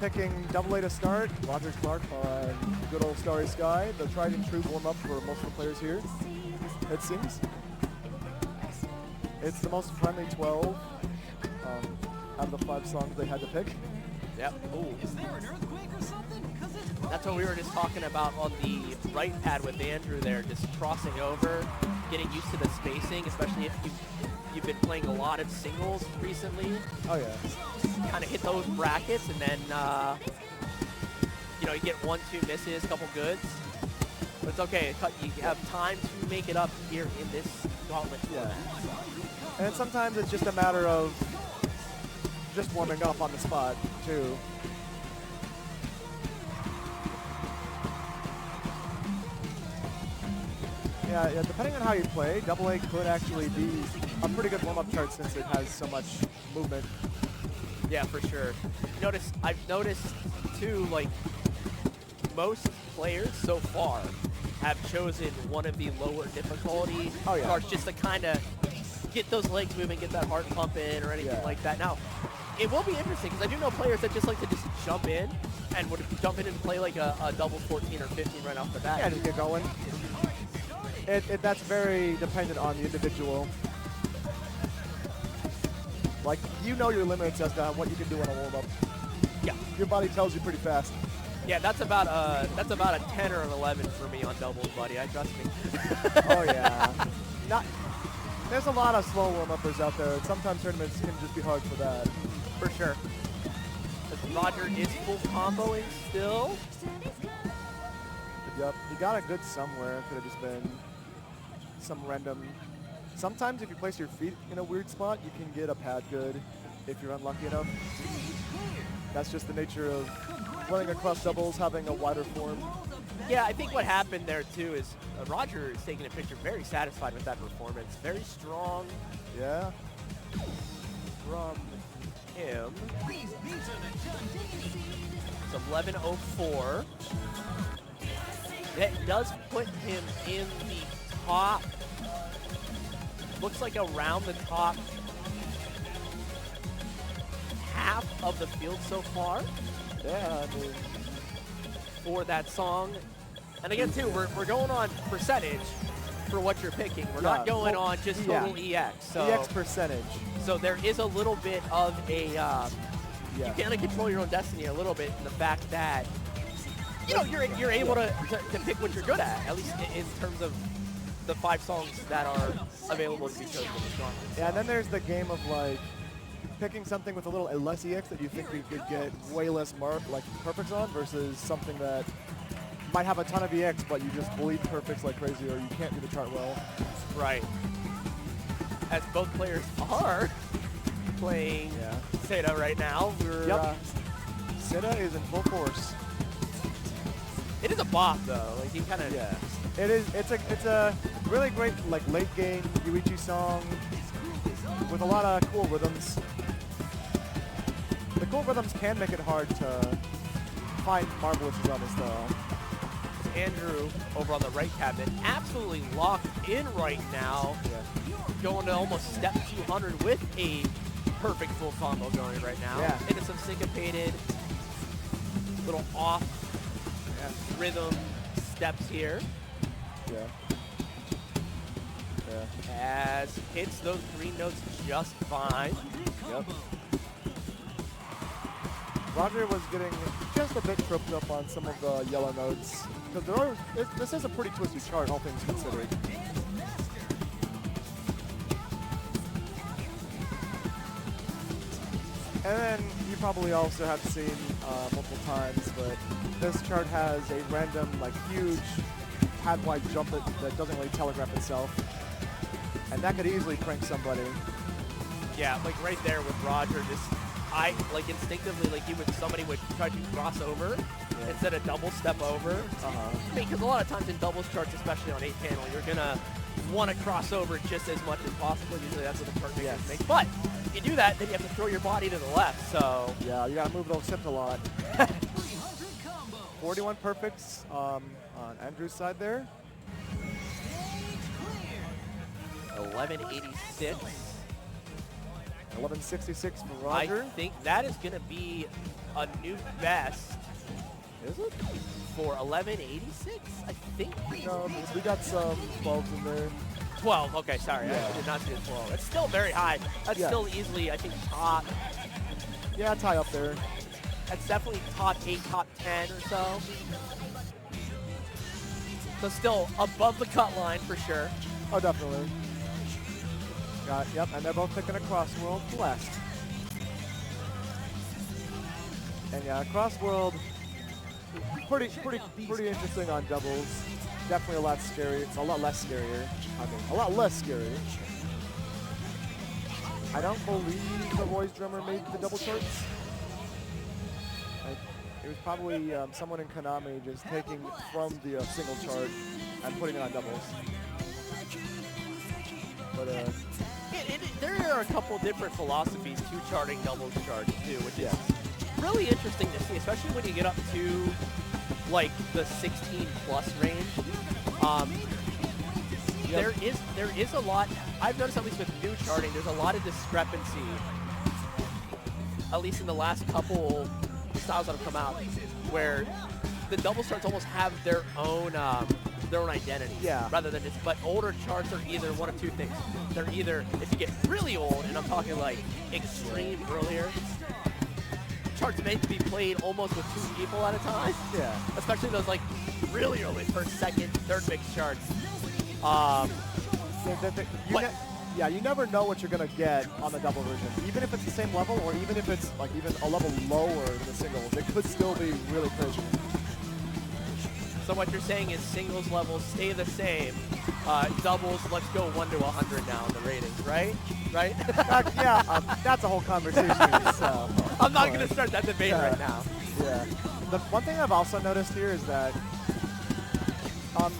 Picking AA to start, Roger Clark on good old Starry Sky, the tried and true warm-up for most of the players here, it seems. It's the most friendly 12 out of the 5 songs they had to pick. Yep. Ooh. Is there an earthquake or something? 'Cause it's That's what we were just talking about on the right pad with Andrew there, just crossing over, getting used to the spacing, especially if you've been playing a lot of singles recently. Oh yeah. Kind of hit those brackets, and then you know, you get 1-2 misses, couple goods. But it's okay. You have time to make it up here in this gauntlet. Yeah. And sometimes it's just a matter of just warming up on the spot too. Yeah, depending on how you play, AA could actually be a pretty good warm-up chart since it has so much movement. Yeah, for sure. I've noticed too, like, most players so far have chosen one of the lower difficulty parts just to kind of get those legs moving, get that heart pumping or anything like that. Now, it will be interesting because I do know players that just like to just jump in and would jump in and play like a double 14 or 15 right off the bat. Yeah, just get going. That's very dependent on the individual. Like, you know your limits as to what you can do on a warm-up. Yeah. Your body tells you pretty fast. Yeah, that's about a 10 or an 11 for me on doubles, buddy. I trust me. Oh yeah. There's a lot of slow warm-uppers out there, and sometimes tournaments can just be hard for that. For sure. As Roger is full comboing still. Yep, he got a good somewhere. Could have just been some random. Sometimes if you place your feet in a weird spot, you can get a pad good if you're unlucky enough. That's just the nature of running across doubles, having a wider form. Yeah, I think what happened there too is Roger is taking a picture, very satisfied with that performance. Very strong Yeah. from him. these beats are the So 11:04. That does put him in the top. Looks like around the top half of the field so far. Yeah, I mean, For that song. And again, too, we're going on percentage for what you're picking. We're not going on just total EX. So, EX percentage. so there is a little bit of a, you kind of control your own destiny a little bit in the fact that, you know, you're able to pick what you're good at least in terms of the 5 songs that are available to be chosen in the Gauntlet. Yeah, and then there's the game of like picking something with a little less EX that you think you could get way less perfects on versus something that might have a ton of EX, but you just bleed perfects like crazy, or you can't do the chart well. Right. As both players are playing Seda right now. Seda is in full force. It is a bop though. Like he kind of. Yeah. It is. It's a really great like late game Yuichi song with a lot of cool rhythms. The cool rhythms can make it hard to find marvelouses on this though. Andrew over on the right cabinet, absolutely locked in right now. Yeah. Going to almost step 200 with a perfect full combo going right now. Yeah. Into some syncopated, little off rhythm steps here. Yeah. Yeah. As hits those green notes just fine. Yep. Roger was getting just a bit tripped up on some of the yellow notes. Because this is a pretty twisty chart, all things considered. And then you probably also have seen multiple times, but this chart has a random, like, huge pad-wide jump that doesn't really telegraph itself. And that could easily crank somebody. Yeah, like right there with Roger, like instinctively, like somebody would try to cross over instead of double step over. I mean, because a lot of times in doubles charts, especially on 8-panel, you're gonna want to cross over just as much as possible. Usually that's what the chart makers make. But if you do that, then you have to throw your body to the left. So yeah, you gotta move those hips a lot. 41 perfects on Andrew's side there. 1186. 1166 for Roger. I think that is going to be a new best. Is it? For 1186, I think. No, we got some 12s in there. 12, okay, sorry. I did not see a 12. That's still very high. That's still easily, I think, top. Yeah, tie up there. That's definitely top 8, top 10 or so. So still above the cut line for sure. Oh, definitely. Yep, and they're both picking a Crossworld Blast. And yeah, Crossworld, pretty interesting on doubles. Definitely a lot scary. It's a lot less scarier. I mean, a lot less scary. I don't believe the Roy's drummer made the double charts. It was probably someone in Konami just taking from the single chart and putting it on doubles. But there are a couple different philosophies to charting doubles charts too, which is really interesting to see, especially when you get up to like the 16 plus range. There is a lot. I've noticed, at least with new charting, there's a lot of discrepancy. At least in the last couple styles that have come out, where the double charts almost have their own identity. Yeah. Rather than just, but older charts are either one of two things. They're either, if you get really old, and I'm talking like extreme earlier, charts meant to be played almost with 2 people at a time. yeah. Especially those like really early first, second, third mix charts. You never know what you're gonna get on the double version. Even if it's the same level, or even if it's like even a level lower than the singles, it could still be really crazy. So what you're saying is singles levels stay the same. Doubles, let's go 1 to 100 now in the ratings, right? Right? That's a whole conversation. So, I'm not going to start that debate right now. Yeah. The one thing I've also noticed here is that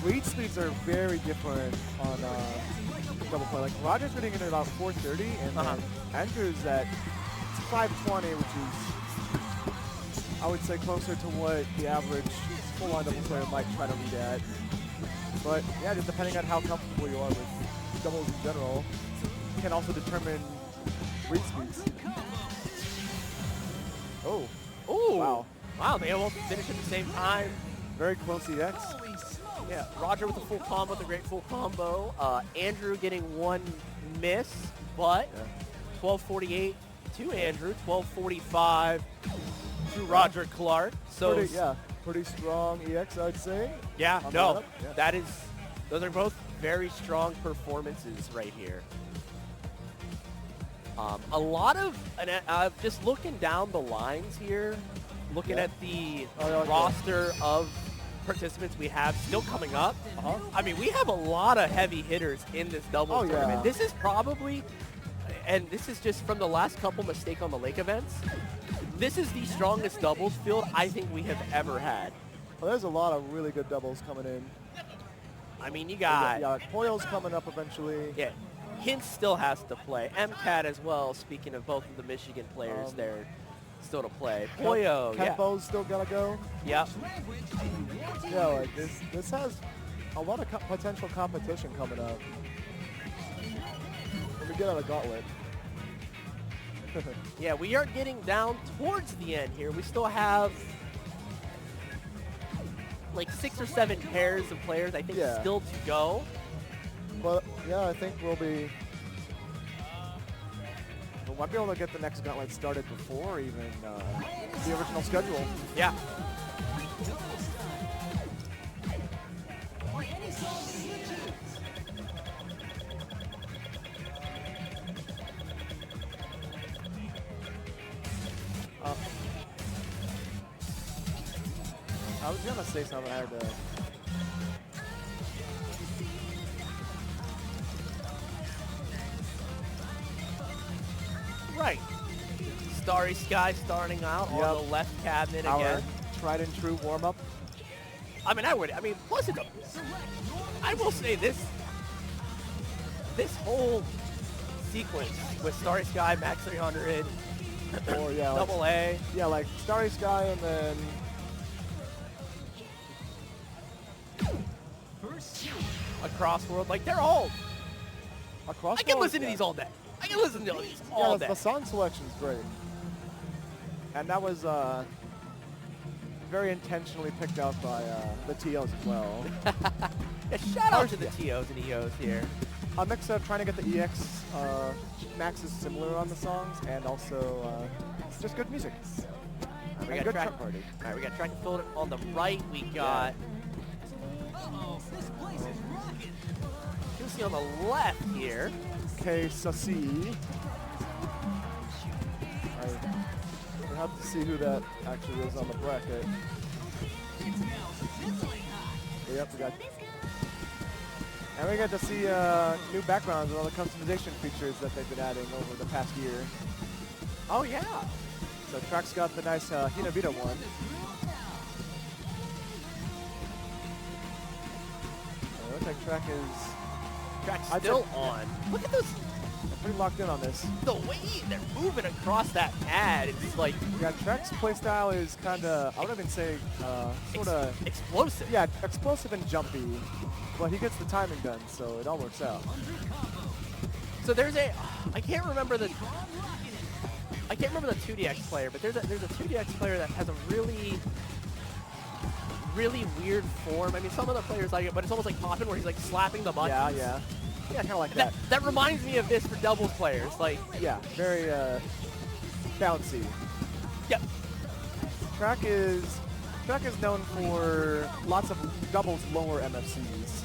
read speeds are very different on double play. Like Roger's reading it at about 430, and then Andrew's at 520, which is I would say closer to what the average full-on doubles player might try to read at. But yeah, just depending on how comfortable you are with doubles in general, can also determine read speeds. Oh, Ooh. wow. Wow, they almost finished at the same time. Very close EX. Yeah, Roger with a full combo, with a great full combo. Andrew getting one miss, but 1248 to Andrew, 1245 to Roger Clark. So pretty strong EX, I'd say. yeah, on no, the lineup. Yeah. that is, those are both very strong performances right here. A lot of, and just looking down the lines here, looking at the roster of participants we have still coming up. I mean, we have a lot of heavy hitters in this doubles tournament. This is probably, and this is just from the last couple Mistake on the Lake events, this is the strongest doubles field I think we have ever had. Well, there's a lot of really good doubles coming in. I mean, you got... Yeah, Poyo's coming up eventually. Yeah, Hintz still has to play. MCAT as well, speaking of both of the Michigan players there, still to play. Poyo, Kempo's still gotta go. Yep. Yeah, like this has a lot of potential competition coming up. Let me get out a Gauntlet. Yeah, we are getting down towards the end here. We still have like 6 or 7 pairs of players, I think, still to go. But yeah, I think we'll might be able to get the next Gauntlet started before even the original schedule. Yeah. I was gonna say something. I had to. Right. Starry Sky starting out on the left cabinet Our again. tried and true warm up. I mean, plus I will say this whole sequence with Starry Sky, Max 300, Or yeah, Double A. Yeah, like Starry Sky and then A Crossworld, like they're all. across. I can listen to these all day. I can listen to these all day. The song selection is great, and that was very intentionally picked out by the TOs as well. Yeah, shout out to the TOs and EOs here. A mix of trying to get the EX maxes similar on the songs, and also just good music. We got track party. All right, we got track and field on the right. We got This place is rocking. Juicy on the left here. Okay, Sassi. I have to see who that actually is on the bracket. Yep, we got. And we get to see new backgrounds and all the customization features that they've been adding over the past year. Oh yeah. So Track's got the nice Hinabita one. It looks like Track's still on. Look at those. They're pretty locked in on this. The way they're moving across that pad, it's like Yeah, Track's playstyle is kind of, I would even say, sort of explosive. Yeah, explosive and jumpy, but he gets the timing done, so it all works out. So there's I can't remember the 2DX player, but there's a 2DX player that has a really weird form. I mean, some of the players like it, but it's almost like Poppin, where he's like slapping the buttons. Yeah, kind of like that. That reminds me of this for doubles players. Like, Yeah, very bouncy. yep. Track is known for lots of doubles lower MFCs.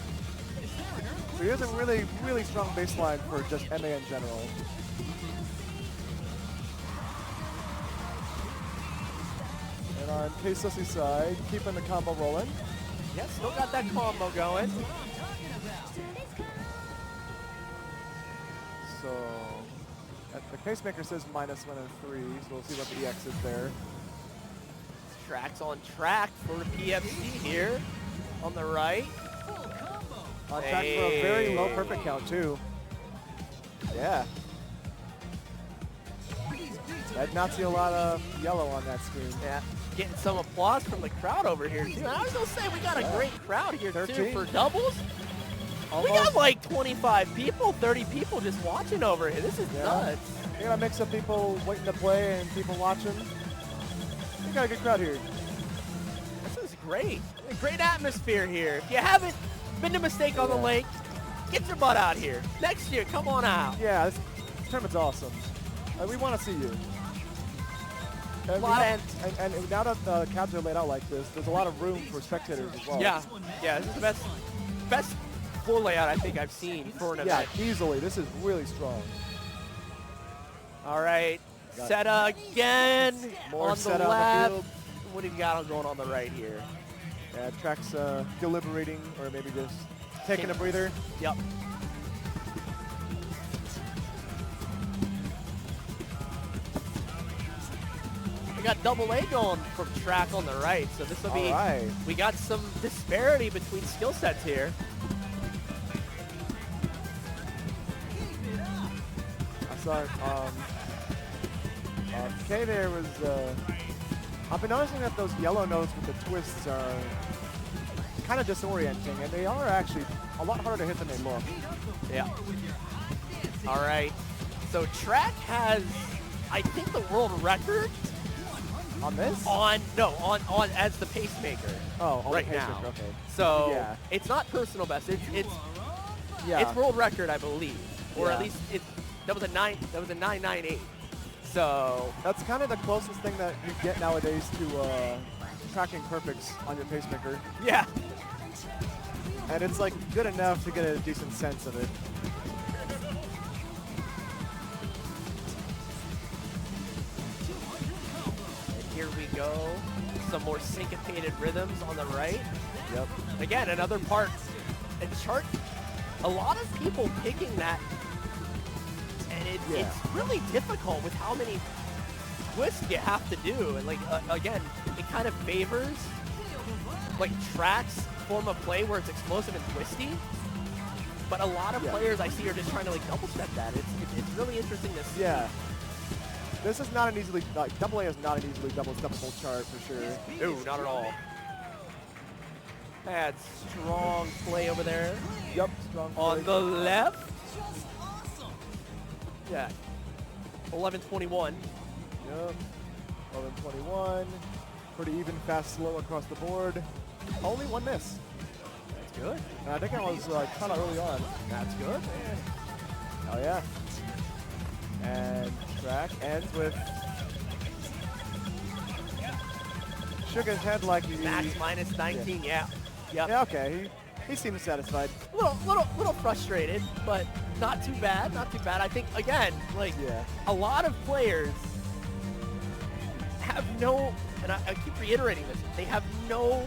So he has a really, really strong baseline for just MA in general. And on K-Sussie's side, keeping the combo rolling. Yeah, still got that combo going. So the pacemaker says -1 and 3, so we'll see what the EX is there. Track's on track for the PFC here on the right. On track for a very low perfect count too. Yeah. I did not see a lot of yellow on that screen. Yeah. getting some applause from the crowd over here, too. And I was going to say, we got a great crowd here, too, 13. for doubles. We got Almost. like 25 people, 30 people just watching over here. This is nuts. You got a mix of people waiting to play and people watching. You got a good crowd here. This is great. A great atmosphere here. If you haven't been to Mistake on the Lake, get your butt out here. Next year, come on out. Yeah, this tournament's awesome. We want to see you. And, and now that the cabs are laid out like this, there's a lot of room for spectators as well. Yeah, this is the best floor layout I think I've seen for an event. Yeah, easily. This is really strong. All right, set again More on the set on the left. field. What do you got going on the right here? Yeah, track's deliberating or maybe just taking a breather. Yep. We got double A going from track on the right, so this will be. Right. We got some disparity between skill sets here. I saw K there was. I've been noticing that those yellow notes with the twists are kind of disorienting, and they are actually a lot harder to hit than they look. Yeah. All right. So track has, I think, the world record On this? on as the pacemaker. Oh, on right the pacemaker, now. okay. So Yeah. it's not personal best. It's Yeah. world record, I believe, or Yeah. at least that was a 998. So That's kind of the closest thing that you get nowadays to tracking perfects on your pacemaker. yeah. And it's like good enough to get a decent sense of it. And here we go. Some more syncopated rhythms on the right. Yep. Again, another part and chart. A lot of people picking that, and it's really difficult with how many twists you have to do. And like again, it kind of favors like tracks form of play where it's explosive and twisty. But a lot of players I see are just trying to like double step that. It's really interesting to see. Yeah. This is not an easily, double A is not an easily double steppable chart for sure. No, not at all. That's strong play over there. Yep, strong On play. the left. Yeah. 11:21. Yep. 11:21. Pretty even, fast, slow across the board. Only one miss. That's good. And I think I was kind of early on. That's good, man. Oh yeah. And track ends with shook his head like he. Max minus 19. Yeah. Yep. Yeah. Okay. He seems satisfied. Little frustrated, but not too bad. Not too bad. I think again, like a lot of players have no, and I keep reiterating this. They have no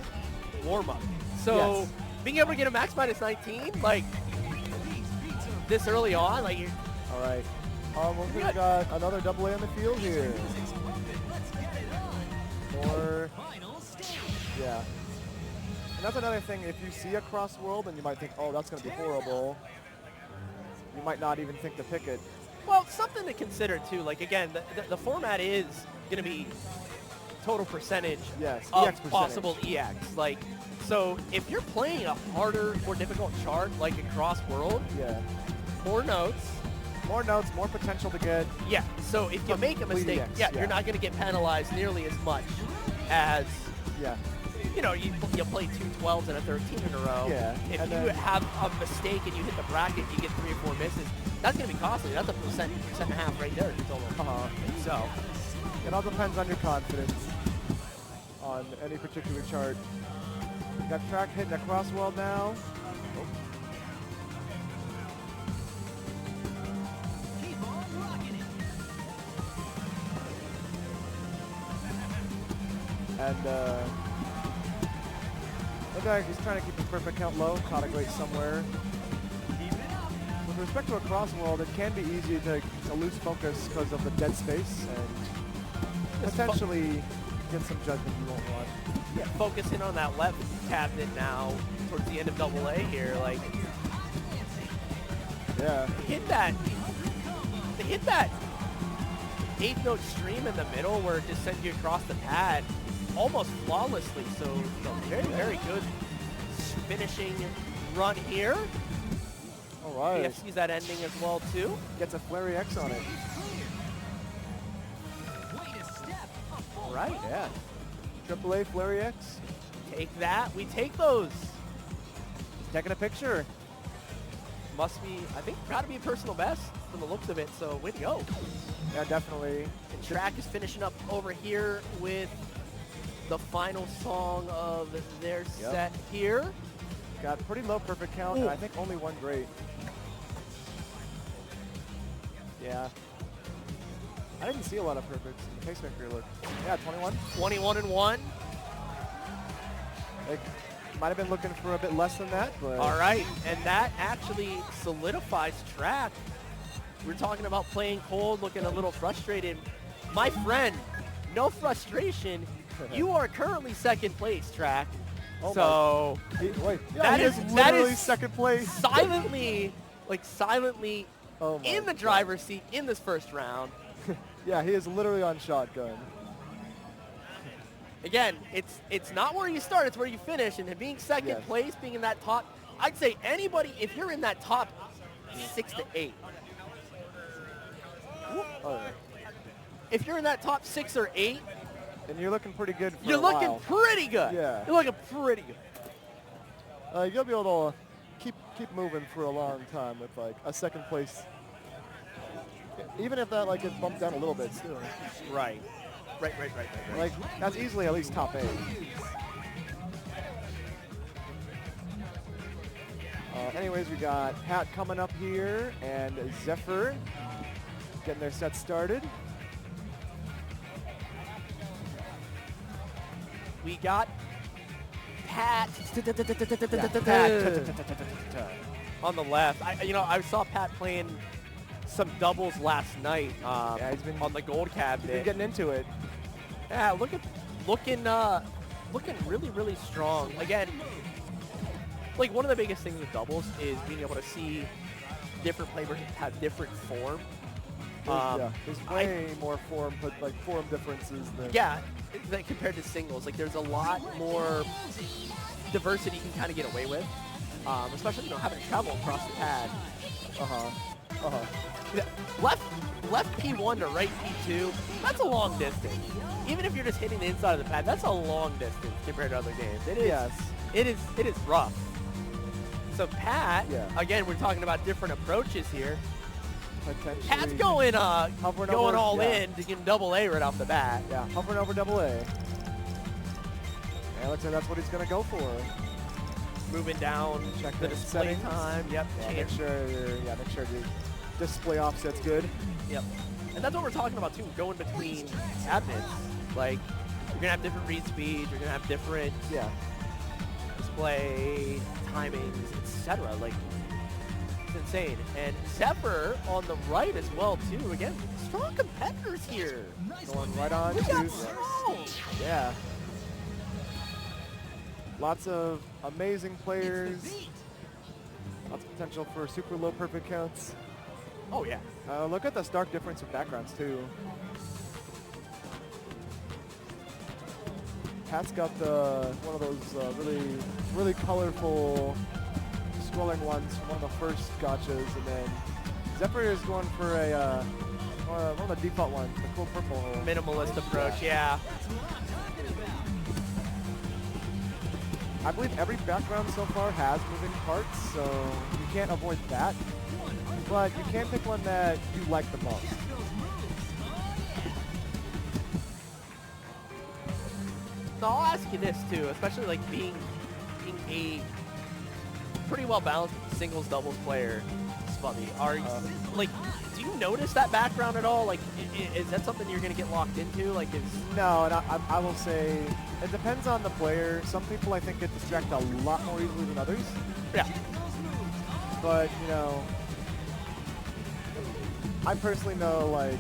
warm up. So being able to get a max minus 19, like this early on, like you're. All right. We got another double A on the field here. Or, yeah. And that's another thing. If you see a cross world, and you might think, oh, that's going to be horrible. You might not even think to pick it. Well, something to consider too. Like again, the format is going to be total percentage of EX possible EX. Like, so if you're playing a harder, more difficult chart like a cross world, more notes. More notes, more potential to get. Yeah, so if you make a mistake, you're not going to get penalized nearly as much as, you know, you play 2 12s and a 13 in a row. Yeah. If and you have a mistake and you hit the bracket, you get 3 or 4 misses, that's going to be costly. That's a percent and a half right there. So it all depends on your confidence on any particular chart. Got track hitting a cross world now. And looks like he's trying to keep his perfect count low, caught a great somewhere. With respect to a cross world, it can be easy to lose focus because of the dead space and potentially get some judgment you won't want. Yeah, focusing on that left cabinet now towards the end of double A here, like. Yeah. They hit that 8th note stream in the middle where it just sends you across the pad. almost flawlessly. So very, very good finishing run here. All right. PFC's that ending as well too. Gets a Flurry X on it. All right. Yeah. AAA Flurry X. Take that. We take those. Taking a picture. Must be, I think, got to be a personal best from the looks of it. So way to go. Yeah, definitely. And Track is finishing up over here with the final song of their set here. Got pretty low perfect count, and I think only one great. Yeah. I didn't see a lot of perfects in the pacemaker look. Yeah, 21. 21 and 1. Like, might have been looking for a bit less than that, but. All right, and that actually solidifies Track. We're talking about playing cold, looking a little frustrated. My friend, no frustration. You are currently second place, Track. Oh so wait, yeah, that he is literally second place. silently Oh my in the driver's seat in this first round. Yeah, he is literally on shotgun. Again, it's not where you start, it's where you finish. And being second Yes. place, being in that top, I'd say anybody, if you're in that top 6 to 8, All right. if you're in that top 6 or 8, And you're looking pretty good for you're a looking while. pretty good. Yeah. You're looking pretty good. You'll be able to keep moving for a long time with like a second place. Even if that like gets bumped down a little bit still. Right. Right. Like that's easily at least top 8. Anyways, we got Pat coming up here and Zephyr getting their set started. We got Pat on the left. I saw Pat playing some doubles last night Yeah, he's been on the gold Been cabinet. getting into it. Yeah, looking really, really strong. Again, like one of the biggest things with doubles is being able to see different players have different form. There's way more form differences than. Yeah, like compared to singles, like there's a lot more diversity you can kind of get away with, especially having to travel across the pad. Yeah, left P1 to right P2, that's a long distance. Even if you're just hitting the inside of the pad, that's a long distance compared to other games. It is. Yes. It is rough. So Pat, Yeah. again, we're talking about different approaches here. Potentially. Pat's going Hovering going over, all yeah. in to get double A right off the bat. Yeah, hovering over AA. Yeah, looks like that's what he's gonna go for. Moving down, Check the the display settings. time. Yep. Yeah, make change. sure the display offset's good. Yep. And that's what we're talking about too, going between cabinets. Like, you're gonna have different read speeds, you're gonna have different Yeah. display timings, etc. Like, it's insane. And Zephyr on the right as well too. Again, strong competitors here. Going right on We got to. strong. Yeah. Lots of amazing players. Lots of potential for super low perfect counts. Oh yeah. Look at the stark difference in backgrounds too. Pat's got one of those really colorful scrolling ones from one of the first gotchas, and then Zephyr is going for one of the default ones, the cool purple. Minimalist approach, yeah. I believe every background so far has moving parts, so you can't avoid that. But you can pick one that you like the most. So I'll ask you this too, especially like being a pretty well balanced singles doubles player, Spubby. Are like, do you notice that background at all? Like, is that something you're gonna get locked into? Like, No, and I will say it depends on the player. Some people I think get distracted a lot more easily than others. yeah, But I personally know like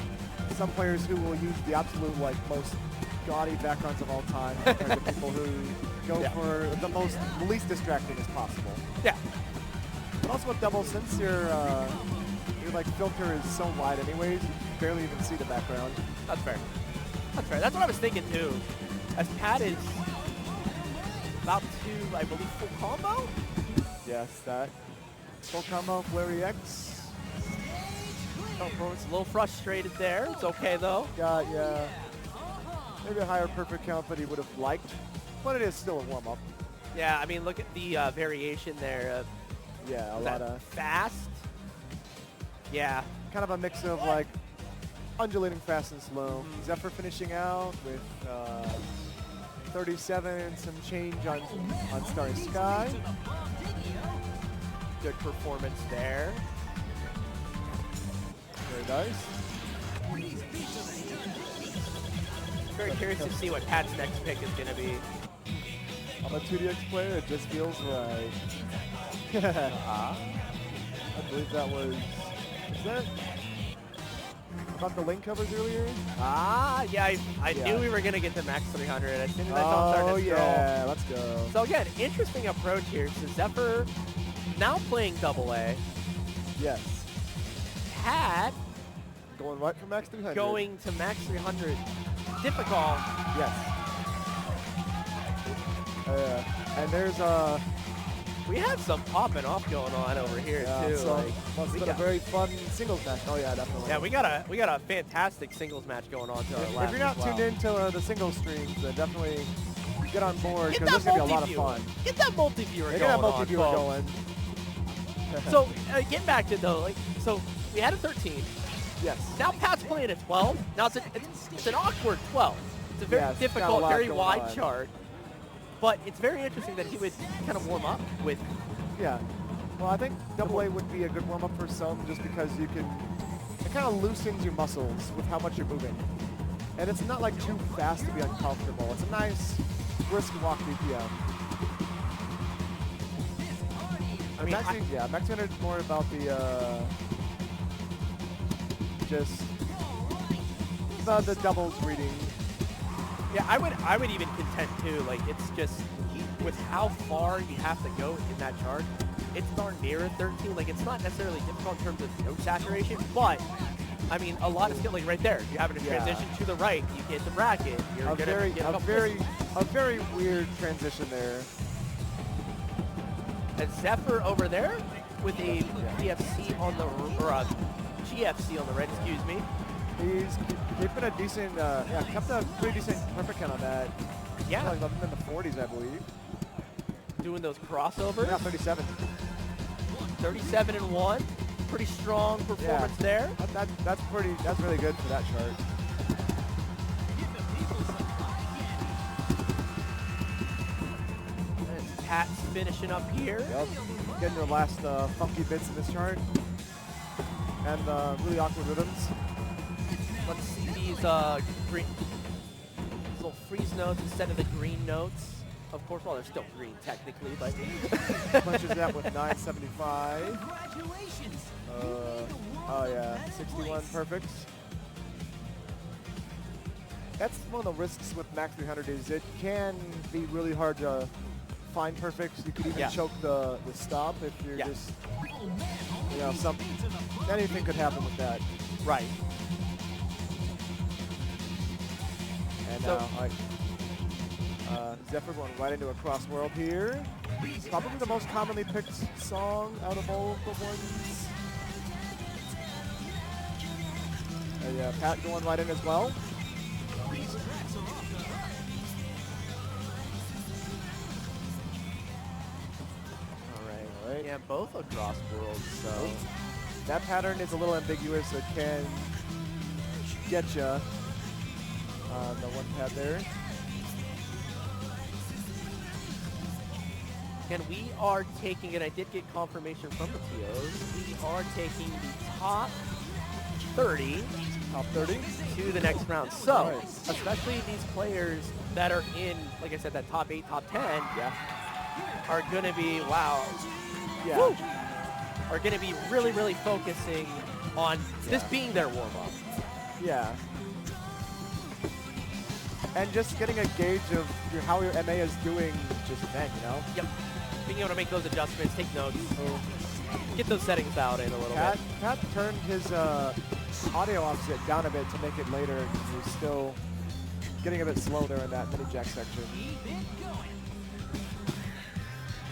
some players who will use the absolute like most gaudy backgrounds of all time compared to people who go Yeah. for the least distracting as possible. yeah, But also with doubles, since your like filter is so wide anyways, you barely even see the background. that's fair. That's fair. That's what I was thinking too. as Pat is about to, I believe, full combo. Yes, that full combo Flurry X. Oh, Bro's a little frustrated there. It's okay though. Got, yeah, maybe a higher perfect count that he would have liked, but it is still a warm-up. Yeah, I mean, look at the variation there of Yeah, a that lot of, fast. Yeah, kind of a mix of like undulating fast and slow. Zephyr finishing out with 37 and some change on Starry Sky. good performance there. Very nice. Very curious to see what Pat's next pick is going to be. I'm a 2DX player, it just feels right. I believe that was, is that about the link covers earlier? Ah, yeah, I Yeah. knew we were going to get to max 300 as soon as I saw him start to scroll. yeah, let's go. So again, interesting approach here. So Zephyr now playing AA. Yes, Pat going right for max 300. going to max 300. Difficult. Yes. And there's We have some popping off going on over here too. so Like, must we have been a got- very fun singles match. Oh yeah, definitely. yeah, we got a fantastic singles match going on to our If left. you're not as well. tuned into the singles streams, then definitely get on board Get because that this is gonna be a lot of multi-viewer. fun. Get that multi-viewer They going got a on, multi-viewer folks. going. So getting back to though, like, so we had a 13. Yes. Now Pat's playing a 12. Now it's an awkward 12. It's a very Yeah, it's got a difficult, lot very going wide on. chart. But it's very interesting that he would kind of warm up with. Yeah. Well, I think AA would be a good warm-up for some just because you can, it kind of loosens your muscles with how much you're moving. And it's not like too fast to be uncomfortable. It's a nice, brisk walk BPM. I mean, Max 200 is more about the, just the doubles reading. yeah, I would even contend too. Like it's just with how far you have to go in that chart. It's darn near a 13. Like it's not necessarily difficult in terms of note saturation, but I mean a lot of skill. Like right there, you're having to Yeah. transition to the right. You get the bracket. You're A gonna very, get a couple very, misses. a very weird transition there. And Zephyr over there with a DFC on the or a GFC on the right. Excuse me. He's keeping a decent, kept a pretty decent perfect count on that. Yeah, Like in the 40s, I believe. doing those crossovers. Yeah, 37. 37 and 1. Pretty strong performance there. That's really good for that chart. And Pat's finishing up here. Yep. Getting your last funky bits in this chart. And really awkward rhythms. Let's see these green, these little freeze notes instead of the green notes. Of course, well, they're still green technically, but Punches that with 975. Congratulations. Oh yeah, 61 perfects. That's one of the risks with Max 300 is it can be really hard to find perfects. You could even Yeah. choke the stop if you're Yeah. just, anything could happen with that. right. And So- now, like, Zephyr going right into a cross world here. Probably the most commonly picked song out of all of the ones. Yeah, Pat going right in as well. All right. Yeah, both across worlds. So That pattern is a little ambiguous. It can get you on the one pad there. and we are taking, and I did get confirmation from the TOs, we are taking the top 30 Top 30. to the next round. So, Nice. especially these players that are in, like I said, that top 8, top 10, are going to be, wow, Yeah. woo, are going to be really, really focusing on this being their warm-up. Yeah. And just getting a gauge of how your MA is doing just then, you know? Yep. Being able to make those adjustments, take notes, get those settings out in a little Pat, bit. Pat turned his audio offset down a bit to make it later. He's still getting a bit slow there in that mini jack section. Keep it going.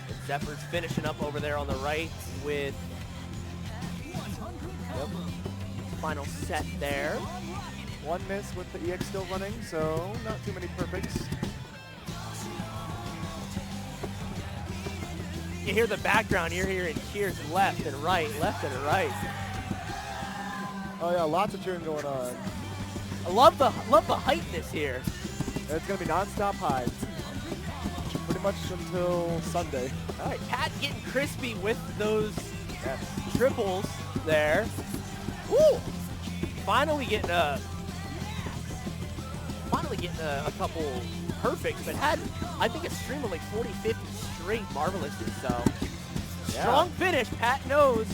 And Zephyr's finishing up over there on the right with 100 yep, combo. final set there. One miss with the EX still running, so not too many perfects. You hear the background, you're hearing cheers left and right, left and right. Oh yeah, lots of cheering going on. I love the heightness here. And it's gonna be non-stop highs. Pretty much until Sunday. All right, Pat getting crispy with those Yes. triples there. Woo! Finally getting a couple perfects, but had I think a stream of like 40, 50 straight marvelouses. So Yeah. strong finish. Pat knows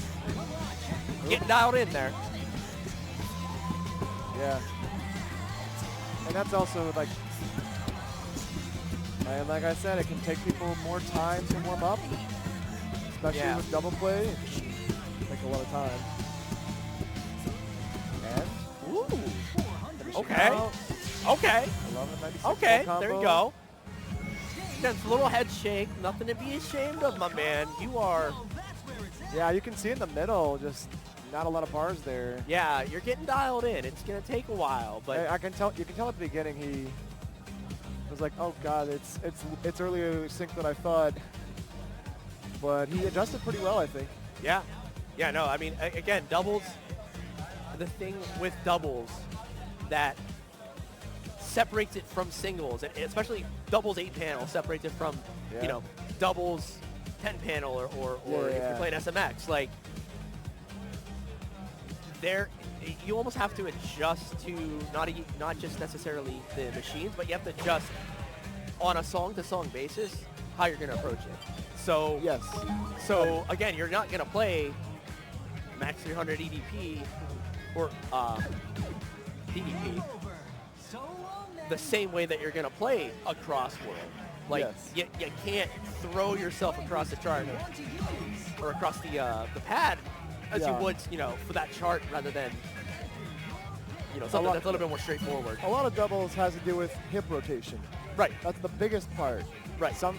getting dialed in there. Yeah. And that's also like, and like I said, it can take people more time to warm up, especially Yeah. with double play. It can take a lot of time. And Ooh. finishing Okay. out, Okay. 1196 Okay. full There you combo. go. Just a little head shake. Nothing to be ashamed of, my man. You are. Yeah, you can see in the middle, just not a lot of bars there. Yeah, you're getting dialed in. It's gonna take a while, but I can tell. You can tell at the beginning he was like, "Oh God, it's earlier sync than I thought," but he adjusted pretty well, I think. yeah, no. I mean, again, doubles. The thing with doubles that separates it from singles, and especially doubles 8-panel separates it from Yeah. you know doubles 10-panel or if Yeah. you're playing SMX. Like there, you almost have to adjust to not just necessarily the machines, but you have to adjust on a song-to-song basis how you're going to approach it. So Yes. so again, you're not going to play max 300 EDP or DDP So long now. the same way that you're going to play across world. Like Yes. you can't throw yourself across the chart Want to use. or across the pad as you Yeah. would, for that chart rather than something lot- that's a little bit more straightforward. A lot of doubles has to do with hip rotation. Right. That's the biggest part. Right. Some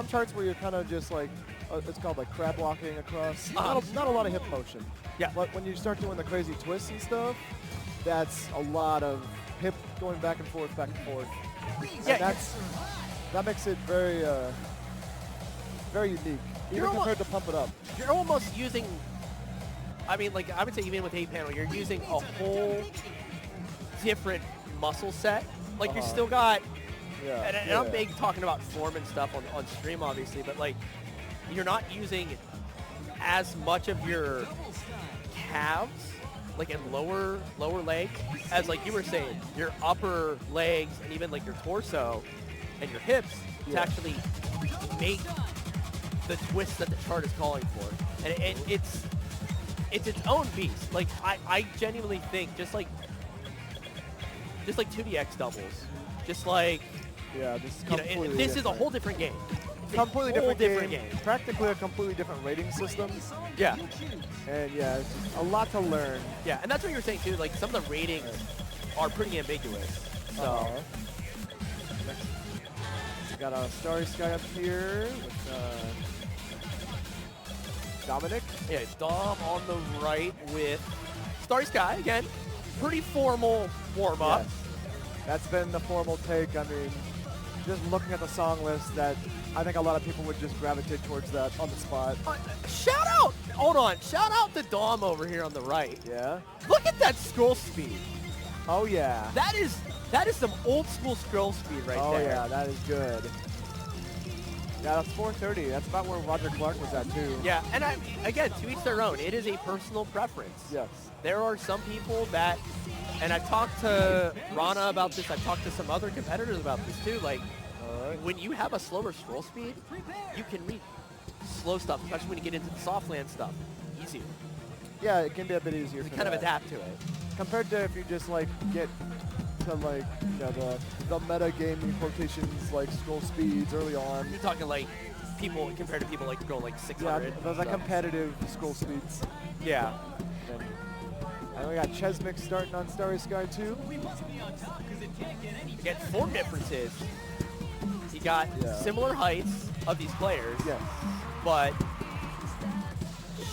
charts where you're kind of just like, it's called like crab walking across. Uh-huh. Not a lot of hip motion. Yeah. But when you start doing the crazy twists and stuff, that's a lot of hip going back and forth, back and forth. Yeah, And that makes it very, very unique, even almo- compared to pump it up. You're almost using, I would say even with 8-panel, you're using a whole different muscle set. Like you're Uh-huh. still got, Yeah. and I'm big talking about form and stuff on stream, obviously, but like you're not using as much of your calves, like in lower leg, as like you were saying, your upper legs and even like your torso and your hips to Yeah. actually make the twist that the chart is calling for. And it's its own beast. Like I genuinely think just like 2DX doubles, just like Yeah, just this completely is a different. whole different game. It's a completely whole different game. Practically a completely different rating system. Yeah. And yeah, it's just a lot to learn. Yeah, and that's what you were saying too. Like some of the ratings are pretty ambiguous. So Uh-huh. We got a Starry Sky up here with Dominic. yeah, Dom on the right with Starry Sky again. Pretty formal warm up. Yes. That's been the formal take. I mean, just looking at the song list, that I think a lot of people would just gravitate towards that on the spot. Shout out! Hold on. Shout out to Dom over here on the right. Yeah. Look at that scroll speed. Oh yeah. That is some old school scroll speed right Oh there. yeah, that is good. Yeah, that's 430. That's about where Roger Clark was at too. Yeah, and again, to each their own. It is a personal preference. Yes. There are some people that, and I've talked to Rana about this, I've talked to some other competitors about this too, like, when you have a slower scroll speed, you can read slow stuff, especially when you get into the soft land stuff, easier. Yeah, it can be a bit easier You for kind of that. adapt to it. Compared to if you just like get to like the meta gaming quotations like scroll speeds early on. You're talking like people, compared to people like to go like Yeah, 600. those are so. competitive scroll speeds. Yeah. And And we got Chesmick starting on Starry Sky 2. We must be on top because it can't get any Again, form differences. You got Yeah. similar heights of these players, Yes. but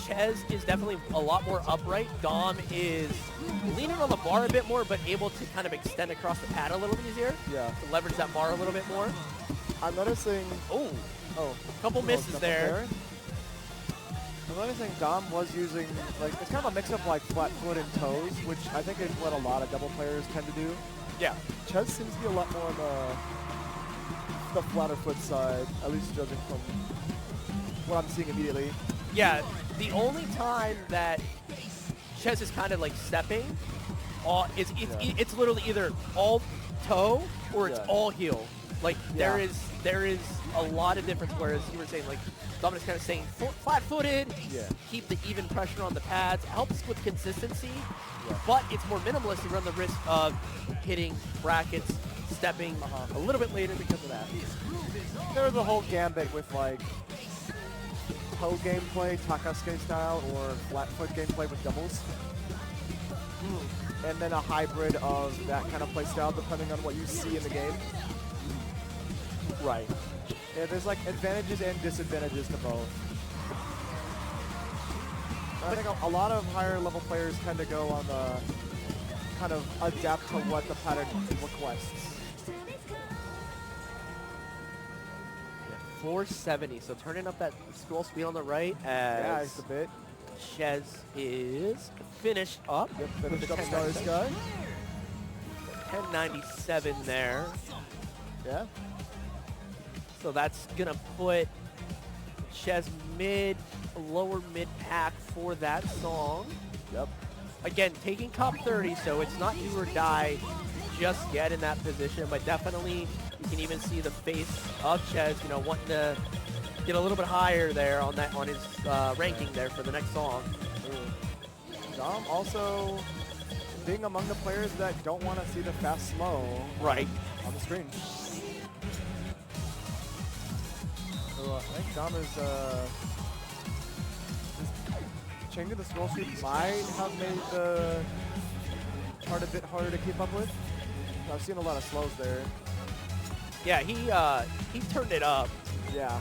Ches is definitely a lot more upright. Dom is leaning on the bar a bit more, but able to kind of extend across the pad a little easier. Yeah. To leverage that bar a little bit more. I'm noticing. Oh, Oh. couple misses double there. parry. I'm noticing Dom was using, like, it's kind of a mix of like flat foot and toes, which I think is what a lot of double players tend to do. Yeah. Ches seems to be a lot more on the flatter foot side, at least judging from what I'm seeing immediately. Yeah, the only time that Ches is kind of like stepping, it's literally either all toe or it's Yeah. all heel. Like Yeah. there is a lot of difference. Whereas you were saying like Dominic's kind of saying flat-footed, Yeah. keep the even pressure on the pads, helps with consistency, Yeah. but it's more minimalist. You run the risk of hitting brackets, stepping a little bit later because of that. There was a whole gambit with like toe gameplay, Takasuke style, or flat foot gameplay with doubles. And then a hybrid of that kind of play style depending on what you see in the game. Right. Yeah, there's like advantages and disadvantages to both. I think a lot of higher level players tend to go on the kind of adapt to what the pattern requests. 470, so turning up that scroll speed on the right Yeah, as it's a bit. Ches is finished up. Yep, with finished the up Starry 1097. Sky. 1097 there. Yeah. So that's gonna put Ches lower mid pack for that song. Yep. Again, taking top 30, so it's not do or die just yet in that position, but definitely you can even see the face of Ches, you know, wanting to get a little bit higher there on his ranking there for the next song. Dom also being among the players that don't want to see the fast slow Right. on the screen. So I think Dom is changing the scroll speed might have made the chart a bit harder to keep up with. I've seen a lot of slows there. Yeah, he turned it up Yeah.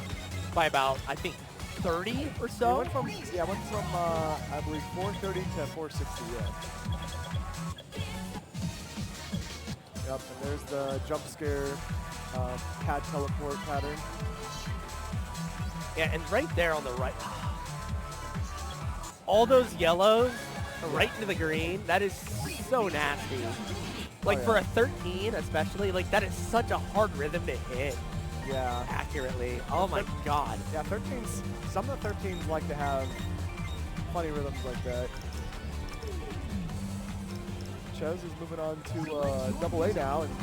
by about, I think, 30 or It so. went from I believe 430 to 460. Yeah. Yep, and there's the jump scare pad teleport pattern. Yeah, and right there on the right, all those yellows right into the green, that is so nasty. Like Oh, for yeah. a 13 especially, like that is such a hard rhythm to hit Yeah. accurately. Oh my god. Yeah, 13s, some of the 13s like to have funny rhythms like that. Ches is moving on to double A now, and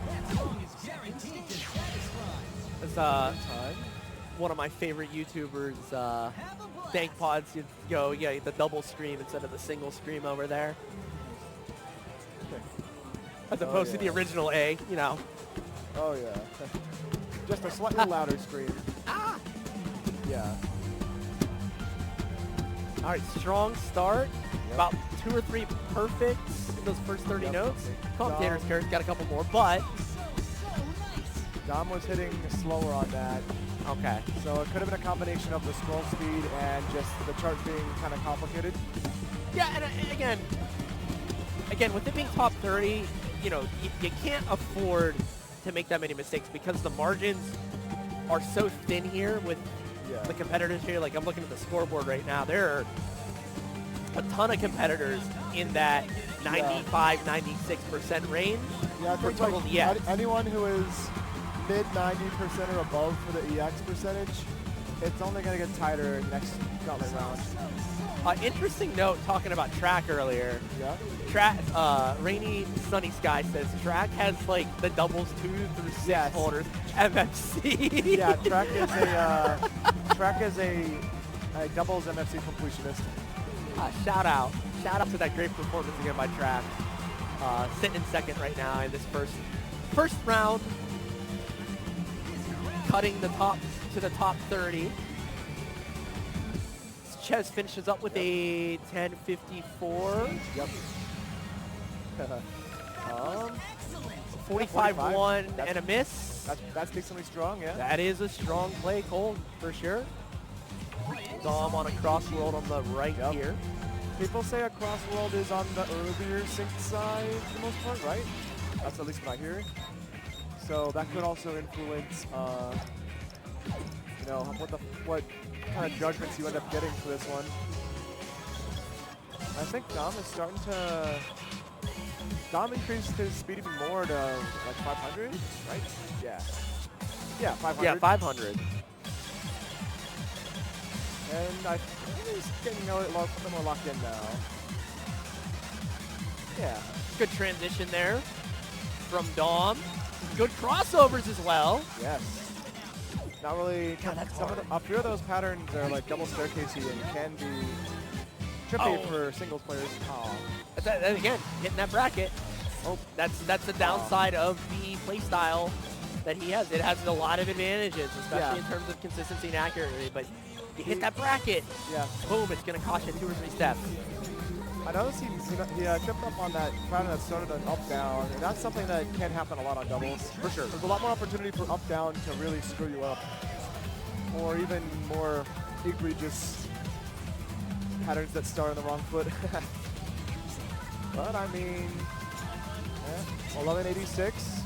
That song is guaranteed to satisfy. It's time. one of my favorite YouTubers, Have a blast. Dank Pods, you go, yeah, the double scream instead of the single scream over there. As Oh, opposed to the yeah. original A, you know. Oh yeah. Just a slightly louder scream. Ah! Yeah. All right, strong start. Yep. About 2 or 3 perfects in those first 30 Yep. notes. Commentator's Dom. curse, got a couple more, but So nice. Dom was hitting slower on that, okay. so it could have been a combination of the scroll speed and just the chart being kind of complicated. Yeah, and again, with it being top 30, you know, you can't afford to make that many mistakes because the margins are so thin here with Yeah. the competitors here. Like I'm looking at the scoreboard right now. There are a ton of competitors in that 95, 96% range. Yeah, I for think like total EX. anyone who is mid 90% or above for the EX percentage, it's only going to get tighter next Gauntlet round. Interesting note talking about track earlier. Yeah. Track, Rainy Sunny Sky says track has like the doubles 2 through 6 Yes. holders. MFC. Yeah, track is a doubles MFC completionist. Shout out to that great performance again by track. Sitting in second right now in this first round, cutting the top to the top 30. Ches finishes up with a 1054. Yep. 45-1 That's- and a miss. That's decently strong, yeah. That is a strong play, Cole, for sure. Dom on a crossworld on the right Yep. here. People say a crossworld is on the earlier sync side for the most part, right? That's at least what I hear. So that could also influence, you know, what kind of judgments you end up getting for this one. I think Dom is starting to. Dom increased his speed even more to like 500, right? Yeah. Yeah, 500. Yeah, 500. And I think he's getting a little more locked in now. Yeah. Good transition there from Dom. Good crossovers as well. Yes. Not really. God, that's some of hard. a few of those patterns are like double staircasey and can be trippy Oh. for singles players. Oh. That, again, hitting that bracket. Oh, that's the downside of the playstyle that he has. It has a lot of advantages, especially in terms of consistency and accuracy. But you hit that bracket, Yeah. boom, it's going to cost you 2 or 3 steps. I noticed he tripped up on that pattern that started an up-down, and that's something that can happen a lot on doubles. For sure. There's a lot more opportunity for up-down to really screw you up. Or even more egregious patterns that start on the wrong foot. But I mean, 1186.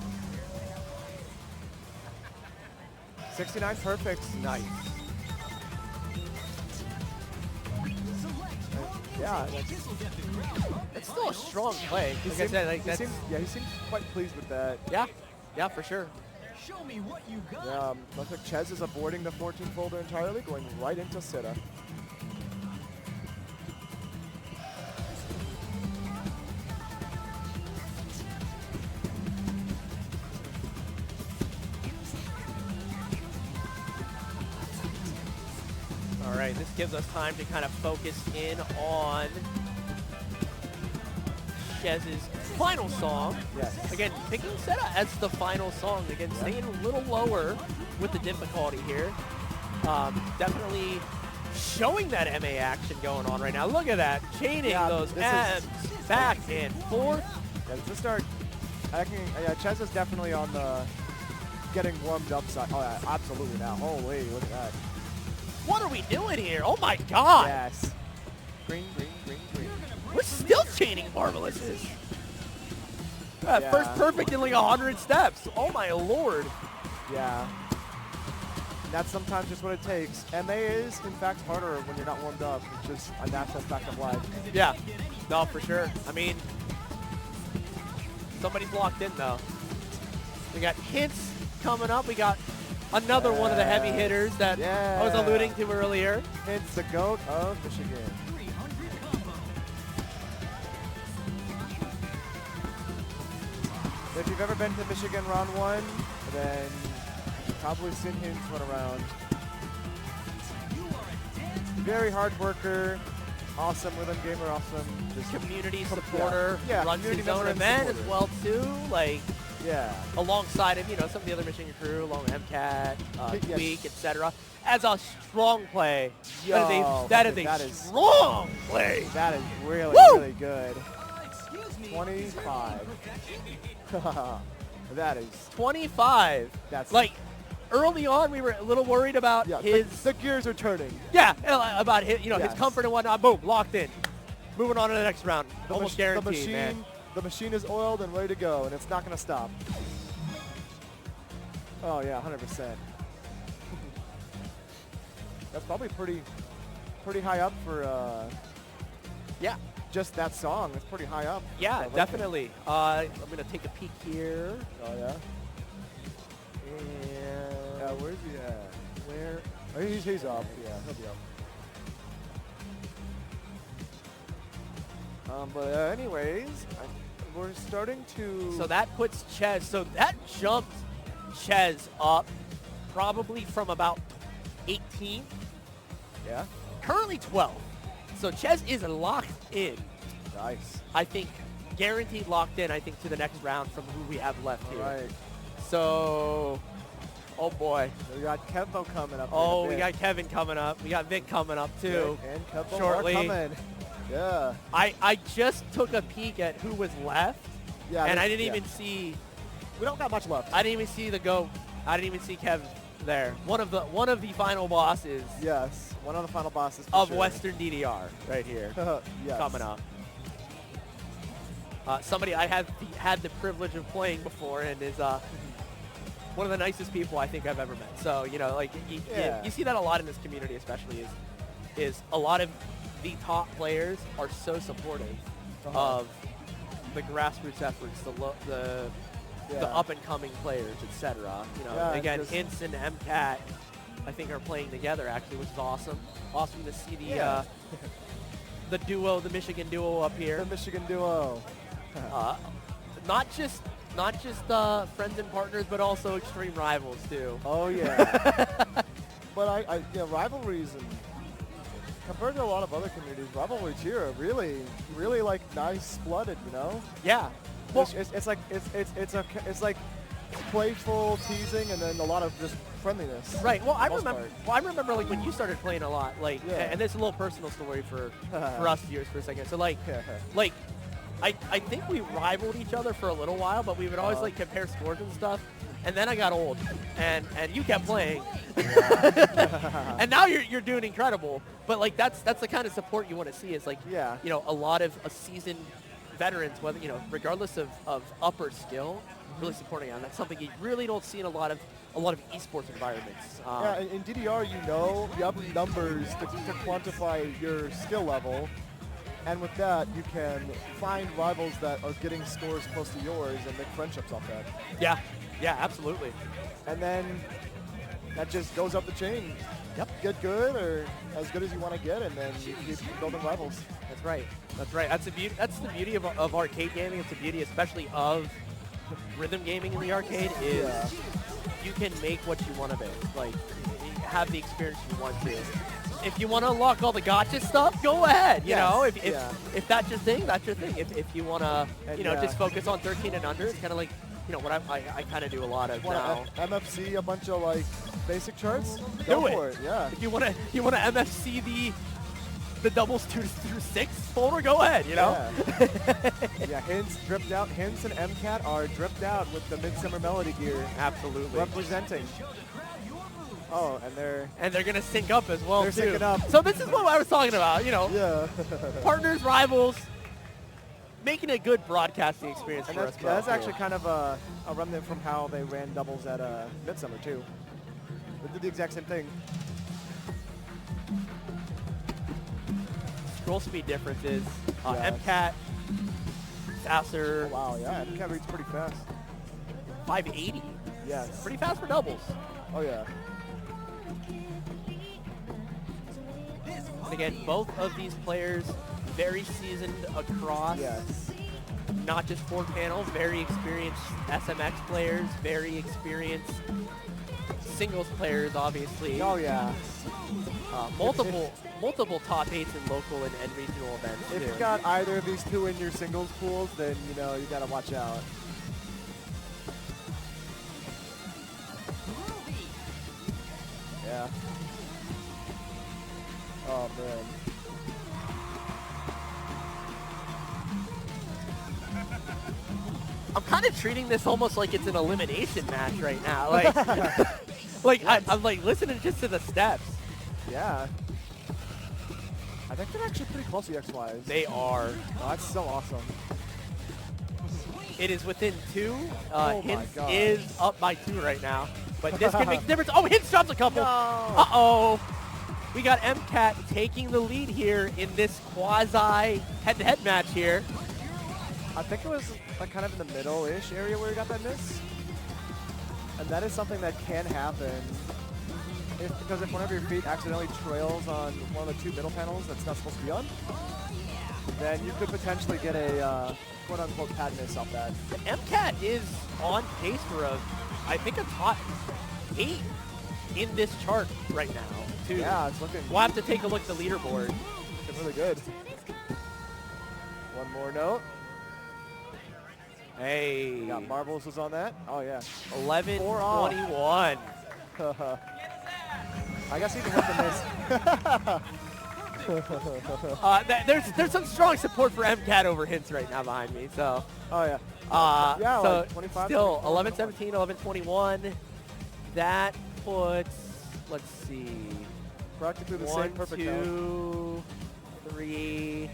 69 perfects. Nice. Yeah, It's still a strong play. Like I said, like he that's, seemed quite pleased with that. yeah, for sure. Show me what you got. Yeah, looks like Ches is avoiding the 14 folder entirely, going right into Sitta. All right, this gives us time to kind of focus in on Chez's final song. Yes. Again, picking Sitta as the final song. Again, staying a little lower with the difficulty here. Definitely showing that MA action going on right now. Look at that, chaining those this M's back and forth. Yeah, to start, Ches is definitely on the getting warmed up side. Oh, yeah, absolutely now. Holy, look at that. What are we doing here? Oh my God! Yes. Green, green, green, green. We're still chaining Marvelouses. Yeah. First perfect in like 100 steps. Oh my Lord. Yeah. And that's sometimes just what it takes. MA is, in fact, harder when you're not warmed up. It's just a natural fact of life. Yeah. No, for sure. I mean, somebody's locked in though. We got hints coming up. We got another one of the heavy hitters that I was alluding to earlier. It's the GOAT of Michigan. 300 combo. If you've ever been to Michigan round 1, then you've probably seen him run around. Very hard worker, awesome rhythm gamer, awesome. Just Community supporter, Yeah, runs community his own member and event as supporter. well too. Like yeah. alongside him, you know, some of the other Michigan crew, along with MCAT, Yes. Tweak, etc. As a strong play. Yo, that is that a is- strong play. That is really, Woo! really good. Excuse me. 25. That is, 25. that's Like early on, we were a little worried about yeah, his the gears are turning. about his, you know, his Yes. comfort and whatnot. Boom, locked in. Moving on to the next round. Almost guaranteed, man. The machine is oiled and ready to go, and it's not going to stop. Oh yeah, 100%. That's probably pretty high up for Yeah, just that song. It's pretty high up. yeah, So, definitely. I'm gonna take a peek here. Oh yeah. And Where's he at? Where? Oh, he's up. Yeah, he'll be up. But anyways, we're starting to. so that puts Ches. So that jumped Ches up probably from about 18, Yeah. currently 12. So Ches is locked in. Nice. I think guaranteed locked in. I think to the next round from who we have left All here. right. So Oh boy. We got Kevbo coming up. Oh, in a we bit. got Kevin coming up. We got Vic coming up too. And Kevbo shortly. are coming. Yeah. I just took a peek at who was left, Yeah. and this- I didn't yeah. even see. We don't got much left. I didn't even see the goat. I didn't even see Kev there. One of the final bosses Yes. One of the final bosses. For of sure. Western DDR right here Yes. coming up. Somebody I have had the privilege of playing before, and is one of the nicest people I think I've ever met. So like Yeah. you see that a lot in this community, especially is a lot of the top players are so supportive of the grassroots efforts, the up and coming players, etc. Yeah, Again, just- Hints and MCAT I think are playing together actually, which is awesome. Awesome to see the duo, the Michigan duo up here. The Michigan duo. Not just friends and partners, but also extreme rivals too. Oh yeah. But rivalries and compared to a lot of other communities, rivalries here are really, really like nice blooded. Yeah. Well, It's like playful teasing and then a lot of just friendliness. right. Well, I for the most remember. part. Well, I remember like when you started playing a lot, like, Yeah. and this is a little personal story for us viewers for a second. So like, I think we rivaled each other for a little while, but we would always like compare scores and stuff. And then I got old, and you kept playing, and now you're doing incredible. But like that's the kind of support you want to see. Is like Yeah. a lot of seasoned veterans, whether regardless of upper skill, really supporting on. That's something you really don't see in a lot of esports environments. Yeah, in DDR, you have numbers to quantify your skill level, and with that, you can find rivals that are getting scores close to yours and make friendships off that. Yeah, absolutely. And then that just goes up the chain. Yep. Get good or as good as you want to get, and then you keep building rivals. That's right. That's the beauty. That's the beauty of arcade gaming. It's the beauty, especially of rhythm gaming in the arcade, is Yeah. you can make what you want of it. Like, have the experience you want to. If you want to unlock all the gotcha stuff, go ahead. You Yes, know, yeah. if that's your thing, that's your thing. If you want to, And, just focus on 13 and under, it's kind of like, what I kind of do a lot of now. MFC a bunch of like basic charts? Do Go it. for it, yeah. If you want to MFC the doubles 2 through 6 folder, go ahead. Yeah. Yeah, Hints dripped out. Hints and MCAT are dripped out with the Midsummer Melody gear. Absolutely. Representing. Oh, and they're gonna sync up as well They're too. syncing up. So this is what I was talking about. yeah. Partners, rivals, making a good broadcasting experience And for us. that's both actually here. kind of a remnant from how they ran doubles at Midsummer too. They did the exact same thing. Scroll speed differences. Yes. MCAT, faster, Wow, yeah, MCAT reads pretty fast. 580. Yes. Pretty fast for doubles. Oh yeah. And again, both of these players very seasoned across. Yes. Not just 4 panels, very experienced SMX players, very experienced singles players, obviously. Oh yeah. Multiple top 8s in local and regional events. If too. you got either of these two in your singles pools, then you gotta watch out. Yeah. Oh man. I'm kind of treating this almost like it's an elimination match right now. Like, I'm like listening just to the steps. Yeah. I think they're actually pretty close EX-wise. They are. Oh, that's so awesome. It is within 2. Oh my Hints God. is up by 2 right now. But this can make a difference. Oh, Hints drops a couple. No. Uh-oh. We got MCAT taking the lead here in this quasi head-to-head match here. I think it was like kind of in the middle-ish area where he got that miss. And that is something that can happen. Because if one of your feet accidentally trails on one of the 2 middle panels that's not supposed to be on, then you could potentially get a quote-unquote pad miss off that. MCAT is on pace for I think a top 8 in this chart right now, too. Yeah, it's looking We'll have to take a look at the leaderboard. really good. One more note. Hey. We got Marvelous was on that. Oh, yeah. 11-21. I guess he can hit the miss. There's some strong support for MCAT over Hints right now behind me. So Oh, yeah. Yeah, so like 25, still 24, 11-17, 11-21. That puts, let's see, Practically the 1, same perfect count. 2, 3.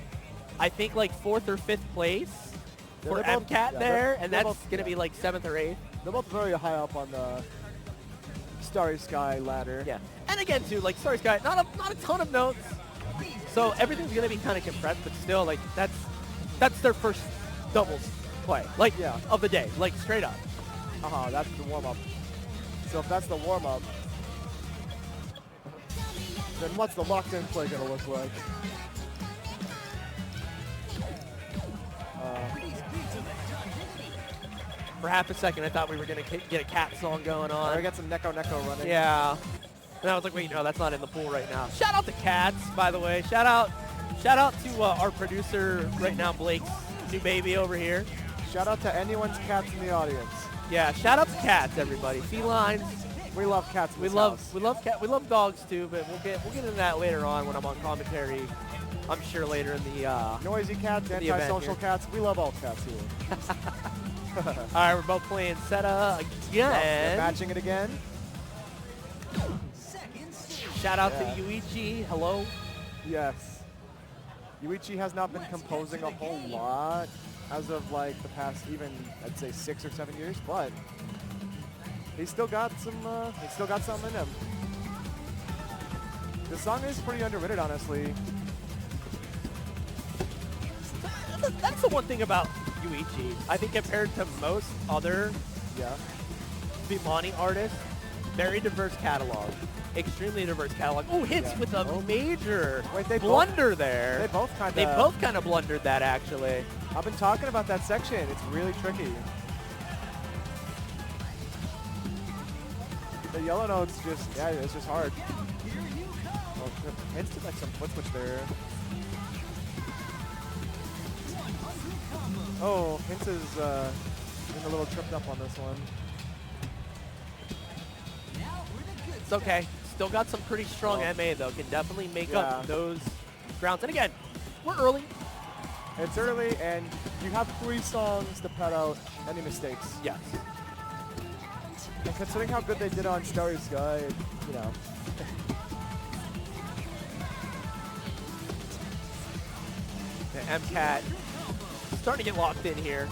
I think like 4th or 5th place Yeah, for they're both- MCAT yeah, there, they're and that's both- going to be yeah. like 7th or 8th. They're both very high up on the Starry Sky ladder. Yeah, and again too, like Starry Sky, not a ton of notes, so everything's gonna be kind of compressed, but still, like that's their first doubles play, like Yeah. of the day, like straight up. That's the warm-up. So if that's the warm-up, then what's the locked-in play gonna look like? For half a second, I thought we were gonna get a cat song going on. I got some Neko running. Yeah, and I was like, wait, no, that's not in the pool right now. Shout out to Cats, by the way. Shout out to our producer right now, Blake's new baby over here. Shout out to anyone's cats in the audience. Yeah, shout out to Cats, everybody. Felines. We love cats. In We this love house. we love dogs too, but we'll get into that later on when I'm on commentary. I'm sure later in the. Noisy cats, the event antisocial here. cats. We love all cats here. All right, we're both playing Seta They're again. matching it again. Shout out Yeah. to Yuichi. Hello. Yes. Yuichi has not been composing a whole lot as of like the past even I'd say 6 or 7 years, but he's still got some something in him. The song is pretty underrated, honestly. That's the one thing about Yuichi. I think compared to most other Yeah. Vimani artists, very diverse catalog. Extremely diverse catalog. Oh, hits Yeah. with a major Wait, they blunder there. They both kind of. They both kind of blundered that, actually. I've been talking about that section. It's really tricky. The yellow notes just, yeah, it's just hard. Oh, Hints did like some foot switch there. Oh, Hints is getting a little tripped up on this one. It's okay. Still got some pretty strong Oh. MA, though. Can definitely make Yeah. up those grounds. And again, we're early. It's early, and you have 3 songs to pad out any mistakes. Yes. And considering how good they did on Starry Sky, you know. The MCAT starting to get locked in here.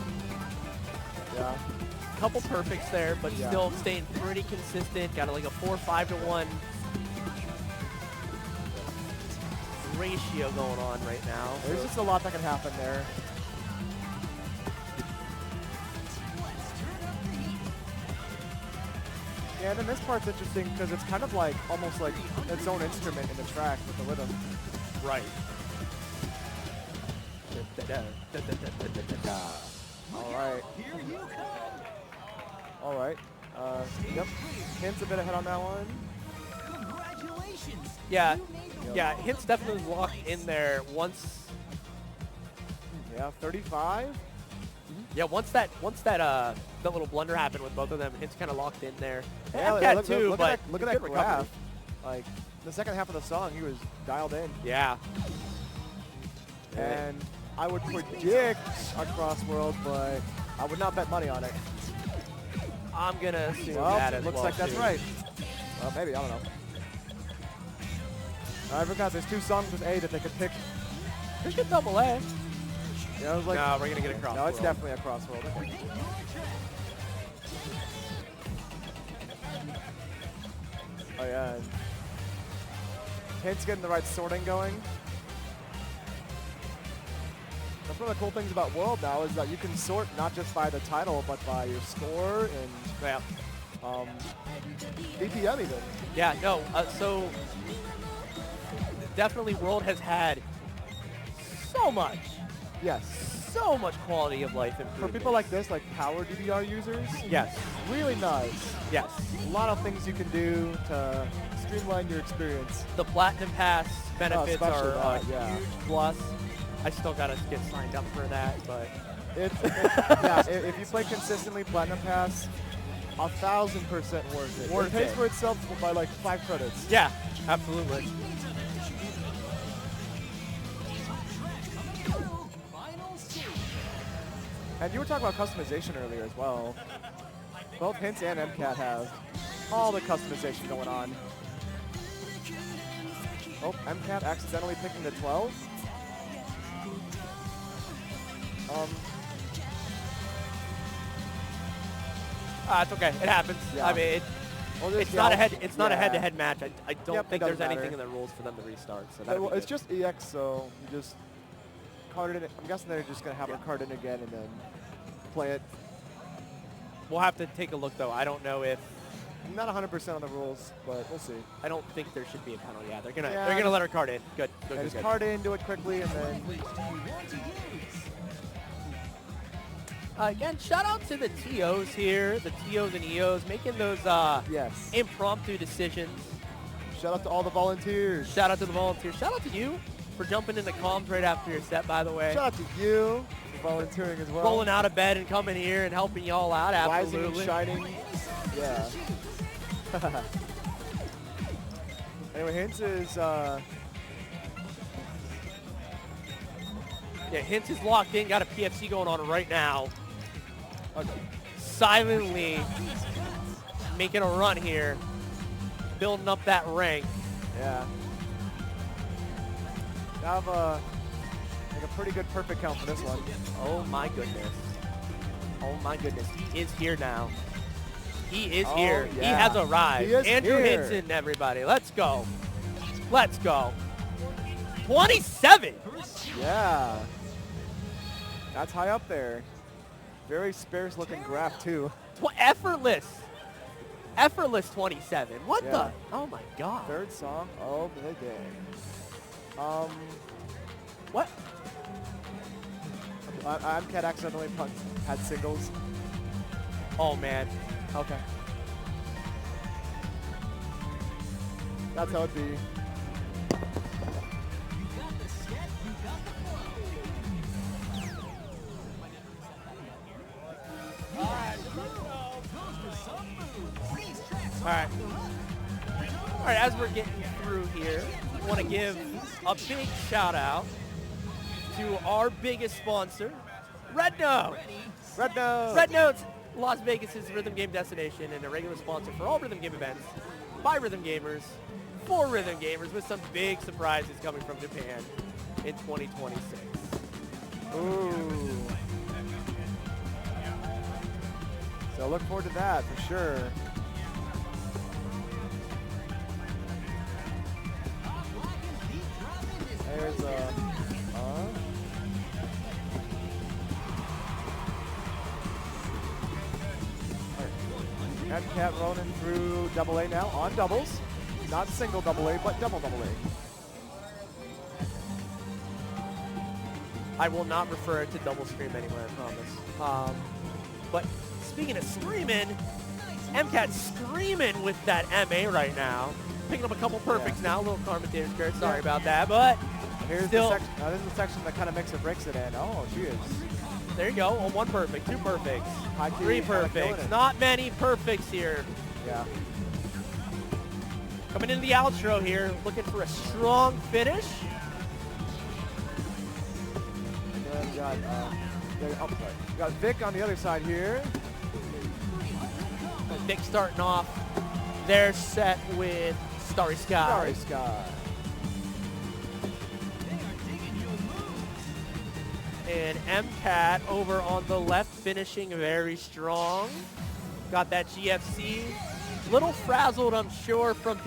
Yeah. Couple perfects there, but Yeah. still staying pretty consistent. Got like a 4-5-1 ratio going on right now. There's just a lot that can happen there. Yeah, and then this part's interesting because it's kind of like almost like its own instrument in the track with the rhythm. Right. All right. All right. Yep. Hints a bit ahead on that one. Congratulations. Yeah. You made Yeah, Hint's definitely locked in there once. Yeah, 35. Yeah, once that that little blunder happened with both of them, Hint's kind of locked in there. Yeah, MCAT too, look but at that, look at good that recovery. graph. Like the second half of the song, he was dialed in. Yeah. And I would predict a crossworld, but I would not bet money on it. I'm gonna assume Well, that as looks well, like that's too. right. Well, maybe, I don't know. I forgot there's 2 songs with A that they could pick. There's a double A. Yeah, I was like, No, we're gonna get a crossworld. no, it's definitely a crossworld. Okay. Oh yeah. And Hint's getting the right sorting going. That's one of the cool things about World now is that you can sort not just by the title, but by your score and Yeah. BPM even. Yeah, no, so definitely World has had so much quality of life improvement. For people like this, like power DDR users, Yes, really nice. yes. A lot of things you can do to streamline your experience. The Platinum Pass benefits especially are that, a yeah. huge plus. I still gotta get signed up for that, but Yeah, if you play consistently Platinum Pass, 1,000% worth it. Worth It pays it. for itself by like 5 credits. Yeah, absolutely. Final stage. And you were talking about customization earlier as well. Both Hints and MCAT have all the customization going on. Oh, MCAT accidentally picking the 12. It's okay. It happens. Yeah. I mean, Well, this it's not a Gal- not a yeah. head-to-head match. I don't Yep, it think there's doesn't anything in matter. the rules for them to restart. So Well, that'd be it's good. just EX, so you just card it in. I'm guessing they're just going to have her card in again and then play it. We'll have to take a look though. I don't know if I'm not 100% on the rules, but we'll see. I don't think there should be a penalty. Yeah, they're Yeah, gonna just- let her card in. Good. Good. Yeah, Good, just good. card in, do it quickly, and then Again, shout out to the TOs here, the TOs and EOs making those yes. impromptu decisions. Shout out to all the volunteers. Shout out to the volunteers. Shout out to you for jumping into comms right after your set, by the way. Shout out to you for volunteering as well. Rolling out of bed and coming here and helping y'all out. Rising and Absolutely. shining. Yeah. Anyway, Hints is Yeah, Hints is locked in. Got a PFC going on right now. Silently making a run here. Building up that rank. yeah. Have like a pretty good perfect count for this one. Oh my goodness. Oh my goodness. He is here now. He is Oh, here. He yeah. has arrived. He is Andrew here. Hinton, everybody. Let's go. Let's go. 27. Yeah. That's high up there. Very sparse looking graph too. Effortless. Effortless 27. What Yeah. the? Oh my God. Third song of the day. What? MCAT accidentally had singles. Oh man. Okay. That's how it be. You got the set, you got the All right. All right, as we're getting through here, I want to give a big shout out to our biggest sponsor, Red Note. Red Nose. Red Note's Las Vegas' rhythm game destination and a regular sponsor for all rhythm game events by rhythm gamers for rhythm gamers with some big surprises coming from Japan in 2026. Ooh. So look forward to that for sure. There's a. MCAT rolling through double A now on doubles. Not single double A, but double double A. I will not refer to double stream anywhere, I promise. But speaking of screaming, MCAT screaming with that MA right now. Picking up a couple perfects now. A little commentator's curse. Sorry about that, but Here's still, the section. This is the section that kind of makes or breaks it in. Oh, she is. there you go. One perfect, two perfects, High key, three kinda killing perfects. it. Not many perfects here. Yeah. Coming into the outro here, looking for a strong finish. And then we got, we got Vic on the other side here. Vic starting off their set with Starry Sky. Starry Sky. And MCAT over on the left finishing very strong. Got that GFC. Little frazzled, I'm sure, from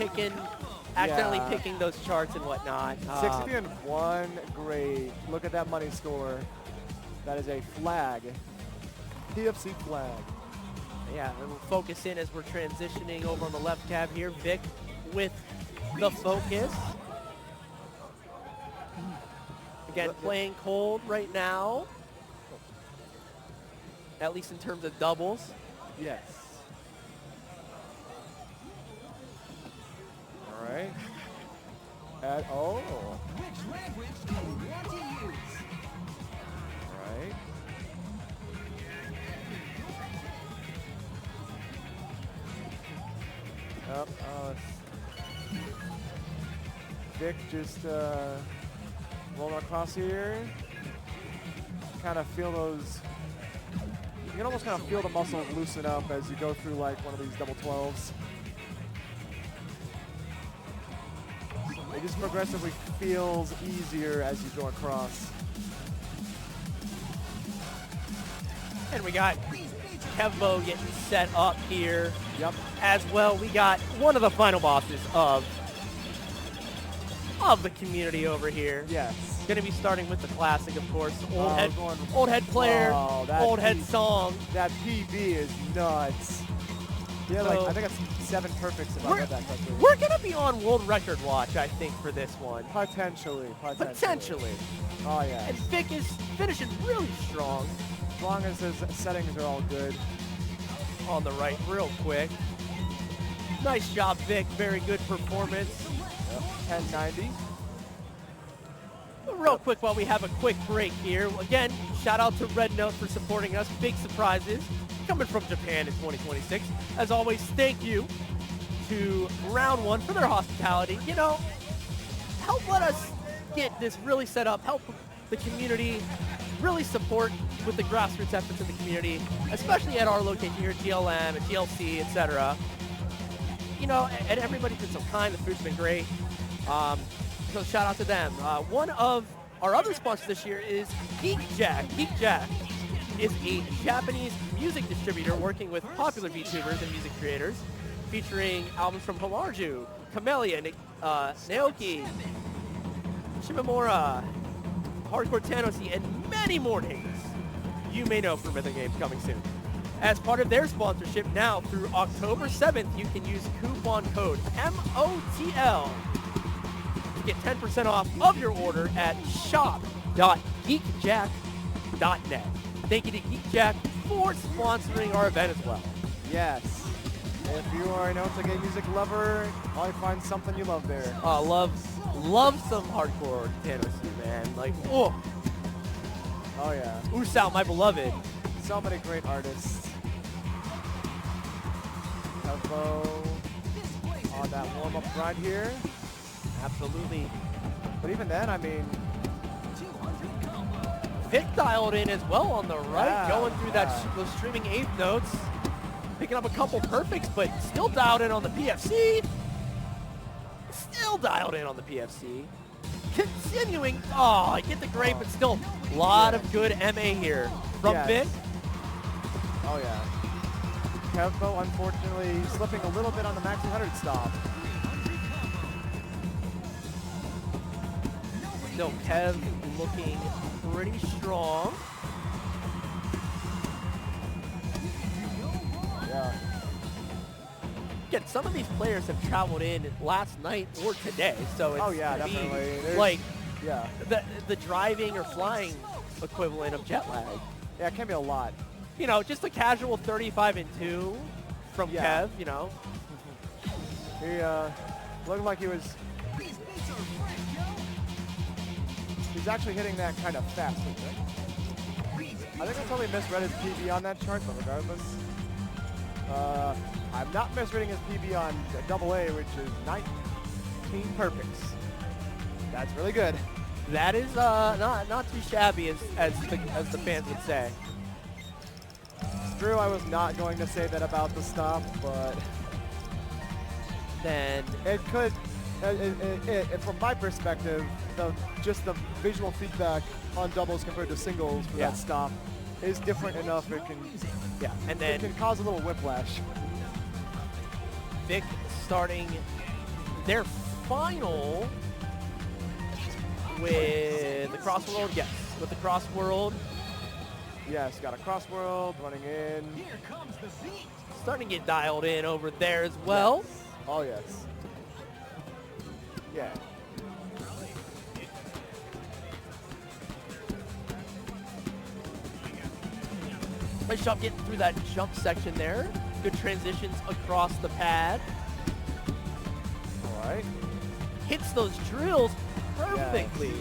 accidentally Yeah. picking those charts and whatnot. 60 and 1, great. Look at that money score. That is a flag. PFC flag. Yeah, and we'll focus in as we're transitioning over on the left cab here. Vic with the focus. Again, playing cold right now. At least in terms of doubles. Yes. All right. Oh. Which language do you want to use? All right. Yep. Vic just rolling across here. Kind of feel those. You can almost kind of feel the muscles loosen up as you go through like one of these double 12s. It just progressively feels easier as you go across. And we got Kevbo getting set up here. Yep. As well, we got one of the final bosses of the community over here. Yes. Going to be starting with the classic, of course. Oh, Old head player, Oh, that old head P- song. That PB is nuts. Yeah, like So- I think it's 7 perfects if I read that correctly. We're going to be on world record watch, I think, for this one. Potentially. Potentially. Oh yeah. And Vic is finishing really strong As long as his settings are all good. on the right real quick. Nice job, Vic. Very good performance. 1090. Real quick while we have a quick break here. Again, shout out to Red Note for supporting us. Big surprises coming from Japan in 2026. As always, thank you to Round 1 for their hospitality. You know, help let us get this really set up. Help the community really support with the grassroots efforts in the community, especially at our location here at GLM, at GLC, etc. You know, and everybody's been so kind. The food's been great. So shout out to them. One of our other sponsors this year is Geek Jack. Geek Jack is a Japanese music distributor working with popular VTubers and music creators, featuring albums from Homarju, Camellia, Naoki, Shimamura, Hardcore Tanosi, and many more names you may know from Mythic Games coming soon. As part of their sponsorship now through October 7th, you can use coupon code MOTL to get 10% off of your order at shop.geekjack.net. Thank you to GeekJack for sponsoring our event as well. Yes. If you are an Mythic Game music lover, probably find something you love there. Love some hardcore Tanosi, man. Like, oh, yeah. Usao, my beloved. So many great artists. Hello. On that warm-up grind here. Absolutely. But even then, I mean, Vic dialed in as well on the right, Yeah, going through those streaming eighth notes, picking up a couple perfects, but still dialed in on the PFC. Still dialed in on the PFC. Continuing, I get the great, but still a lot of good MA here from Yes. Vic. oh yeah. Kevbo, unfortunately, slipping a little bit on the max 100 stop. Still Kev looking pretty strong. Yeah. Again, some of these players have traveled in last night or today, so it's Oh yeah, gonna be definitely. There's- like yeah. the driving or flying equivalent of jet lag. Yeah, it can be a lot. You know, just a casual 35-2 from Yeah. Kev, you know. He looked like he was. He's actually hitting that kind of fast, right? I think I totally misread his PB on that chart, but regardless. I'm not misreading his PB on AA, which is 19 perfects. That's really good. That is not too shabby as the fans would say. It's true, I was not going to say that about the stop, but Then it could, from my perspective, just the visual feedback on doubles compared to singles for Yeah. that stop is different enough it can, and it then can cause a little whiplash. Vic starting their final with the cross world. Yes, with the cross world. Yes, got a cross world running in. Here comes the beat. Starting to get dialed in over there as well. Oh yes. Yeah. Nice job getting through that jump section there. Good transitions across the pad. All right. Hits those drills perfectly.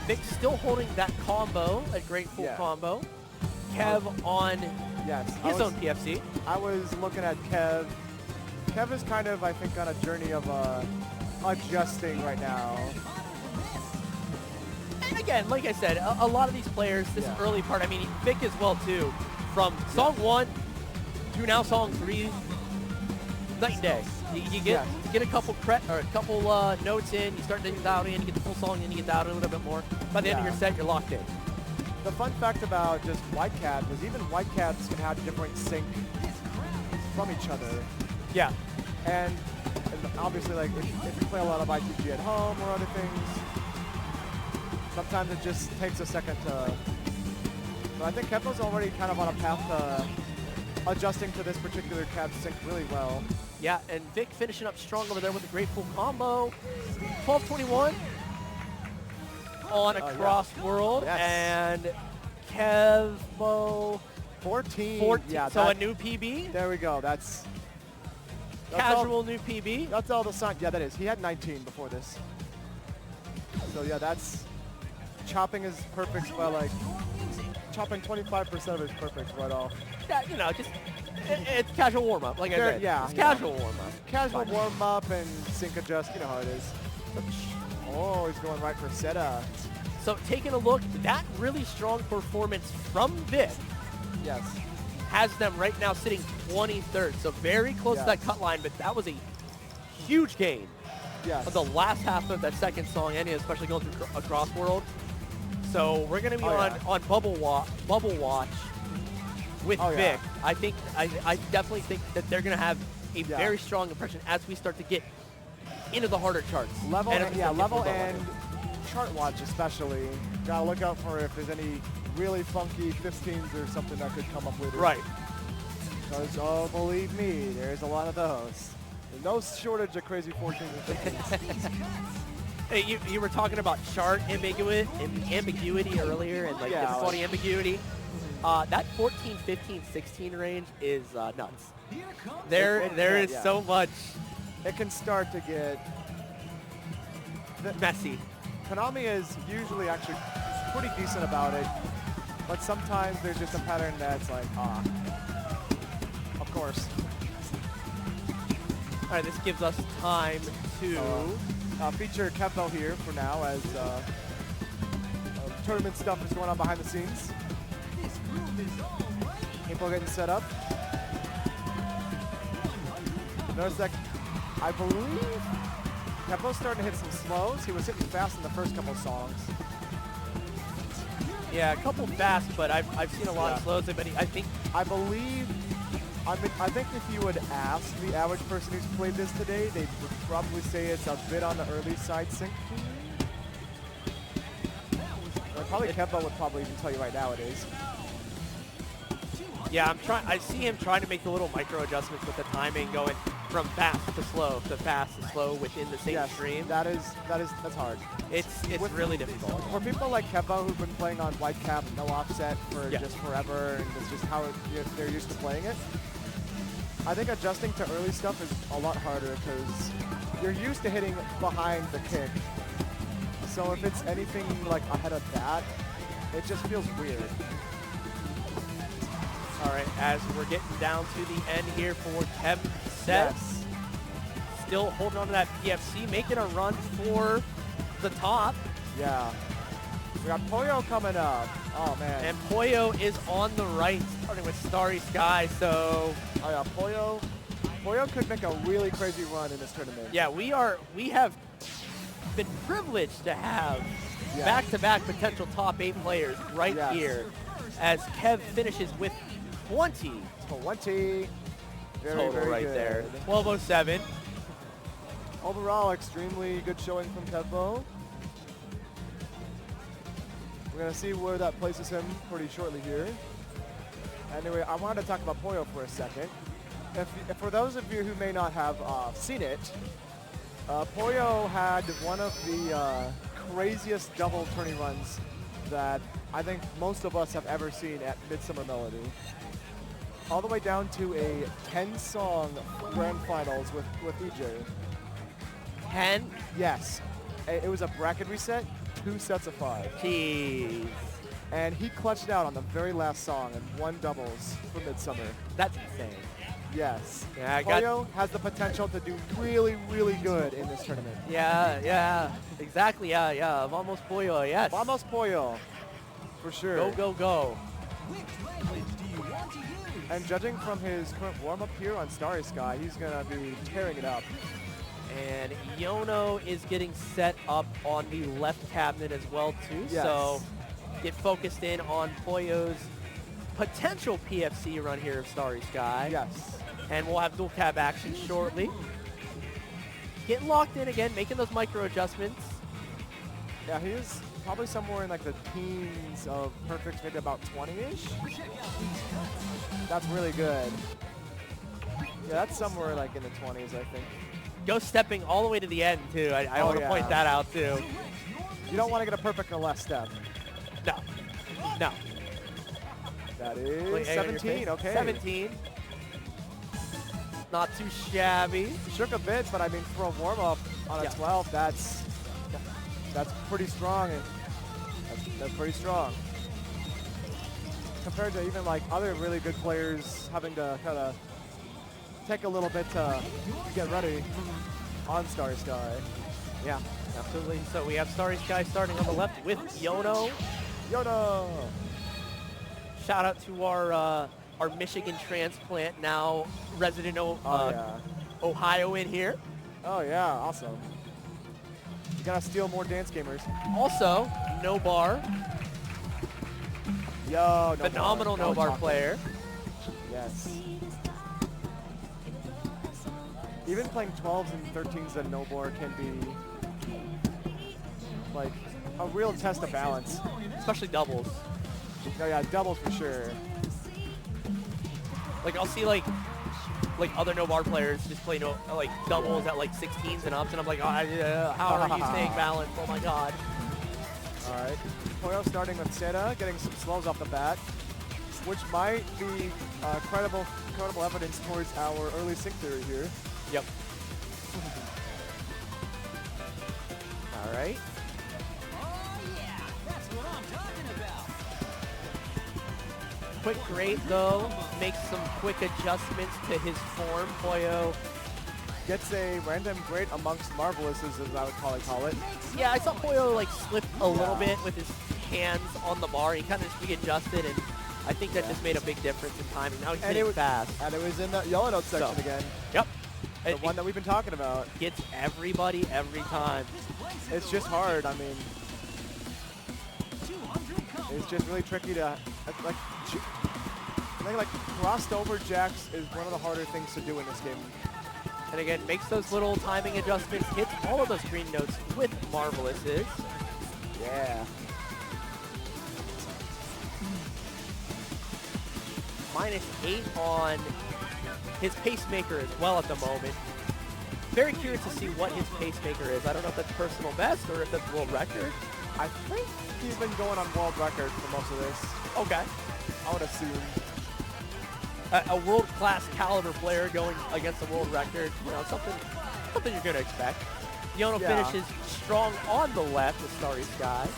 Vic still holding that combo, a great full Yeah. combo. Kev on Yes. his own PFC. I was looking at Kev. Kev is kind of, I think, on a journey of adjusting right now. And again, like I said, a lot of these players, this Yeah. early part, I mean, Vic as well too, from song 1 to now song 3, night and day. You get a couple notes in, you start to dial in, you get the full song in, you get dialed in a little bit more. By the end of Yeah. your set, you're locked in. The fun fact about just Whitecaps is even Whitecaps can have different sync from each other. Yeah. And obviously, like, if you play a lot of ITG at home or other things, sometimes it just takes a second to... But I think Kepler's already kind of on a path to adjusting to this particular cap sync really well. Yeah, and Vic finishing up strong over there with a great full combo. 12-21 on Across World. Yes. And Kevbo 14. Yeah, so a new PB. There we go. That's Casual all, new PB. That's all the sign. Yeah, that is. He had 19 before this. So yeah, that's chopping his perfects by like chopping 25% of his perfects right off. Yeah, you know, just it's casual warm up, like I said. Yeah, it's yeah. casual warm up. Casual warm up and sync adjust. You know how it is. Oh, he's going right for Seta. So taking a look, that really strong performance from Vic Yes. has them right now sitting 23rd. So very close to that Yes. cut line, but that was a huge gain Yes. of the last half of that second song, and especially going through Across World. So we're going to be on Bubble Watch with Vic. I definitely think that they're going to have a very strong impression as we start to get into the harder charts. Level level and chart watch especially. Gotta look out for if there's any really funky 15s or something that could come up later. Right. Because, oh, believe me, there's a lot of those. There's no shortage of crazy 14s and 15s. Hey, you were talking about chart ambiguity earlier and like the funny ambiguity. That 14, 15, 16 range is nuts. There is so much It can start to get... messy. Konami is usually actually pretty decent about it, but sometimes there's just a pattern that's like, of course. All right, this gives us time to feature Kevbo here for now as tournament stuff is going on behind the scenes. People getting set up. Notice that I believe Kevbo's starting to hit some slows. He was hitting fast in the first couple songs. Yeah, a couple fast, but I've seen a lot of slows. But I think I think if you would ask the average person who's played this today, they would probably say it's a bit on the early side sync. Probably Kevbo would probably even tell you right now it is. Yeah, I see him trying to make the little micro adjustments with the timing, going from fast to fast to slow within the same stream. That's hard. It's really difficult. For people like Kevbo who've been playing on Whitecap, no offset for just forever, and it's just how they're used to playing it. I think adjusting to early stuff is a lot harder because you're used to hitting behind the kick. So if it's anything like ahead of that, it just feels weird. All right, as we're getting down to the end here for Kev set. Still holding on to that PFC, making a run for the top. Yeah. We got Poyo coming up. Oh, man. And Poyo is on the right, starting with Starry Sky, so... Oh, yeah, Poyo could make a really crazy run in this tournament. Yeah, we have been privileged to have back-to-back potential top 8 players right here as Kev finishes with 20. 20. Total very right good. there. 1207. Overall, extremely good showing from Kevbo. We're going to see where that places him pretty shortly here. Anyway, I wanted to talk about Poyo for a second. If for those of you who may not have seen it, Poyo had one of the craziest double tourney runs that I think most of us have ever seen at Midsummer Melody. All the way down to a 10-song grand finals with EJ. 10? Yes. It was a bracket reset. 2 sets of 5. Jeez. And he clutched out on the very last song and won doubles for Midsummer. That's insane. Yes. Yeah, I got. Pollo has the potential to do really, really good in this tournament. Yeah. Exactly. Yeah. Vamos Pollo. Yes. Vamos Pollo, for sure. Go, go, go. Which language do you want to use? And judging from his current warm-up here on Starry Sky, he's going to be tearing it up. And Yono is getting set up on the left cabinet as well, too. Yes. So get focused in on Pollo's potential PFC run here of Starry Sky. Yes. And we'll have dual cab action shortly. Getting locked in again, making those micro adjustments. Yeah, he is probably somewhere in like the teens of perfects, maybe about 20-ish. That's really good. Yeah, that's somewhere like in the 20s, I think. Go stepping all the way to the end, too. I want to point that out, too. You don't want to get a perfect or less step. No. That Wait, is hang on your 17, face. okay. 17. Not too shabby. Shook a bit, but I mean, for a warm-up on a 12, that's pretty strong. And that's pretty strong. Compared to even like other really good players having to kind of take a little bit to get ready on Starry Sky. Yeah, absolutely. So we have Starry Sky starting on the left with Yono. Yono! Shout out to our Michigan transplant, now resident Ohio in here. Oh yeah, awesome. You gotta steal more dance gamers. Also, No Bar, Yo, no phenomenal bar. No Bar Talking. player. Yes. Even playing 12s and 13s at no bar can be like a real test of balance. Especially doubles. Oh yeah, doubles for sure. Like I'll see like other No Bar players just play like doubles at like 16s and ups, and I'm like, how are you staying balanced? Oh my god. All right. Pollo starting with Seda, getting some slows off the bat, which might be credible evidence towards our early sync theory here. Yep. All right. Oh yeah, that's what I'm talking about. Quick grade though, makes some quick adjustments to his form. Pollo. Gets a random great amongst marvelouses, as I would call it. Yeah, I saw Pollo like slip a little bit with his hands on the bar. He kind of just readjusted, and I think that just made a big difference in timing. Now he's hitting fast. And it was in the yellow note section again. Yep. The one that we've been talking about. Gets everybody every time. It's just hard. I mean, it's just really tricky to like. I think like crossed over jacks is one of the harder things to do in this game. And again, makes those little timing adjustments, hits all of those green notes with marvelouses. Yeah. -8 on his pacemaker as well at the moment. Very curious to see what his pacemaker is. I don't know if that's personal best or if that's world record. I think he's been going on world record for most of this. Okay. I would assume. A world-class caliber player going against a world record, you know, something you're going to expect. Yono finishes strong on the left with Starry Sky.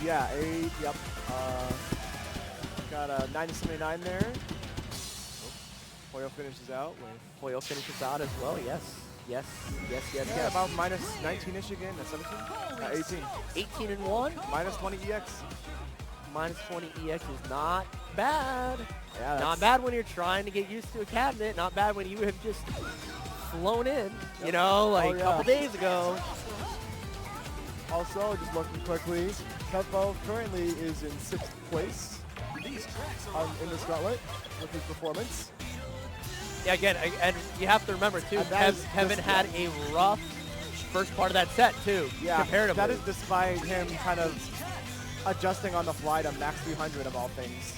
Yeah, 8, yep. Got a 979 there. Pollo finishes out with. Pollo finishes out as well, yes. Yes. Yeah, about -19-ish again, that's 17. 18. 18 and 1. -20 EX. -20 EX is not bad. Yeah, Not bad when you're trying to get used to a cabinet. Not bad when you have just flown in, you know, like a couple days ago. Also, just looking quickly, Kevo currently is in 6th place in this Gauntlet with his performance. Yeah, again, and you have to remember, too, Kevin had a rough first part of that set, too, comparatively. That is despite him kind of adjusting on the fly to max 300 of all things.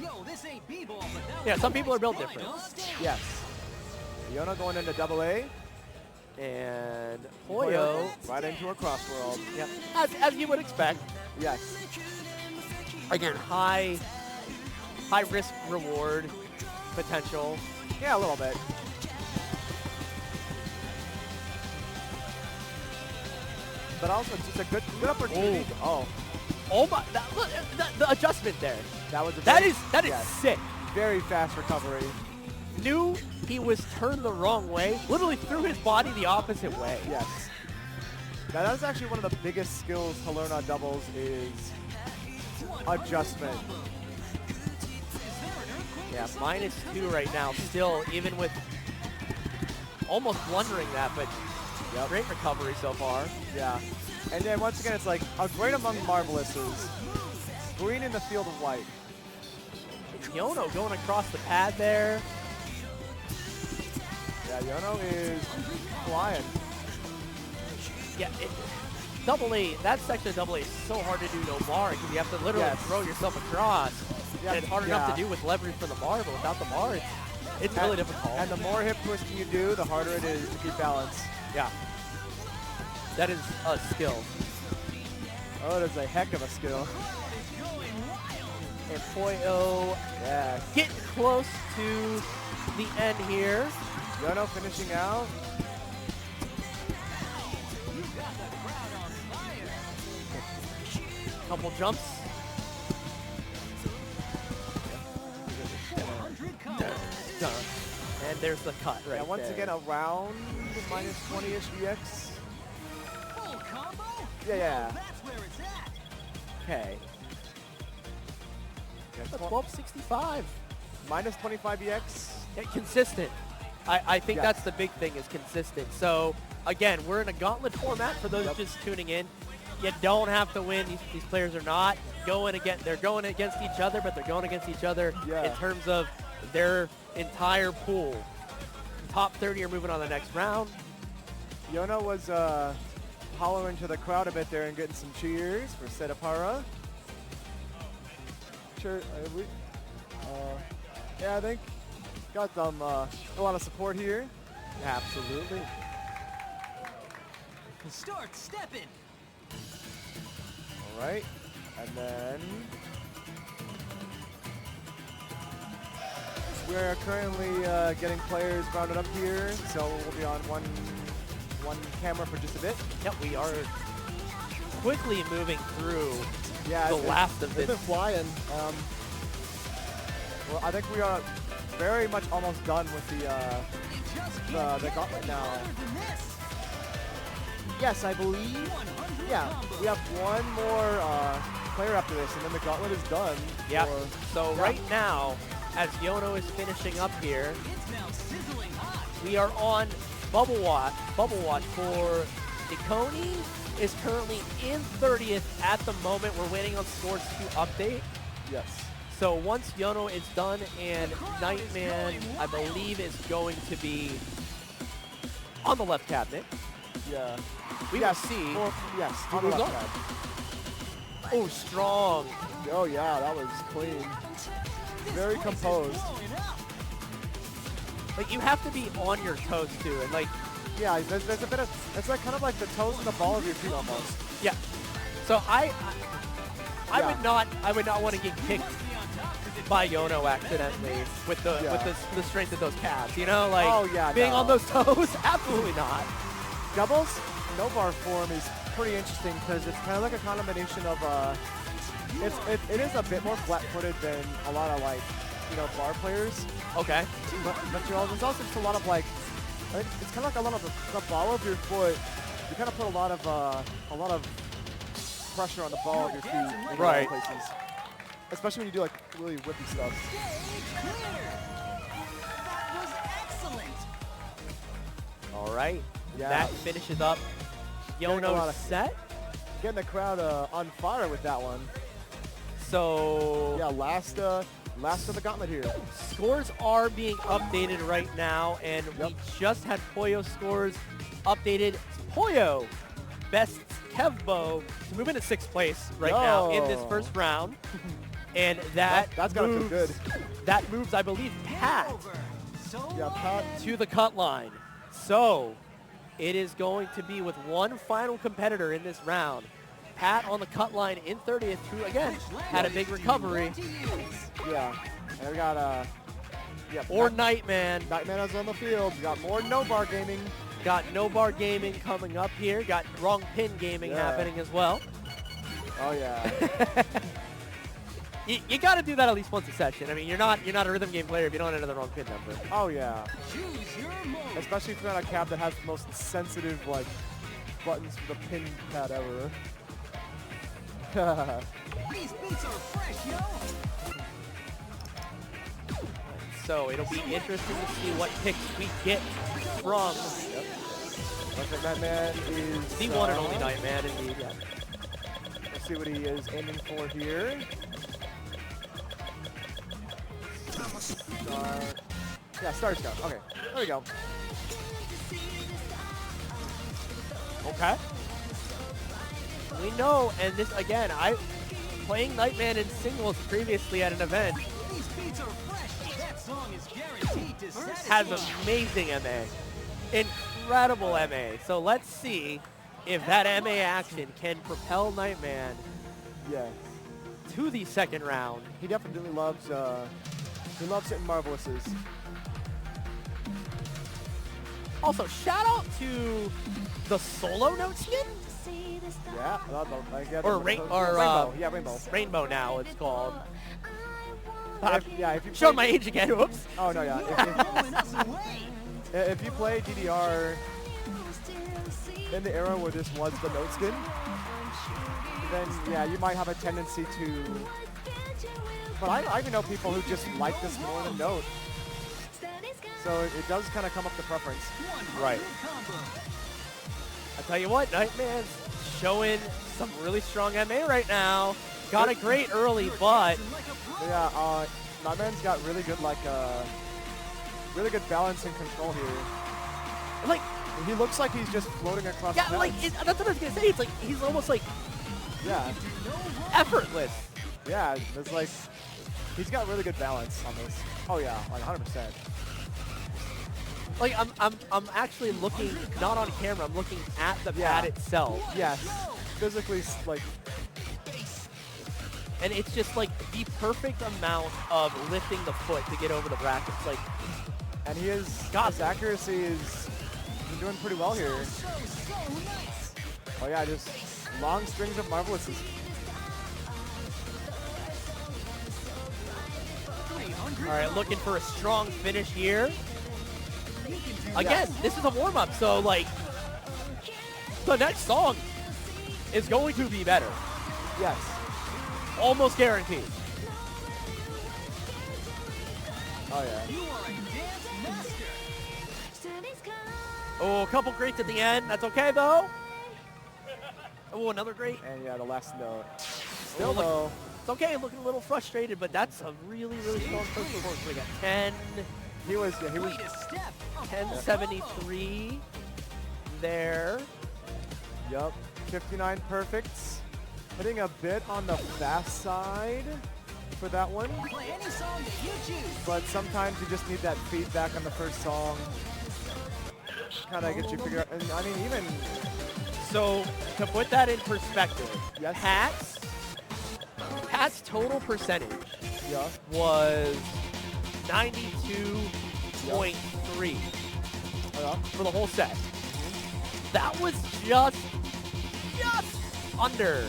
Yo, this ain't b-ball, but now Yeah, some people are built different. Yes. Yono going into AA. And Pollo right into a cross world. Yep. As you would expect. Yes. Again, high risk reward potential. Yeah, a little bit. but also just a good opportunity. Oh, Oh my! Look, the adjustment there. that was a That very- is yes, sick. very fast recovery. Knew he was turned the wrong way. Literally threw his body the opposite way. Yes. Now that's actually one of the biggest skills to learn on doubles is adjustment. Yeah, -2 right now. Still, even with almost blundering that, but great recovery so far. Yeah. And then once again, it's like a great among marvelouses. Green in the field of white. Yono going across the pad there. Yeah, Yono is flying. Yeah, double A, that section of double A is so hard to do no bar because you have to literally Yes. throw yourself across. Yeah, And it's hard enough yeah. to do with leverage from the bar, but without the bar, it's really difficult. And the more hip twisting you do, the harder it is to keep balance. Yeah. That is a skill. Oh, it is a heck of a skill. And Poyo Yeah. getting close to the end here. Yono finishing out. Couple jumps. And there's the cut right Yeah, once there. again, around -20-ish VX. Full combo? Yeah, yeah. That's where it's at. Okay. Yeah, A 1265. -25 VX. Yeah, consistent. I think Yes. that's the big thing is consistent. So again, we're in a gauntlet format for those Yep. just tuning in. You don't have to win. These players are not going against. They're going against each other, but they're going against each other Yeah. in terms of their entire pool. Top 30 are moving on to the next round. Yono was hollering to the crowd a bit there and getting some cheers for Setapara. Sure, yeah, I think got them a lot of support here. Absolutely. Start stepping. All right, and then we're currently getting players rounded up here, so we'll be on one camera for just a bit. Yep, we are quickly moving through Yeah, the last of it's this. been flying. Well, I think we are very much almost done with the gauntlet now. Yes, I believe. Yeah, we have one more player after this, and then the gauntlet is done. Yeah. for- So yeah. right now, as Yono is finishing up here, It's now sizzling hot. we are on Bubble Watch. Bubble Watch for Deconi is currently in 30th at the moment. We're waiting on scores to update. Yes. So once Yono is done and Nightman, I believe, is going to be on the left cabinet. Yeah. We yes. will see. Yes. Who On the moves left on. side. Oh, strong. Oh yeah, that was clean. Very composed. Like, you have to be on your toes too, and like, Yeah, there's a bit of, it's like kind of like the toes and the ball of your feet almost. yeah. So I Yeah. would not want to get kicked by Yono accidentally with the Yeah. the strength of those calves. You know, like Oh, yeah, being no. on those toes, absolutely not. Doubles, no bar form is pretty interesting because it's kind of like a combination of it is a bit more flat-footed than a lot of like bar players, Okay. but there's also just a lot of like it's kind of like a lot of the ball of your foot. You kind of put a lot of pressure on the ball of your feet in a lot of Right. places, especially when you do like really whippy stuff. Stage clear. That was excellent. All right. Yeah. That finishes up Getting a lot Yono's of- set. Getting the crowd on fire with that one. So Yeah, last of the gauntlet here. scores are being updated right now, and we Yep. just had Poyo scores updated. Poyo best Kevbo to move into 6th place right now in this Yo. first round. And that That's gotta feel moves, good. That moves, I believe, Pat Over. So Yeah, Pat. to the cut line. So it is going to be with one final competitor in this round. Pat on the cut line in 30th, who again had a big recovery. Yeah, and we got Or Nightman. Nightman is on the field. We got more no bar gaming. Got no bar gaming coming up here. Got wrong pin gaming Yeah. happening as well. Oh yeah. You got to do that at least once a session. I mean, you're not a rhythm game player if you don't enter the wrong pin number. Oh yeah. Choose your mode. Especially if you're on a cab that has the most sensitive like buttons for the pin pad ever. These beats are fresh, yo. So it'll be interesting to see what picks we get from Looks like that man is the one and only Nightman indeed. Yeah. Let's see what he is aiming for here. Star. Yeah, Star Scout. Okay, there we go. Okay. We know, and this again, playing Nightman in singles previously at an event These beats are fresh. That song is guaranteed to has satisfy. amazing MA. Incredible MA. So let's see if that MA action can propel Nightman Yeah, to the second round. he definitely loves hitting Marvelouses. Also, shout out to the solo note skin, Yeah, Or Rainbow. Yeah, Rainbow. Rainbow now it's called. If you Showing play- my age again, whoops. Oh no, yeah. Blowing us away. If you play DDR in the era where this was the note skin, then yeah, you might have a tendency to. But I even know people who just like this more than note. So it does kind of come up to preference. Right. Combo. I tell you what, Nightman's showing some really strong MA right now. Got it great early, but Yeah, Nightman's got really good really good balance and control here. like, He looks like he's just floating across yeah, the like pads. that's what I was gonna say. It's like he's almost like Yeah, effortless. yeah. It's like he's got really good balance on this. Oh yeah, like 100%. Like I'm actually looking not on camera. I'm looking at the Yeah. pad itself, Yes, physically like and it's just like the perfect amount of lifting the foot to get over the brackets. Like, and his accuracy is he's doing pretty well here. So nice. Oh yeah, just long strings of Marvelouses. 300. all right, looking for a strong finish here. Again, this is a warm-up, so like the next song is going to be better, Yes. almost guaranteed. Oh yeah. You are a dance master. Oh, a couple greats at the end. That's okay though. Oh, another great. And yeah, the last note. Still look- though. It's okay, looking a little frustrated, but that's a really, really strong first performance. We got 10, He was. 1073 there. Yup. 59 perfects. Hitting a bit on the fast side for that one. Play any song that you choose. But sometimes you just need that feedback on the first song. Kind of get you figured out. And I mean, even So to put that in perspective, Yes. Pat's total percentage yeah. was 92.3 Oh, yeah. for the whole set. That was just under,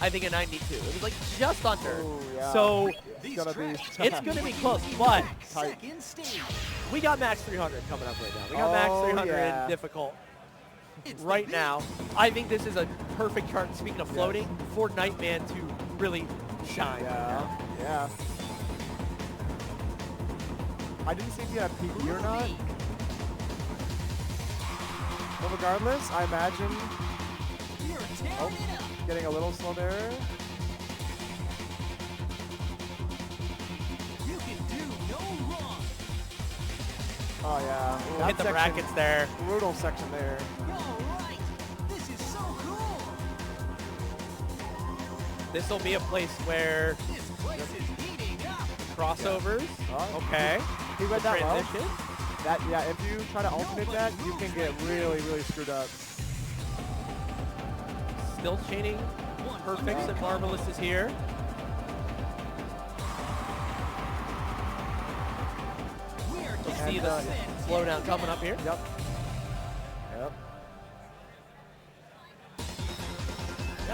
I think, a 92. It was like just under. Ooh, yeah. So It's gonna be. it's going to be close, but Tight. Second stage. we got max 300 coming up right now. We got max Oh, 300 yeah. in difficult It's the right beat. now. I think this is a perfect chart, speaking of floating, for Nightman to really shine. Yeah. Yeah. I didn't see if you had PB or not. But regardless, I imagine You're tearing it up. getting a little slow there. You can do no wrong. Oh yeah. We'll That hit the section- brackets there. Brutal section there. All right. This is so cool. This will be a place where This place is heating up. crossovers, Oh, okay, He read that well. transition. That yeah. If you try to alternate that, you can get really screwed up. Still chaining perfects and marvelous is here. We are Let's getting see And, the slowdown coming up here. Yep.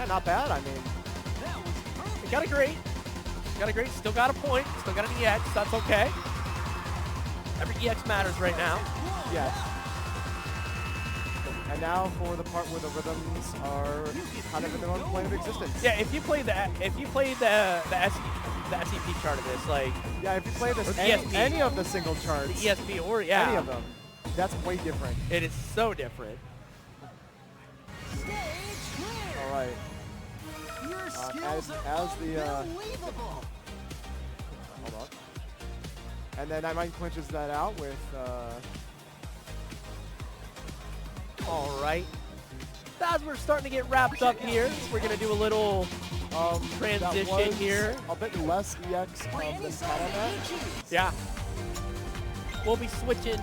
not bad. I mean, He got a great. Still got a point. Still got an EX. That's okay. Every EX matters right now. yes. And now for the part where the rhythms are kind of in their own plane of existence. Yeah, if you play the SCP chart of this, like Yeah, if you play this Or ESP. any of the single charts, the ESP or yeah, any of them, that's way different. it is so different. Stage clear. All right. Your skills as are the, unbelievable. Hold on. And then Nightmine clinches that out with, All right. As we're starting to get wrapped up here, we're gonna do a little that transition was here. a bit less EX than Pat on that. Yeah. We'll be switching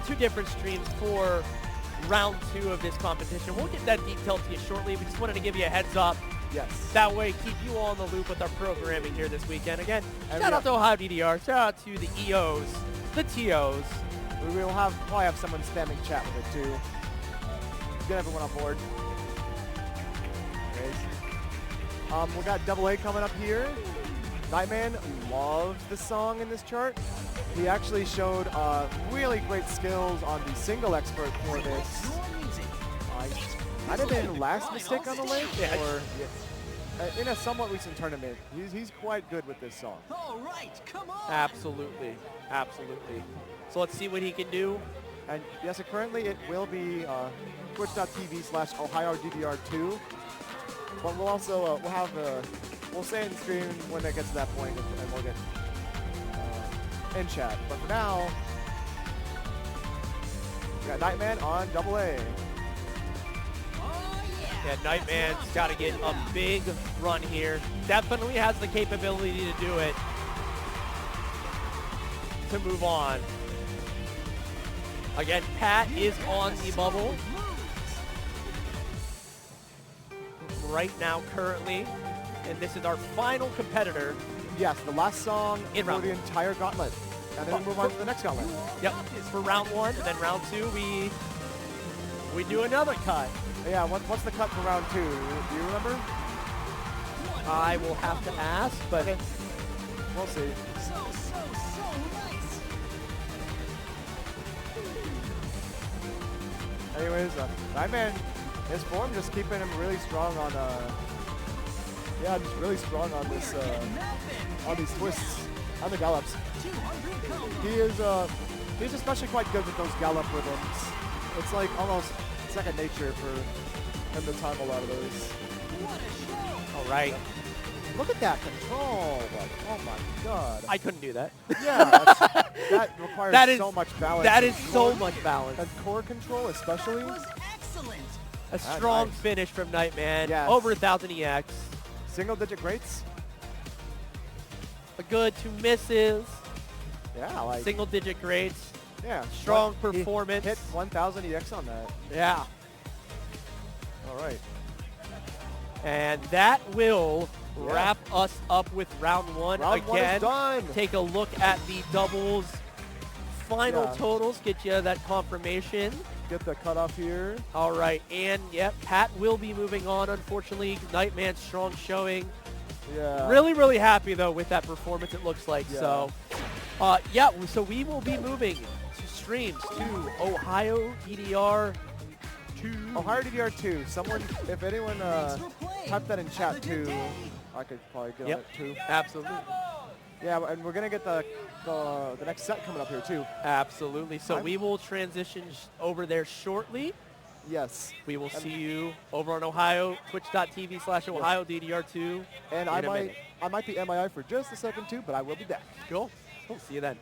2 different streams for round 2 of this competition. We'll get that detail to you shortly. We just wanted to give you a heads up. Yes. That way, keep you all in the loop with our programming here this weekend. Again, And shout we out to OhioDDR. Shout out to the EOs, the TOs. We will probably have someone spamming chat with it too. Get everyone on board. Anyways. We got AA coming up here. Nightman loves the song in this chart. He actually showed really great skills on the single expert for this. Might have been last mistake on the lake, Yeah. or in a somewhat recent tournament. He's quite good with this song. All right, come on. Absolutely. Absolutely. So let's see what he can do. And yes, currently it will be twitch.tv/OhioDDR2. But we'll also we'll say in stream when it gets to that point, and we'll get in chat. But for now, we got Nightman on AA. Oh yeah. Yeah, Nightman's got to get a big run here. Definitely has the capability to do it. To move on. Again, Pat is on the bubble right now currently. And this is our final competitor. Yes, the last song In for round the one. entire gauntlet. And then we move on to the next gauntlet. Yep, it's for round 1. And then round 2, we do another cut. Yeah, what's the cut for round 2? Do you remember? I will have to ask, but We'll see. So nice. Anyways, Nightman, his form just keeping him really strong on, just really strong on this, on these twists, on the gallops. 200 combo. He is, he's especially quite good with those gallop rhythms. It's like almost second nature for him to time a lot of those. What a show. all right. Look at that control! Like, oh my god. I couldn't do that. Yeah, that requires That is- so much balance. That and is so core- much balance. And core control especially. That was excellent. A strong nice. finish from Nightman. Yes. Over 1,000 EX. Single digit greats. A good 2 misses. Yeah, like, Single digit grades. yeah. strong He performance. Hit 1,000 EX on that. Yeah. All right. And that will wrap us up with round 1. Round one is Again, done. take a look at the doubles final Yeah. totals. Get you that confirmation. Get the cutoff here. All right. And, yep, Pat will be moving on, unfortunately. Nightman's strong showing. Yeah. Really, really happy, though, with that performance, it looks like. Yeah. So, so we will be moving to streams to OhioDDR 2. OhioDDR2. Someone, if anyone Thanks for playing. type that in chat Have a good too, day. I could probably get Yep. on it too. Absolutely. Yeah, and we're gonna get the next set coming up here too. Absolutely. So I'm- we will transition over there shortly. Yes. We will see you over on Ohio, twitch.tv/OhioDDR2. And in a minute. I might be MII for just a second too, but I will be back. Cool. See you then.